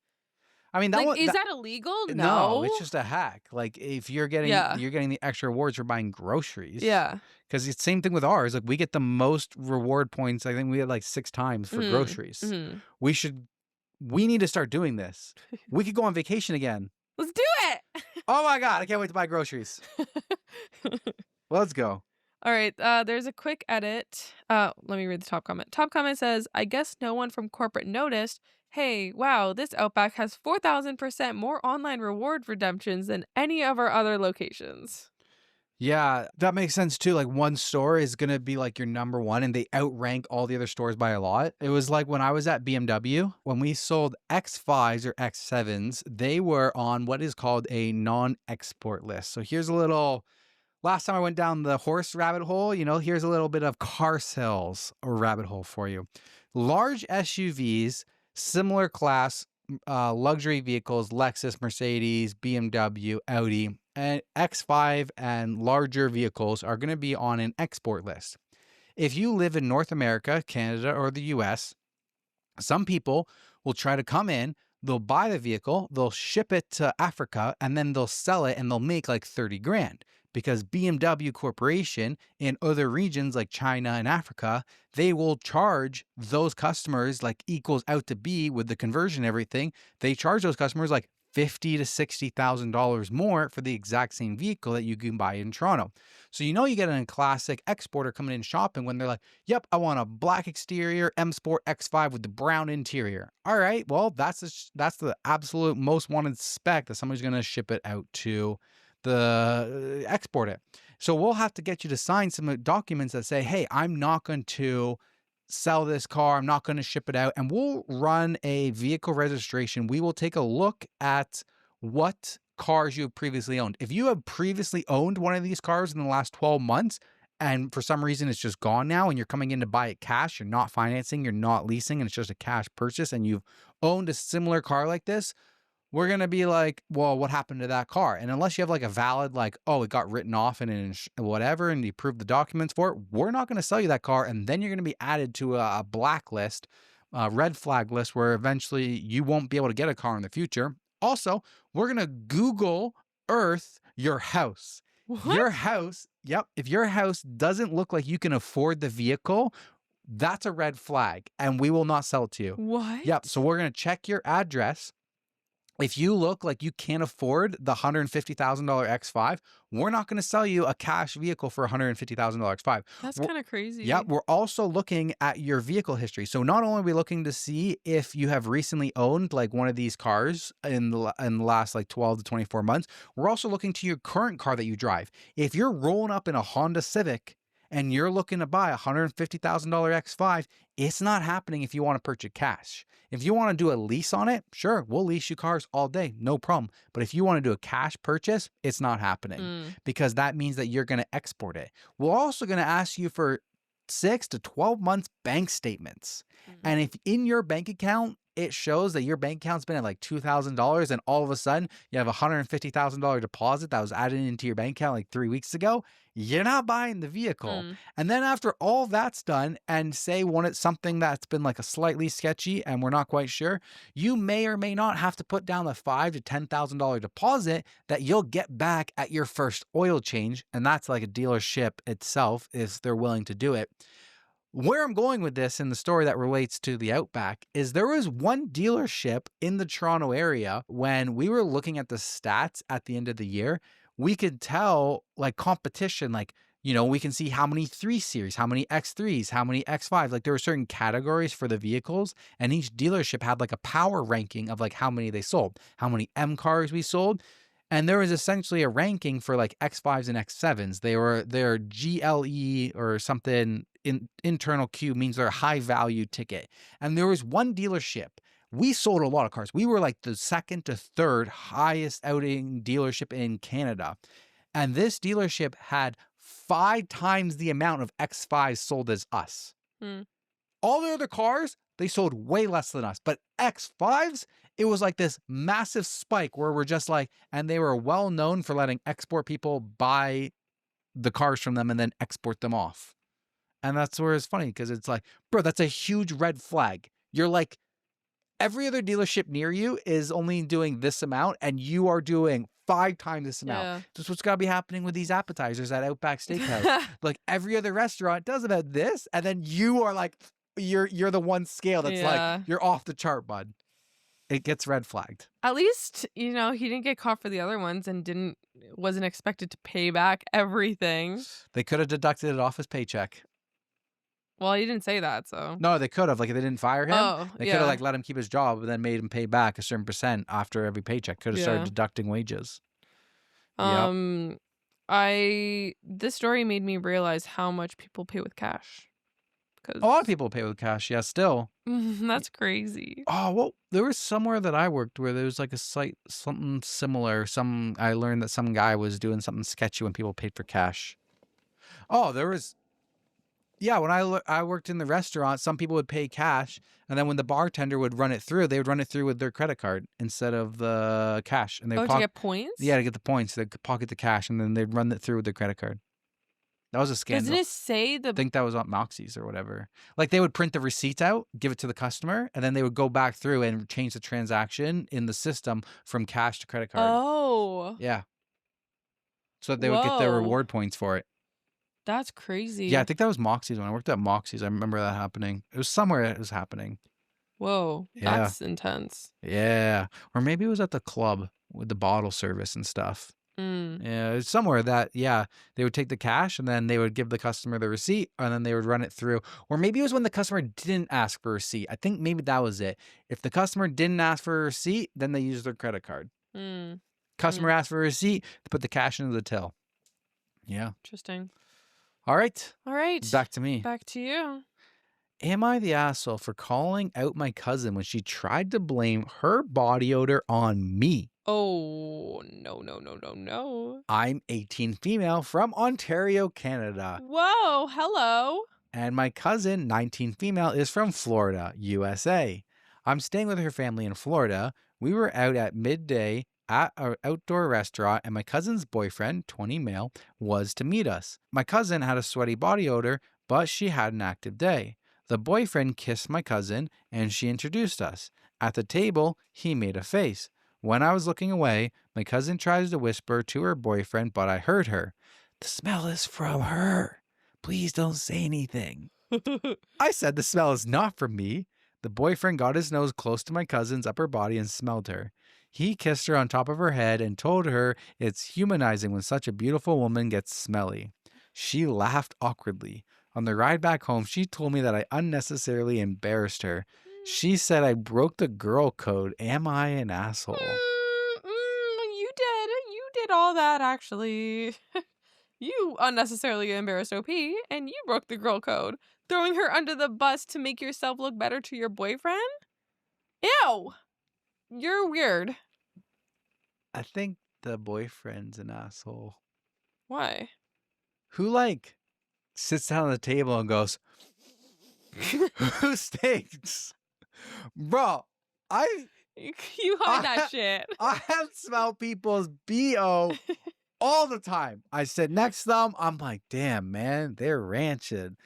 I mean, that like one, is that illegal? no, it's just a hack. Like if you're getting Yeah. you're getting the extra rewards for buying groceries. Yeah. Because it's the same thing with ours. Like we get the most reward points. I think we had like 6 times for Mhm. groceries. Mhm. We need to start doing this. We could go on vacation again. Let's do it. Oh my God, I can't wait to buy groceries. Let's go. All right, there's a quick edit. Let me read the top comment. Top comment says, I guess no one from corporate noticed. Hey, wow, this Outback has 4,000% more online reward redemptions than any of our other locations. Yeah, that makes sense too. Like one store is going to be like your number one and they outrank all the other stores by a lot. It was like when I was at BMW, when we sold X5s or X7s, they were on what is called a non-export list. So here's a little, last time I went down the horse rabbit hole, here's a little bit of car sales rabbit hole for you. Large SUVs, similar class, luxury vehicles, Lexus, Mercedes, BMW, Audi, and X5 and larger vehicles are going to be on an export list. If you live in North America, Canada, or the US, some people will try to come in, they'll buy the vehicle, they'll ship it to Africa, and then they'll sell it and they'll make like 30 grand. Because BMW Corporation in other regions like China and Africa, they will charge those customers like equals out to be with the conversion and everything. They charge those customers like $50,000 to $60,000 more for the exact same vehicle that you can buy in Toronto. So you get a classic exporter coming in shopping when they're like, yep, I want a black exterior M Sport X5 with the brown interior. All right, well, that's the absolute most wanted spec that somebody's going to ship it out to export it. So we'll have to get you to sign some documents that say, hey, I'm not going to sell this car. I'm not going to ship it out. And we'll run a vehicle registration. We will take a look at what cars you have previously owned. If you have previously owned one of these cars in the last 12 months, and for some reason it's just gone now and you're coming in to buy it cash, you're not financing, you're not leasing, and it's just a cash purchase, and you've owned a similar car like this, we're going to be like, well, what happened to that car? And unless you have like a valid, like, oh, it got written off and whatever, and you prove the documents for it, we're not going to sell you that car. And then you're going to be added to a blacklist, a red flag list, where eventually you won't be able to get a car in the future. Also, we're going to Google Earth your house. What? Your house, yep. If your house doesn't look like you can afford the vehicle, that's a red flag, and we will not sell it to you. What? Yep. So we're going to check your address. If you look like you can't afford the $150,000 X5, we're not going to sell you a cash vehicle for $150,000 X5. That's We're, kind of crazy. yeah, we're also looking at your vehicle history. So not only are we looking to see if you have recently owned like one of these cars in the last like 12 to 24 months, we're also looking to your current car that you drive. If you're rolling up in a Honda Civic and you're looking to buy a $150,000 X5, it's not happening if you want to purchase cash. If you want to do a lease on it, sure, we'll lease you cars all day, no problem. But if you want to do a cash purchase, it's not happening because that means that you're going to export it. We're also going to ask you for 6 to 12 months bank statements. And if in your bank account, it shows that your bank account's been at like $2,000 and all of a sudden you have a $150,000 deposit that was added into your bank account like 3 weeks ago, you're not buying the vehicle. And then after all that's done and say when it's something that's been like a slightly sketchy and we're not quite sure, you may or may not have to put down the $5,000 to $10,000 deposit that you'll get back at your first oil change. And that's like a dealership itself if they're willing to do it. Where I'm going with this in the story that relates to the Outback is there was one dealership in the Toronto area when we were looking at the stats at the end of the year, we could tell like competition, like, we can see how many 3 Series, how many X3s, how many X5s, like there were certain categories for the vehicles and each dealership had like a power ranking of like how many they sold, how many M cars we sold. And there was essentially a ranking for like X5s and X7s. They're GLE or something. Internal Q means they're a high value ticket. And there was one dealership. We sold a lot of cars. We were like the second to third highest outing dealership in Canada. And this dealership had 5 times the amount of X5s sold as us. All the other cars, they sold way less than us. But X5s, it was like this massive spike where we're just like, and they were well known for letting export people buy the cars from them and then export them off. And that's where it's funny because it's like, bro, that's a huge red flag. You're like, every other dealership near you is only doing this amount and you are doing 5 times this amount. Yeah. That's what's got to be happening with these appetizers at Outback Steakhouse. Like every other restaurant does about this. And then you are like, you're the one scale that's like, you're off the chart, bud. It gets red flagged. At least, he didn't get caught for the other ones and wasn't expected to pay back everything. They could have deducted it off his paycheck. Well, he didn't say that, so. No, they could have. Like, if they didn't fire him, they could have, yeah. like, let him keep his job and then made him pay back a certain percent after every paycheck. Could have started deducting wages. This story made me realize how much people pay with cash. A lot of people pay with cash, yeah, still. That's crazy. Oh, well, there was somewhere that I worked where there was, like, a site, something similar. I learned that some guy was doing something sketchy when people paid for cash. Oh, there was... Yeah, when I worked in the restaurant, some people would pay cash, and then when the bartender would run it through, they would run it through with their credit card instead of the cash. And to get points? Yeah, to get the points. They'd pocket the cash, and then they'd run it through with their credit card. That was a scandal. Doesn't it say I think that was on Moxie's or whatever. Like, they would print the receipts out, give it to the customer, and then they would go back through and change the transaction in the system from cash to credit card. Oh. Yeah. So that they would get their reward points for it. That's crazy. Yeah, I think that was Moxie's. When I worked at Moxie's, I remember that happening. It was somewhere it was happening. Whoa, Yeah. that's intense. Yeah. Or maybe it was at the club with the bottle service and stuff. Yeah, it's somewhere that, they would take the cash and then they would give the customer the receipt and then they would run it through. Or maybe it was when the customer didn't ask for a receipt. I think maybe that was it. If the customer didn't ask for a receipt, then they used their credit card. Customer asked for a receipt, they put the cash into the till. Yeah. Interesting. All right. Back to me. Back to you. Am I the asshole for calling out my cousin when she tried to blame her body odor on me? Oh, no. I'm 18 female from Ontario, Canada. Whoa, hello. And my cousin, 19 female, is from Florida, USA. I'm staying with her family in Florida. We were out at midday at an outdoor restaurant, and my cousin's boyfriend, 20 male, was to meet us. My cousin had a sweaty body odor, but she had an active day. The boyfriend kissed my cousin, and she introduced us. At the table, he made a face. When I was looking away, my cousin tries to whisper to her boyfriend, but I heard her. The smell is from her. Please don't say anything. I said the smell is not from me. The boyfriend got his nose close to my cousin's upper body and smelled her. He kissed her on top of her head and told her it's humanizing when such a beautiful woman gets smelly. She laughed awkwardly. On the ride back home, she told me that I unnecessarily embarrassed her. She said I broke the girl code. Am I an asshole? You did all that, actually. You unnecessarily embarrassed OP, and you broke the girl code. Throwing her under the bus to make yourself look better to your boyfriend? Ew! You're weird. I think the boyfriend's an asshole. Why? Who, like, sits down at the table and goes, who stinks? Bro, You hide that shit. I have smelled people's BO all the time. I sit next to them. I'm like, damn, man, they're ranching.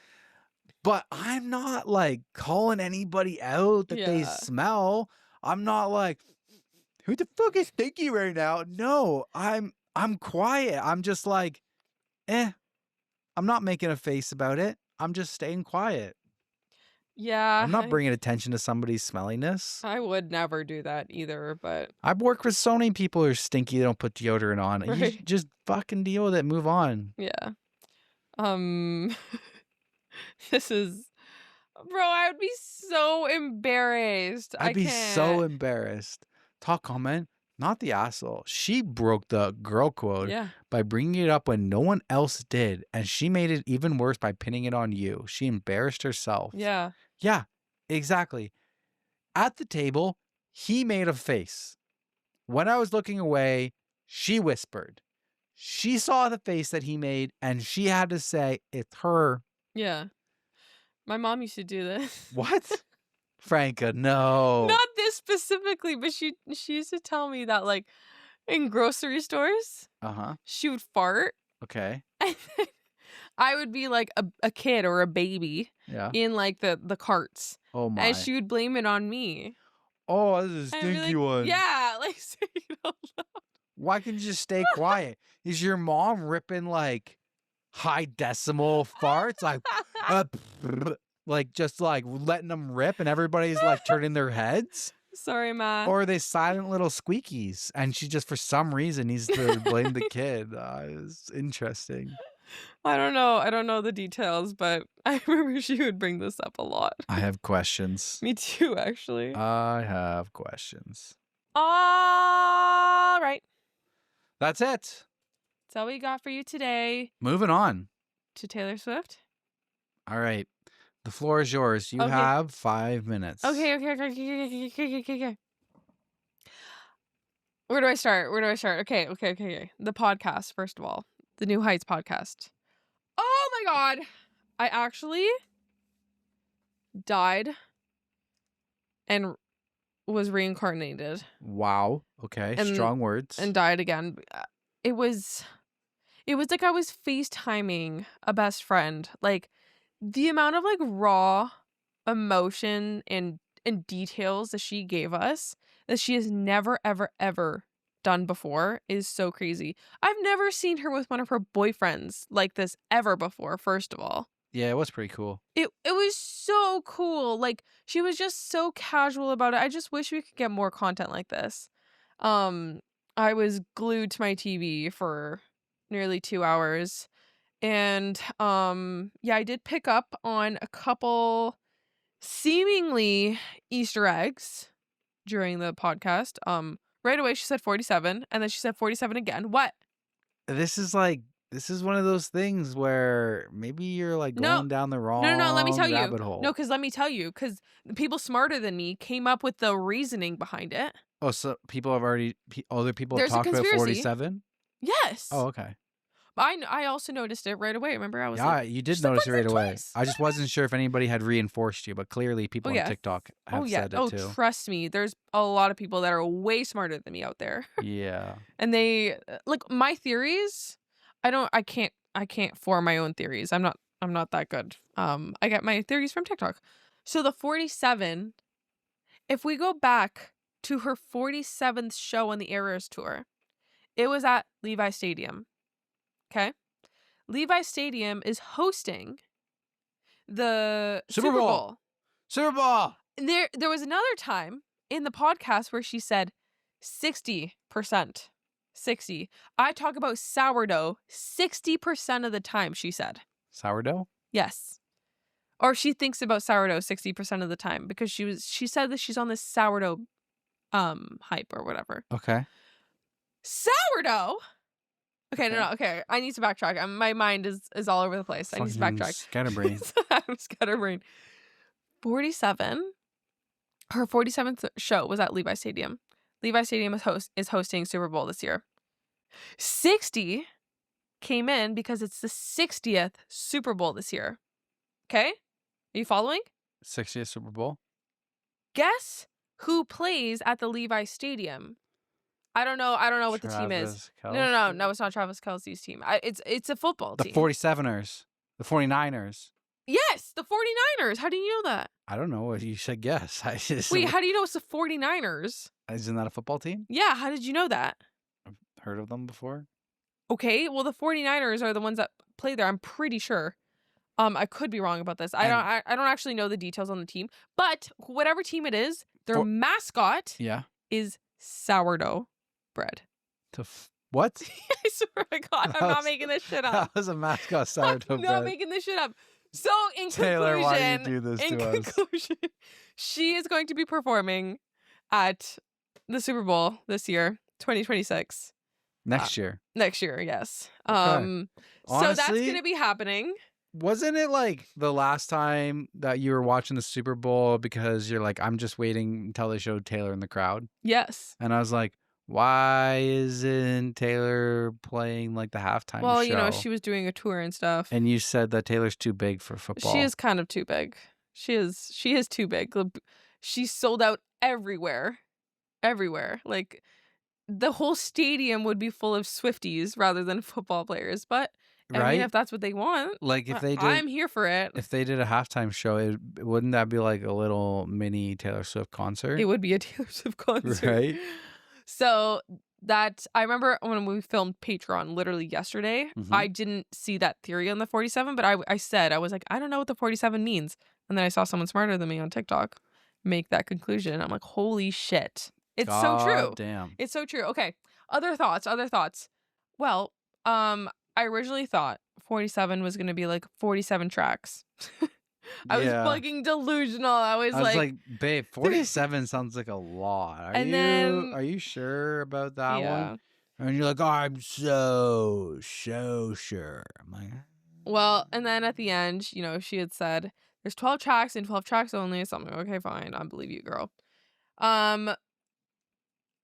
But I'm not like calling anybody out that they smell. I'm not like, who the fuck is stinky right now? No, I'm quiet. I'm just like, I'm not making a face about it. I'm just staying quiet. Yeah. I'm not bringing attention to somebody's smelliness. I would never do that either, but I've worked with so many people who are stinky, they don't put deodorant on. Right. You just fucking deal with it, move on. yeah. This is, bro, I would be so embarrassed. I'd be so can't. embarrassed. Talk comment, not the asshole. She broke the girl code by bringing it up when no one else did, and she made it even worse by pinning it on you. She embarrassed herself. Yeah. Yeah, exactly. At the table, he made a face. When I was looking away, she whispered. She saw the face that he made, and she had to say, it's her. Yeah. My mom used to do this. What? Franca, no. Not this specifically, but she used to tell me that, like, in grocery stores, she would fart. Okay. And then I would be like a kid or a baby in like the carts. Oh my. And she would blame it on me. Oh, this is a stinky one. Yeah, like, why can't you just stay quiet? Is your mom ripping like high decimal farts? Like just like letting them rip and everybody's like turning their heads? Sorry, Ma. Or are they silent little squeakies? And she just for some reason needs to blame the kid. It's interesting. I don't know. I don't know the details, but I remember she would bring this up a lot. I have questions. Me too, actually. I have questions. All right. That's it. That's all we got for you today. Moving on. To Taylor Swift. All right. The floor is yours. You have 5 minutes. Okay. Where do I start? Okay. The podcast, first of all. The New Heights podcast. Oh my God. I actually died and was reincarnated. Wow. Okay. Strong words. And died again. It was like I was FaceTiming a best friend. Like, the amount of like raw emotion and details that she gave us that she has never, ever, ever done before is so crazy. I've never seen her with one of her boyfriends like this ever before, first of all. Yeah, it was pretty cool. It was so cool. Like, she was just so casual about it. I just wish we could get more content like this. I was glued to my TV for nearly 2 hours. And I did pick up on a couple seemingly Easter eggs during the podcast. Right away she said 47, and then she said 47 again. What? This is one of those things where maybe you're like going down the wrong let me tell rabbit hole. No, because let me tell you, because people smarter than me came up with the reasoning behind it. Oh, so other people have There's a talked about conspiracy. 47? Yes. Oh, okay. I also noticed it right away. Remember, I was you did notice it right away. I just wasn't sure if anybody had reinforced you, but clearly people on TikTok have said it too. Trust me, there's a lot of people that are way smarter than me out there. Yeah. And they like my theories. I can't form my own theories. I'm not that good. I get my theories from TikTok. So the 47, if we go back to her 47th show on the Eras tour, it was at Levi Stadium. Okay. Levi Stadium is hosting the Super Bowl. Super Bowl. There was another time in the podcast where she said 60%. 60. I talk about sourdough 60% of the time, she said. Sourdough? Yes. Or she thinks about sourdough 60% of the time because she said that she's on this sourdough hype or whatever. Okay. Sourdough? Okay, no, okay. I need to backtrack. My mind is all over the place. I need to backtrack. Scatterbrain. I'm scatterbrain. 47. Her 47th show was at Levi Stadium. Levi Stadium is hosting Super Bowl this year. 60 came in because it's the 60th Super Bowl this year. Okay? Are you following? 60th Super Bowl? Guess who plays at the Levi Stadium? I don't know what the team is. Travis No, it's not Travis Kelce's team. It's a football The team. 47ers. The 49ers. Yes, the 49ers. How do you know that? I don't know. You said guess. Wait, how do you know it's the 49ers? Isn't that a football team? Yeah, how did you know that? I've heard of them before. Okay, well the 49ers are the ones that play there, I'm pretty sure. I could be wrong about this. I don't actually know the details on the team, but whatever team it is, their mascot is sourdough bread. What? I swear to God, I'm not making this shit up. That was a mascot sourdough bread. I'm not making this shit up. So in Taylor, conclusion, why do you do this to us? She is going to be performing at the Super Bowl this year, 2026. Next year. Next year, yes. Okay. So that's Honestly, going to be happening. Wasn't it like the last time that you were watching the Super Bowl because you're like, I'm just waiting until they showed Taylor in the crowd? Yes. And I was like, why isn't Taylor playing like the halftime show? Well, you know, she was doing a tour and stuff. And you said that Taylor's too big for football. She is kind of too big. She is too big. She's sold out everywhere. Everywhere. Like the whole stadium would be full of Swifties rather than football players. But I mean, if that's what they want, like if they did, I'm here for it. If they did a halftime show, wouldn't that be like a little mini Taylor Swift concert? It would be a Taylor Swift concert. Right. So that I remember when we filmed Patreon literally yesterday, I didn't see that theory on the 47, but I was like, I don't know what the 47 means. And then I saw someone smarter than me on TikTok make that conclusion. I'm like, holy shit. It's so true. Damn. It's so true. Okay. Other thoughts. Well, I originally thought 47 was going to be like 47 tracks. I was fucking delusional. I was like, babe, 47 sounds like a lot. Are you sure about that one? And you're like, oh, I'm so sure. I'm like, well, and then at the end, you know, she had said there's 12 tracks and 12 tracks only. So I'm like, okay, fine. I believe you, girl. I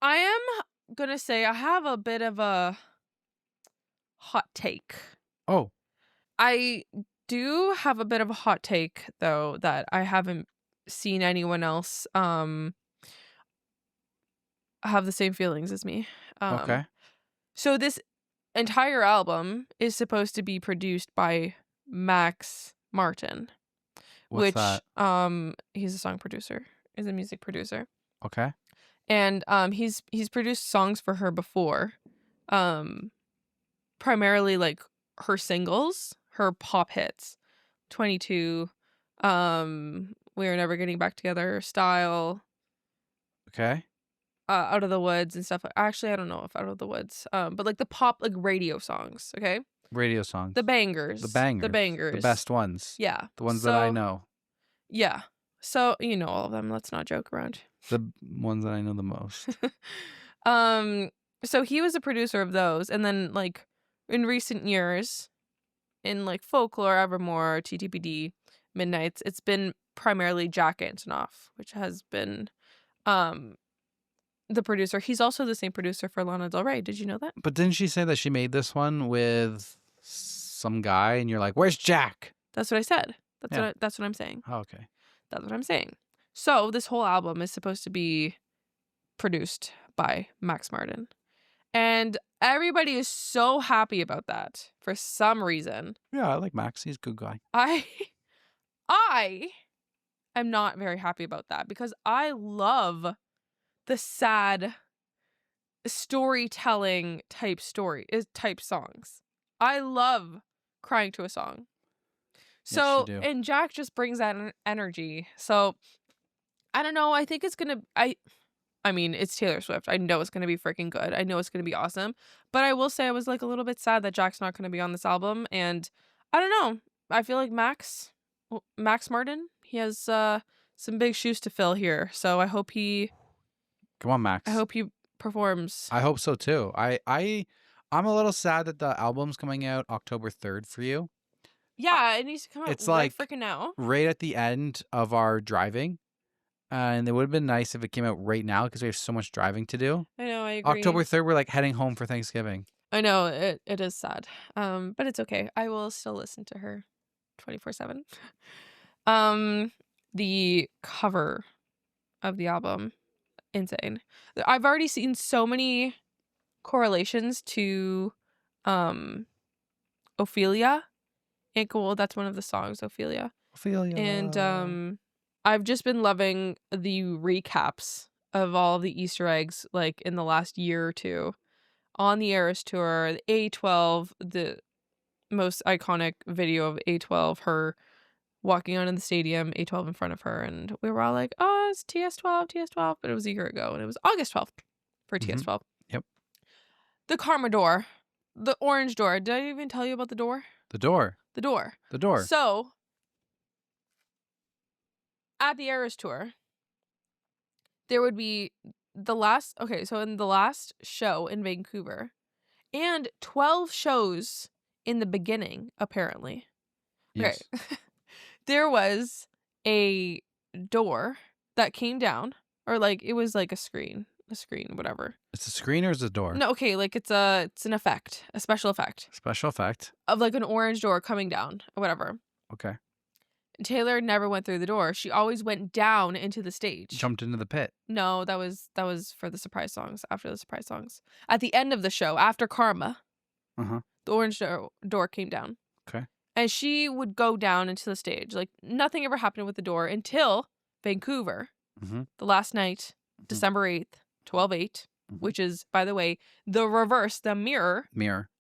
am going to say I have a bit of a hot take. Oh. I do have a bit of a hot take, though, that I haven't seen anyone else have the same feelings as me. Okay. So this entire album is supposed to be produced by Max Martin. What's that? He's a song producer. He's a music producer. Okay. And he's produced songs for her before. Primarily like her singles, her pop hits. 22, We're Never Getting Back Together, Style. Okay. Out of the Woods and stuff. Actually, I don't know if Out of the Woods. But like the pop, like radio songs, okay? Radio songs. The bangers. The best ones. Yeah. The ones that I know. Yeah. So, you know all of them. Let's not joke around. The ones that I know the most. So he was a producer of those. And then like in recent years, in like Folklore, Evermore, TTPD, Midnights, it's been primarily Jack Antonoff, which has been the producer. He's also the same producer for Lana Del Rey. Did you know that? But didn't she say that she made this one with some guy and you're like, where's Jack? That's what I said. That's what I'm saying. Oh, okay. That's what I'm saying. So this whole album is supposed to be produced by Max Martin. And everybody is so happy about that for some reason. Yeah, I like Max. He's a good guy. I am not very happy about that because I love the sad storytelling type songs. I love crying to a song. So, yes, you do. And Jack just brings that energy. So, I don't know. I think it's going to, I mean, it's Taylor Swift. I know it's going to be freaking good. I know it's going to be awesome. But I will say I was like a little bit sad that Jack's not going to be on this album. And I don't know. I feel like Max Martin, he has some big shoes to fill here. So I hope he Come on, Max. I hope he performs. I hope so too. I'm a little sad that the album's coming out October 3rd for you. Yeah, it needs to come out It's right like freaking now. right at the end of our driving. And it would have been nice if it came out right now because we have so much driving to do. I know, I agree. October 3rd, we're like heading home for Thanksgiving. I know, it is sad. But it's okay. I will still listen to her 24/7. The cover of the album, insane. I've already seen so many correlations to Ophelia. And cool, that's one of the songs, Ophelia. And I've just been loving the recaps of all the Easter eggs like in the last year or two on the Eras tour. The A12, the most iconic video of A12, her walking on in the stadium, A12 in front of her, and we were all like, oh, it's TS12, but it was a year ago, and it was August 12th for TS12. Yep. The Karma door, the orange door. Did I even tell you about the door? The door. The door. The door. So, at the Eras tour, there would be in the last show in Vancouver, and 12 shows in the beginning, apparently. Yes. Okay. There was a door that came down, or like it was like a screen, whatever. It's a screen or is it a door? No, okay, like it's an effect, a special effect Special effect. of like an orange door coming down, or whatever. Okay. Taylor never went through the door. She always went down into the stage. Jumped into the pit. No, that was for the surprise songs. After the surprise songs, at the end of the show, after Karma, Uh-huh. the orange door came down. Okay. And she would go down into the stage. Like nothing ever happened with the door until Vancouver, the last night, December 8th, 12/8, which is, by the way, the reverse, the mirror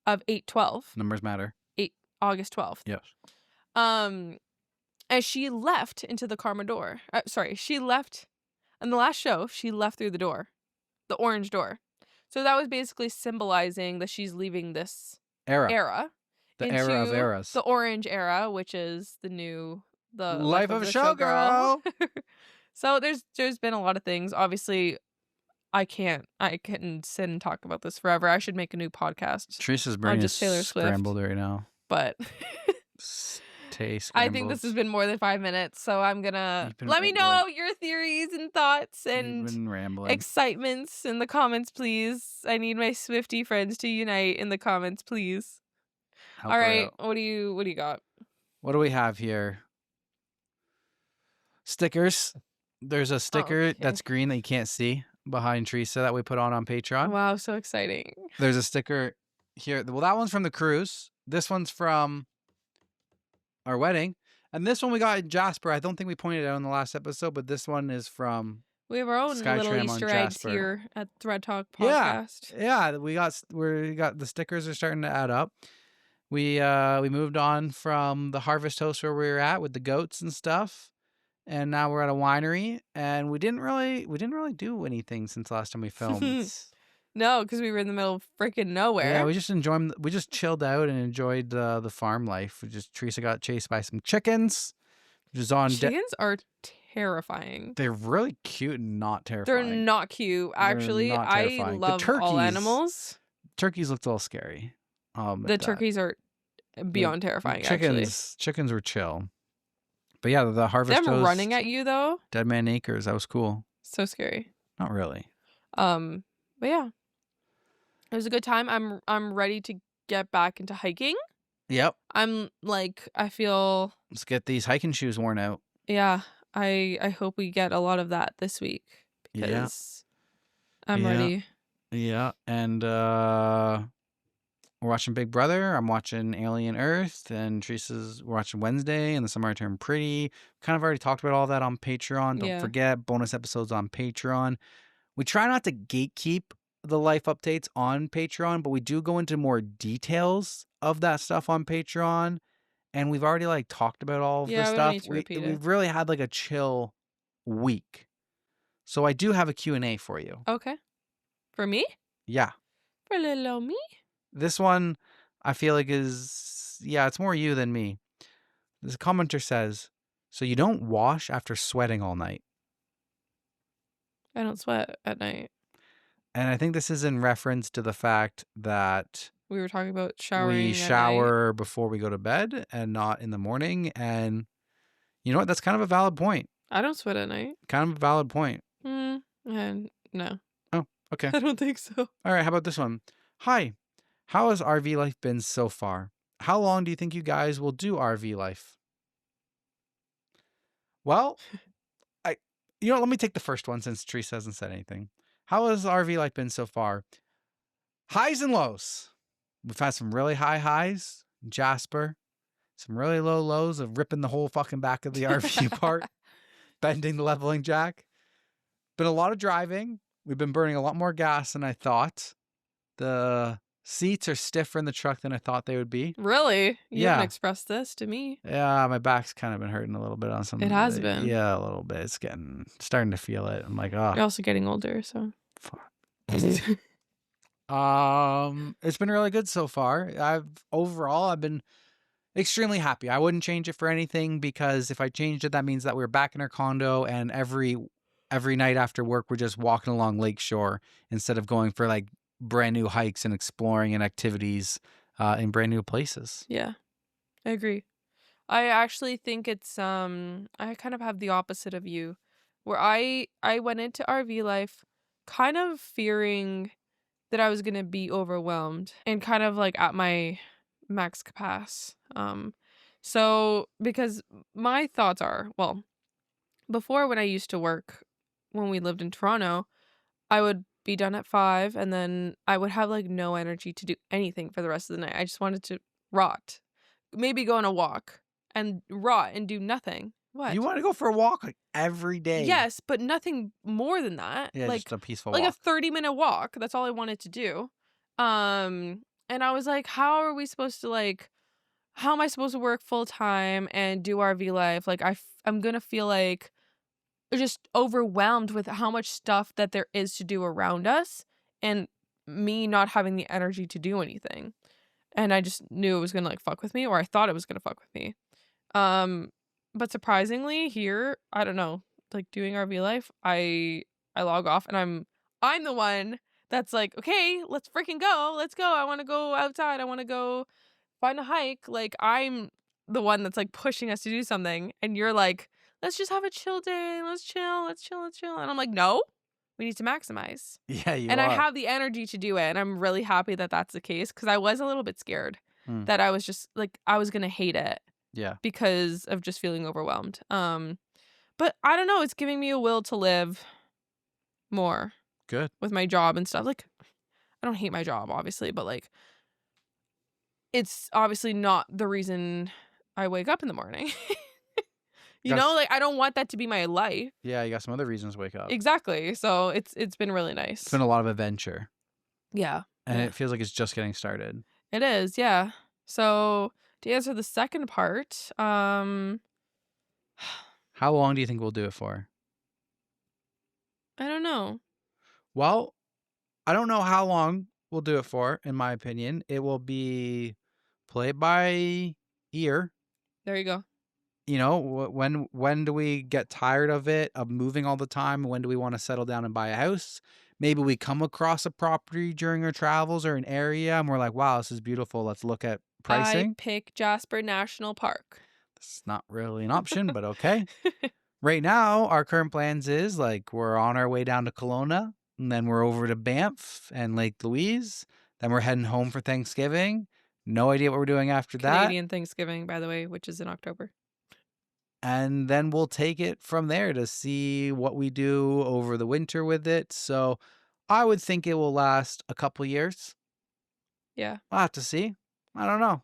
of 8/12. Numbers matter. August 12th. Yes. And she left into the Karma door. She left in the last show. She left through the door, the orange door. So that was basically symbolizing that she's leaving this era. The era of eras. The orange era, which is the life of a showgirl. So there's been a lot of things. Obviously, I can sit and talk about this forever. I should make a new podcast. Teresa's brain is Taylor Swift. Scrambled right now. But I think this has been more than 5 minutes, so I'm gonna let me know your theories and thoughts and excitements in the comments, please. I need my Swiftie friends to unite in the comments, please. All right, what do you got? What do we have here? Stickers. There's a sticker that's green that you can't see behind Teresa that we put on Patreon. Wow, so exciting. There's a sticker here. Well, that one's from the cruise. This one's from our wedding. And this one we got in Jasper. I don't think we pointed it out in the last episode, but this one is from we have our own little Easter eggs here at ThreadTalk podcast. Yeah, we got the stickers are starting to add up. We moved on from the Harvest Host where we were at with the goats and stuff, and now we're at a winery. And we didn't really do anything since last time we filmed. No, because we were in the middle of freaking nowhere. Yeah, we just chilled out and enjoyed the farm life. Teresa got chased by some chickens, which is on. Chickens are terrifying. They're really cute and not terrifying. They're not cute, actually. I love all animals. Turkeys looked a little scary. The turkeys are beyond terrifying. Chickens were chill, but yeah, the Harvest them running at you though. Dead Man Acres, that was cool. So scary. Not really. But yeah, it was a good time. I'm ready to get back into hiking. Yep. I feel. Let's get these hiking shoes worn out. Yeah, I hope we get a lot of that this week because I'm ready. Yeah, and we're watching Big Brother. I'm watching Alien Earth, and we're watching Wednesday and The Summer I Turned Pretty. Kind of already talked about all that on Patreon. Don't forget, bonus episodes on Patreon. We try not to gatekeep the life updates on Patreon, but we do go into more details of that stuff on Patreon. And we've already talked about all of this stuff. We've really had a chill week. So I do have a Q&A for you. Okay. For me? Yeah. For little old me? This one I feel like it's more you than me. This commenter says, so you don't wash after sweating all night. I don't sweat at night. And I think this is in reference to the fact that We were talking about we showering at night. shower before we go to bed and not in the morning. And you know what? That's kind of a valid point. I don't sweat at night. Kind of a valid point. And no. Oh, okay. I don't think so. All right. How about this one? Hi. How has RV life been so far? How long do you think you guys will do RV life? Well, let me take the first one since Teresa hasn't said anything. How has RV life been so far? Highs and lows. We've had some really high highs, Jasper. Some really low lows of ripping the whole fucking back of the RV apart, bending the leveling jack. Been a lot of driving. We've been burning a lot more gas than I thought. The seats are stiffer in the truck than I thought they would be. Really? You haven't Yeah. expressed this to me. Yeah, my back's kind of been hurting a little bit on some. It has been. Yeah, a little bit. It's starting to feel it. I'm like, You're also getting older, so. fuck. It's been really good so far. I've been extremely happy. I wouldn't change it for anything because if I changed it, that means that we're back in our condo and every night after work we're just walking along Lakeshore instead of going for like brand new hikes and exploring and activities in brand new places. Yeah, I agree. I actually think it's I kind of have the opposite of you, where I went into RV life kind of fearing that I was gonna be overwhelmed and kind of like at my max capacity. So because my thoughts are, well, before when I used to work when we lived in Toronto, I would be done at 5 and then I would have like no energy to do anything for the rest of the night. I just wanted to rot. Maybe go on a walk and rot and do nothing. What? You want to go for a walk like every day? Yes, but nothing more than that. Yeah, like just a peaceful like walk. a 30-minute walk. That's all I wanted to do. And I was like, how am I supposed to work full time and do RV life? Like I'm gonna feel like just overwhelmed with how much stuff that there is to do around us and me not having the energy to do anything. And I just knew it was gonna like fuck with me, or I thought it was gonna fuck with me. But surprisingly here, I don't know, like doing RV life, I log off and I'm the one that's like, okay, let's freaking go. Let's go. I want to go outside. I want to go find a hike. Like I'm the one that's like pushing us to do something. And you're like, let's just have a chill day. Let's chill. And I'm like, no, we need to maximize. Yeah, you and are. I have the energy to do it. And I'm really happy that that's the case because I was a little bit scared that I was just like, I was going to hate it. Yeah. Because of just feeling overwhelmed. But I don't know. It's giving me a will to live more. Good. With my job and stuff. Like, I don't hate my job, obviously, but like, it's obviously not the reason I wake up in the morning. You know, like I don't want that to be my life. Yeah, you got some other reasons to wake up. Exactly. So it's been really nice. It's been a lot of adventure. Yeah. And it feels like it's just getting started. It is, yeah. So to answer the second part, how long do you think we'll do it for? I don't know. Well, I don't know how long we'll do it for, in my opinion. It will be play it by ear. There you go. You know, when do we get tired of it, of moving all the time? When do we want to settle down and buy a house? Maybe we come across a property during our travels or an area and we're like, wow, this is beautiful. Let's look at pricing. I pick Jasper National Park. It's not really an option, but okay. Right now, our current plans is like we're on our way down to Kelowna, and then we're over to Banff and Lake Louise. Then we're heading home for Thanksgiving. No idea what we're doing after that. Canadian Thanksgiving, by the way, which is in October. And then we'll take it from there to see what we do over the winter with it. So I would think it will last a couple years. Yeah. I'll have to see. I don't know.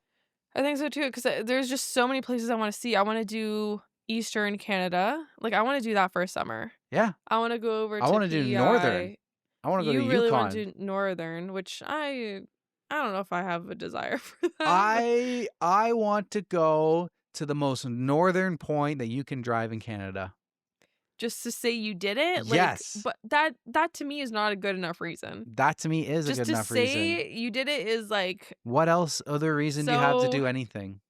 I think so too, because there's just so many places I want to see. I want to do Eastern Canada. Like, I want to do that for a summer. Yeah. I want to go over to I want to do Northern. I want to go to Yukon. You really want to do Northern, which I don't know if I have a desire for that. I want to go to the most northern point that you can drive in Canada. just to say you did it. Yes. But that to me is not a good enough reason. That to me is a Just good to enough reason. say you did it is like What else other reason do you have to so do anything?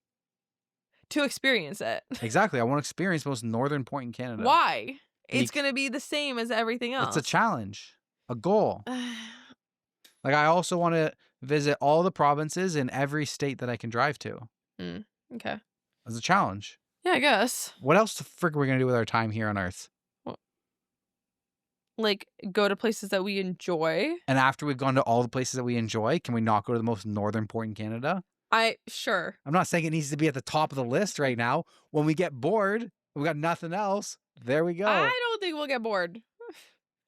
to experience it. Exactly. I want to experience the most northern point in Canada. Why? It's going to be the same as everything else. It's a challenge, a goal. Like, I also want to visit all the provinces in every state that I can drive to. Okay. As a challenge. Yeah, I guess. What else the frick are we going to do with our time here on Earth? Like, go to places that we enjoy. And after we've gone to all the places that we enjoy, can we not go to the most northern point in Canada? Sure. I'm not saying it needs to be at the top of the list right now. When we get bored, we got nothing else. There we go. I don't think we'll get bored.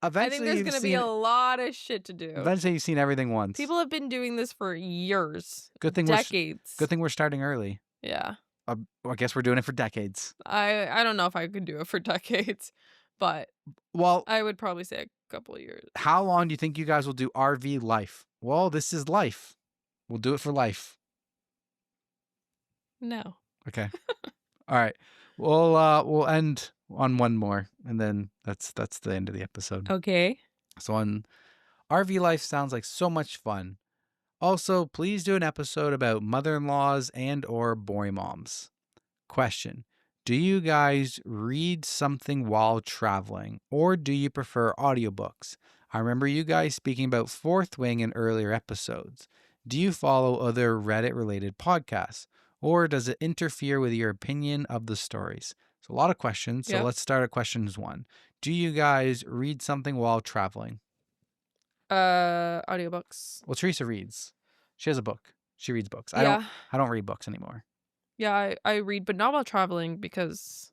Eventually, I think there's going to be a lot of shit to do. Eventually, you've seen everything once. People have been doing this for years. Good thing decades. Good thing we're starting early. Yeah. I guess we're doing it for decades. I don't know if I could do it for decades, but I would probably say a couple of years. How long do you think you guys will do RV life? Well, this is life. We'll do it for life. No. Okay. All right. We'll end on one more, and then that's the end of the episode. Okay. So on RV life sounds like so much fun. Also, please do an episode about mother-in-laws and or boy moms. Question: do you guys read something while traveling, or do you prefer audiobooks? I remember you guys speaking about Fourth Wing in earlier episodes. Do you follow other Reddit-related podcasts, or does it interfere with your opinion of the stories? So a lot of questions. So let's start at questions 1. Do you guys read something while traveling? Audiobooks. Well, Teresa reads. She has a book. She reads books. Yeah. I don't read books anymore. Yeah, I read, but not while traveling because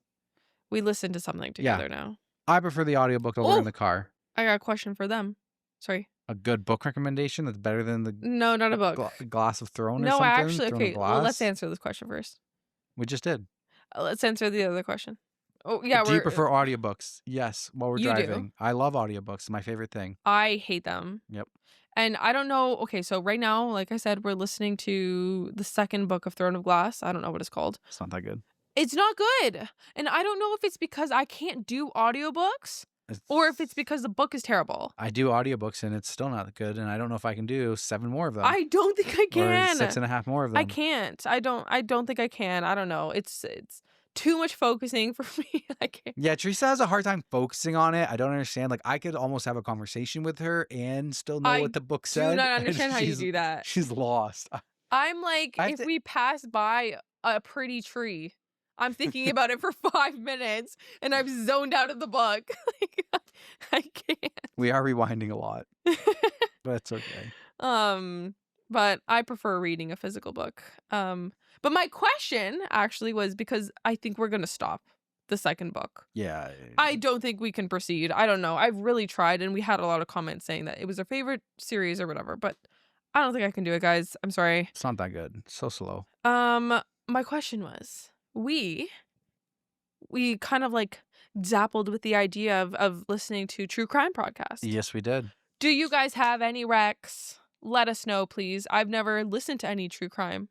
we listen to something together now. I prefer the audiobook over in the car. I got a question for them. Sorry. A good book recommendation that's better than the No, not a book. Glass of Throne or no, something? actually, Throne okay. of Well, let's Glass? answer this question first. We just did. Let's answer the other question. Oh, yeah. Do you prefer audiobooks? Yes, while we're You do. driving. I love audiobooks. It's my favorite thing. I hate them. Yep. And I don't know. Okay, so right now, like I said, we're listening to the second book of Throne of Glass. I don't know what it's called. It's not that good. It's not good. And I don't know if it's because I can't do audiobooks or if it's because the book is terrible. I do audiobooks and it's still not good. And I don't know if I can do 7 more of them. I don't think I can. Or 6.5 more of them. I can't. I don't think I can. I don't know. It's too much focusing for me. I can't. Yeah, Teresa has a hard time focusing on it. I don't understand. Like, I could almost have a conversation with her and still know what the book said. I do not understand how you do that. She's lost. I'm like, if we pass by a pretty tree, I'm thinking about it for 5 minutes and I've zoned out of the book. I can't. We are rewinding a lot. But it's okay. But I prefer reading a physical book. But my question actually was because I think we're going to stop the second book. Yeah. I don't think we can proceed. I don't know. I've really tried and we had a lot of comments saying that it was our favorite series or whatever, but I don't think I can do it, guys. I'm sorry. It's not that good. It's so slow. My question was, we kind of like dappled with the idea of listening to true crime podcasts. Yes, we did. Do you guys have any recs? Let us know, please. I've never listened to any true crime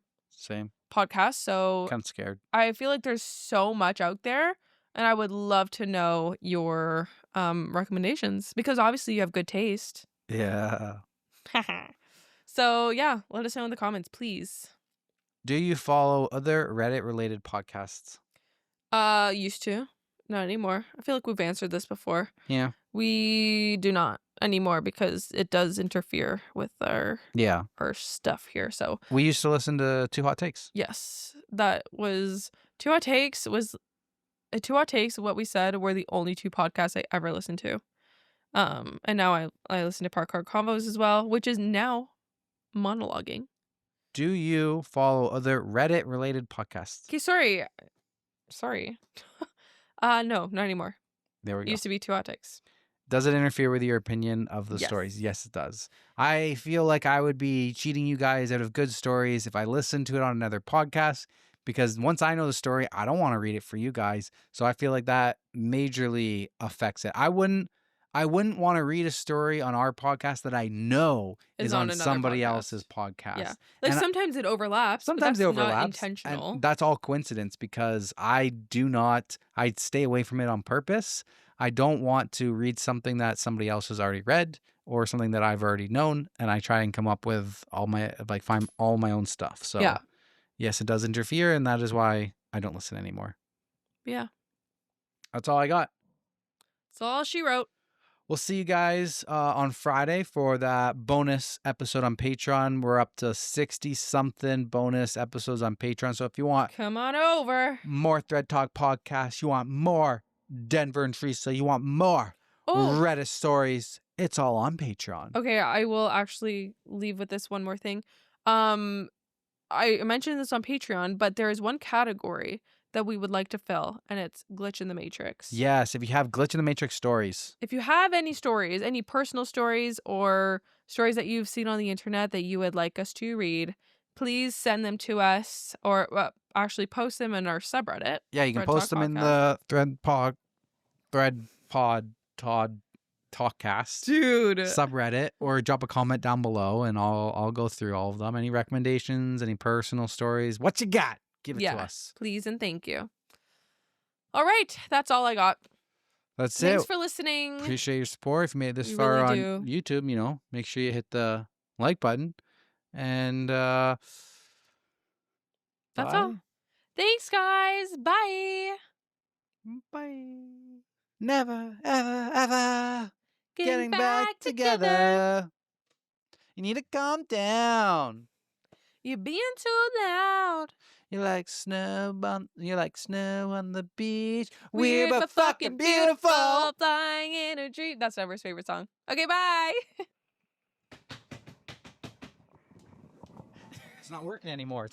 podcasts, so kind of scared. I feel like there's so much out there, and I would love to know your recommendations because obviously you have good taste. Yeah. So yeah, let us know in the comments, please. Do you follow other Reddit-related podcasts? Used to. Not anymore. I feel like we've answered this before. Yeah. We do not anymore because it does interfere with our stuff here. So we used to listen to Two Hot Takes. Yes, that was Two Hot Takes. Two Hot Takes. What we said were the only 2 podcasts I ever listened to. And now I listen to Park Car Convos as well, which is now monologuing. Do you follow other Reddit-related podcasts? Okay, sorry. No, not anymore. There we go. Used to be Two Hot Takes. Does it interfere with your opinion of the stories? Yes, it does. I feel like I would be cheating you guys out of good stories if I listened to it on another podcast, because once I know the story, I don't want to read it for you guys. So I feel like that majorly affects it. I wouldn't want to read a story on our podcast that I know is on somebody else's podcast. Yeah. Like sometimes it overlaps. Sometimes it overlaps. Not intentional. And that's all coincidence because I'd stay away from it on purpose. I don't want to read something that somebody else has already read or something that I've already known, and I try and come up with find all my own stuff. So Yeah. yes, it does interfere, and that is why I don't listen anymore. Yeah. That's all I got. That's all she wrote. We'll see you guys on Friday for that bonus episode on Patreon. We're up to 60-something bonus episodes on Patreon. So if you want Come on over. more Thread Talk podcasts, you want more Denver and Teresa, you want more Reddit stories, it's all on Patreon. Okay, I will actually leave with this one more thing. I mentioned this on Patreon, but there is one category that we would like to fill, and it's Glitch in the Matrix. Yes, if you have Glitch in the Matrix stories. If you have any stories, any personal stories or stories that you've seen on the internet that you would like us to read, please send them to us or actually post them in our subreddit. Yeah, you can post them in the Talkcast Dude subreddit, or drop a comment down below and I'll go through all of them. Any recommendations, any personal stories, what you got? Give it to us. Please and thank you. All right, that's all I got. That's Thanks it. for listening. Appreciate your support. If you made it this We far really on do. YouTube, make sure you hit the like button. And that's all. Thanks, guys. Bye. Bye. Never, ever, ever getting back together. You need to calm down. You're being too loud. You're like snow on the beach. We're but fucking beautiful. Flying in a dream. That's Trevor's favorite song. Okay, bye. It's not working anymore.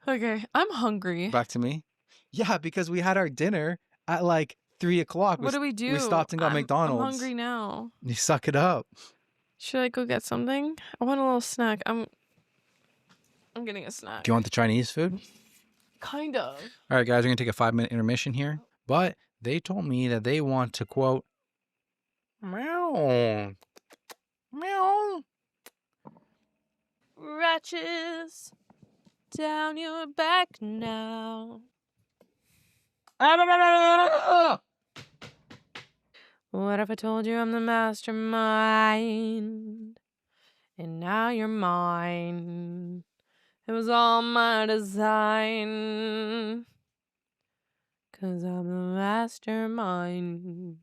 Okay, I'm hungry. Back to me. Yeah, because we had our dinner at like 3 o'clock. What do we do? We stopped and got McDonald's. I'm hungry now. You suck it up. Should I go get something? I want a little snack. I'm getting a snack. Do you want the Chinese food? Kind of. All right, guys, we're going to take a 5-minute intermission here. But they told me that they want to, quote, meow. Meow. Ratchets down your back now. What if I told you I'm the mastermind? And now you're mine. It was all my design. 'Cause I'm the mastermind.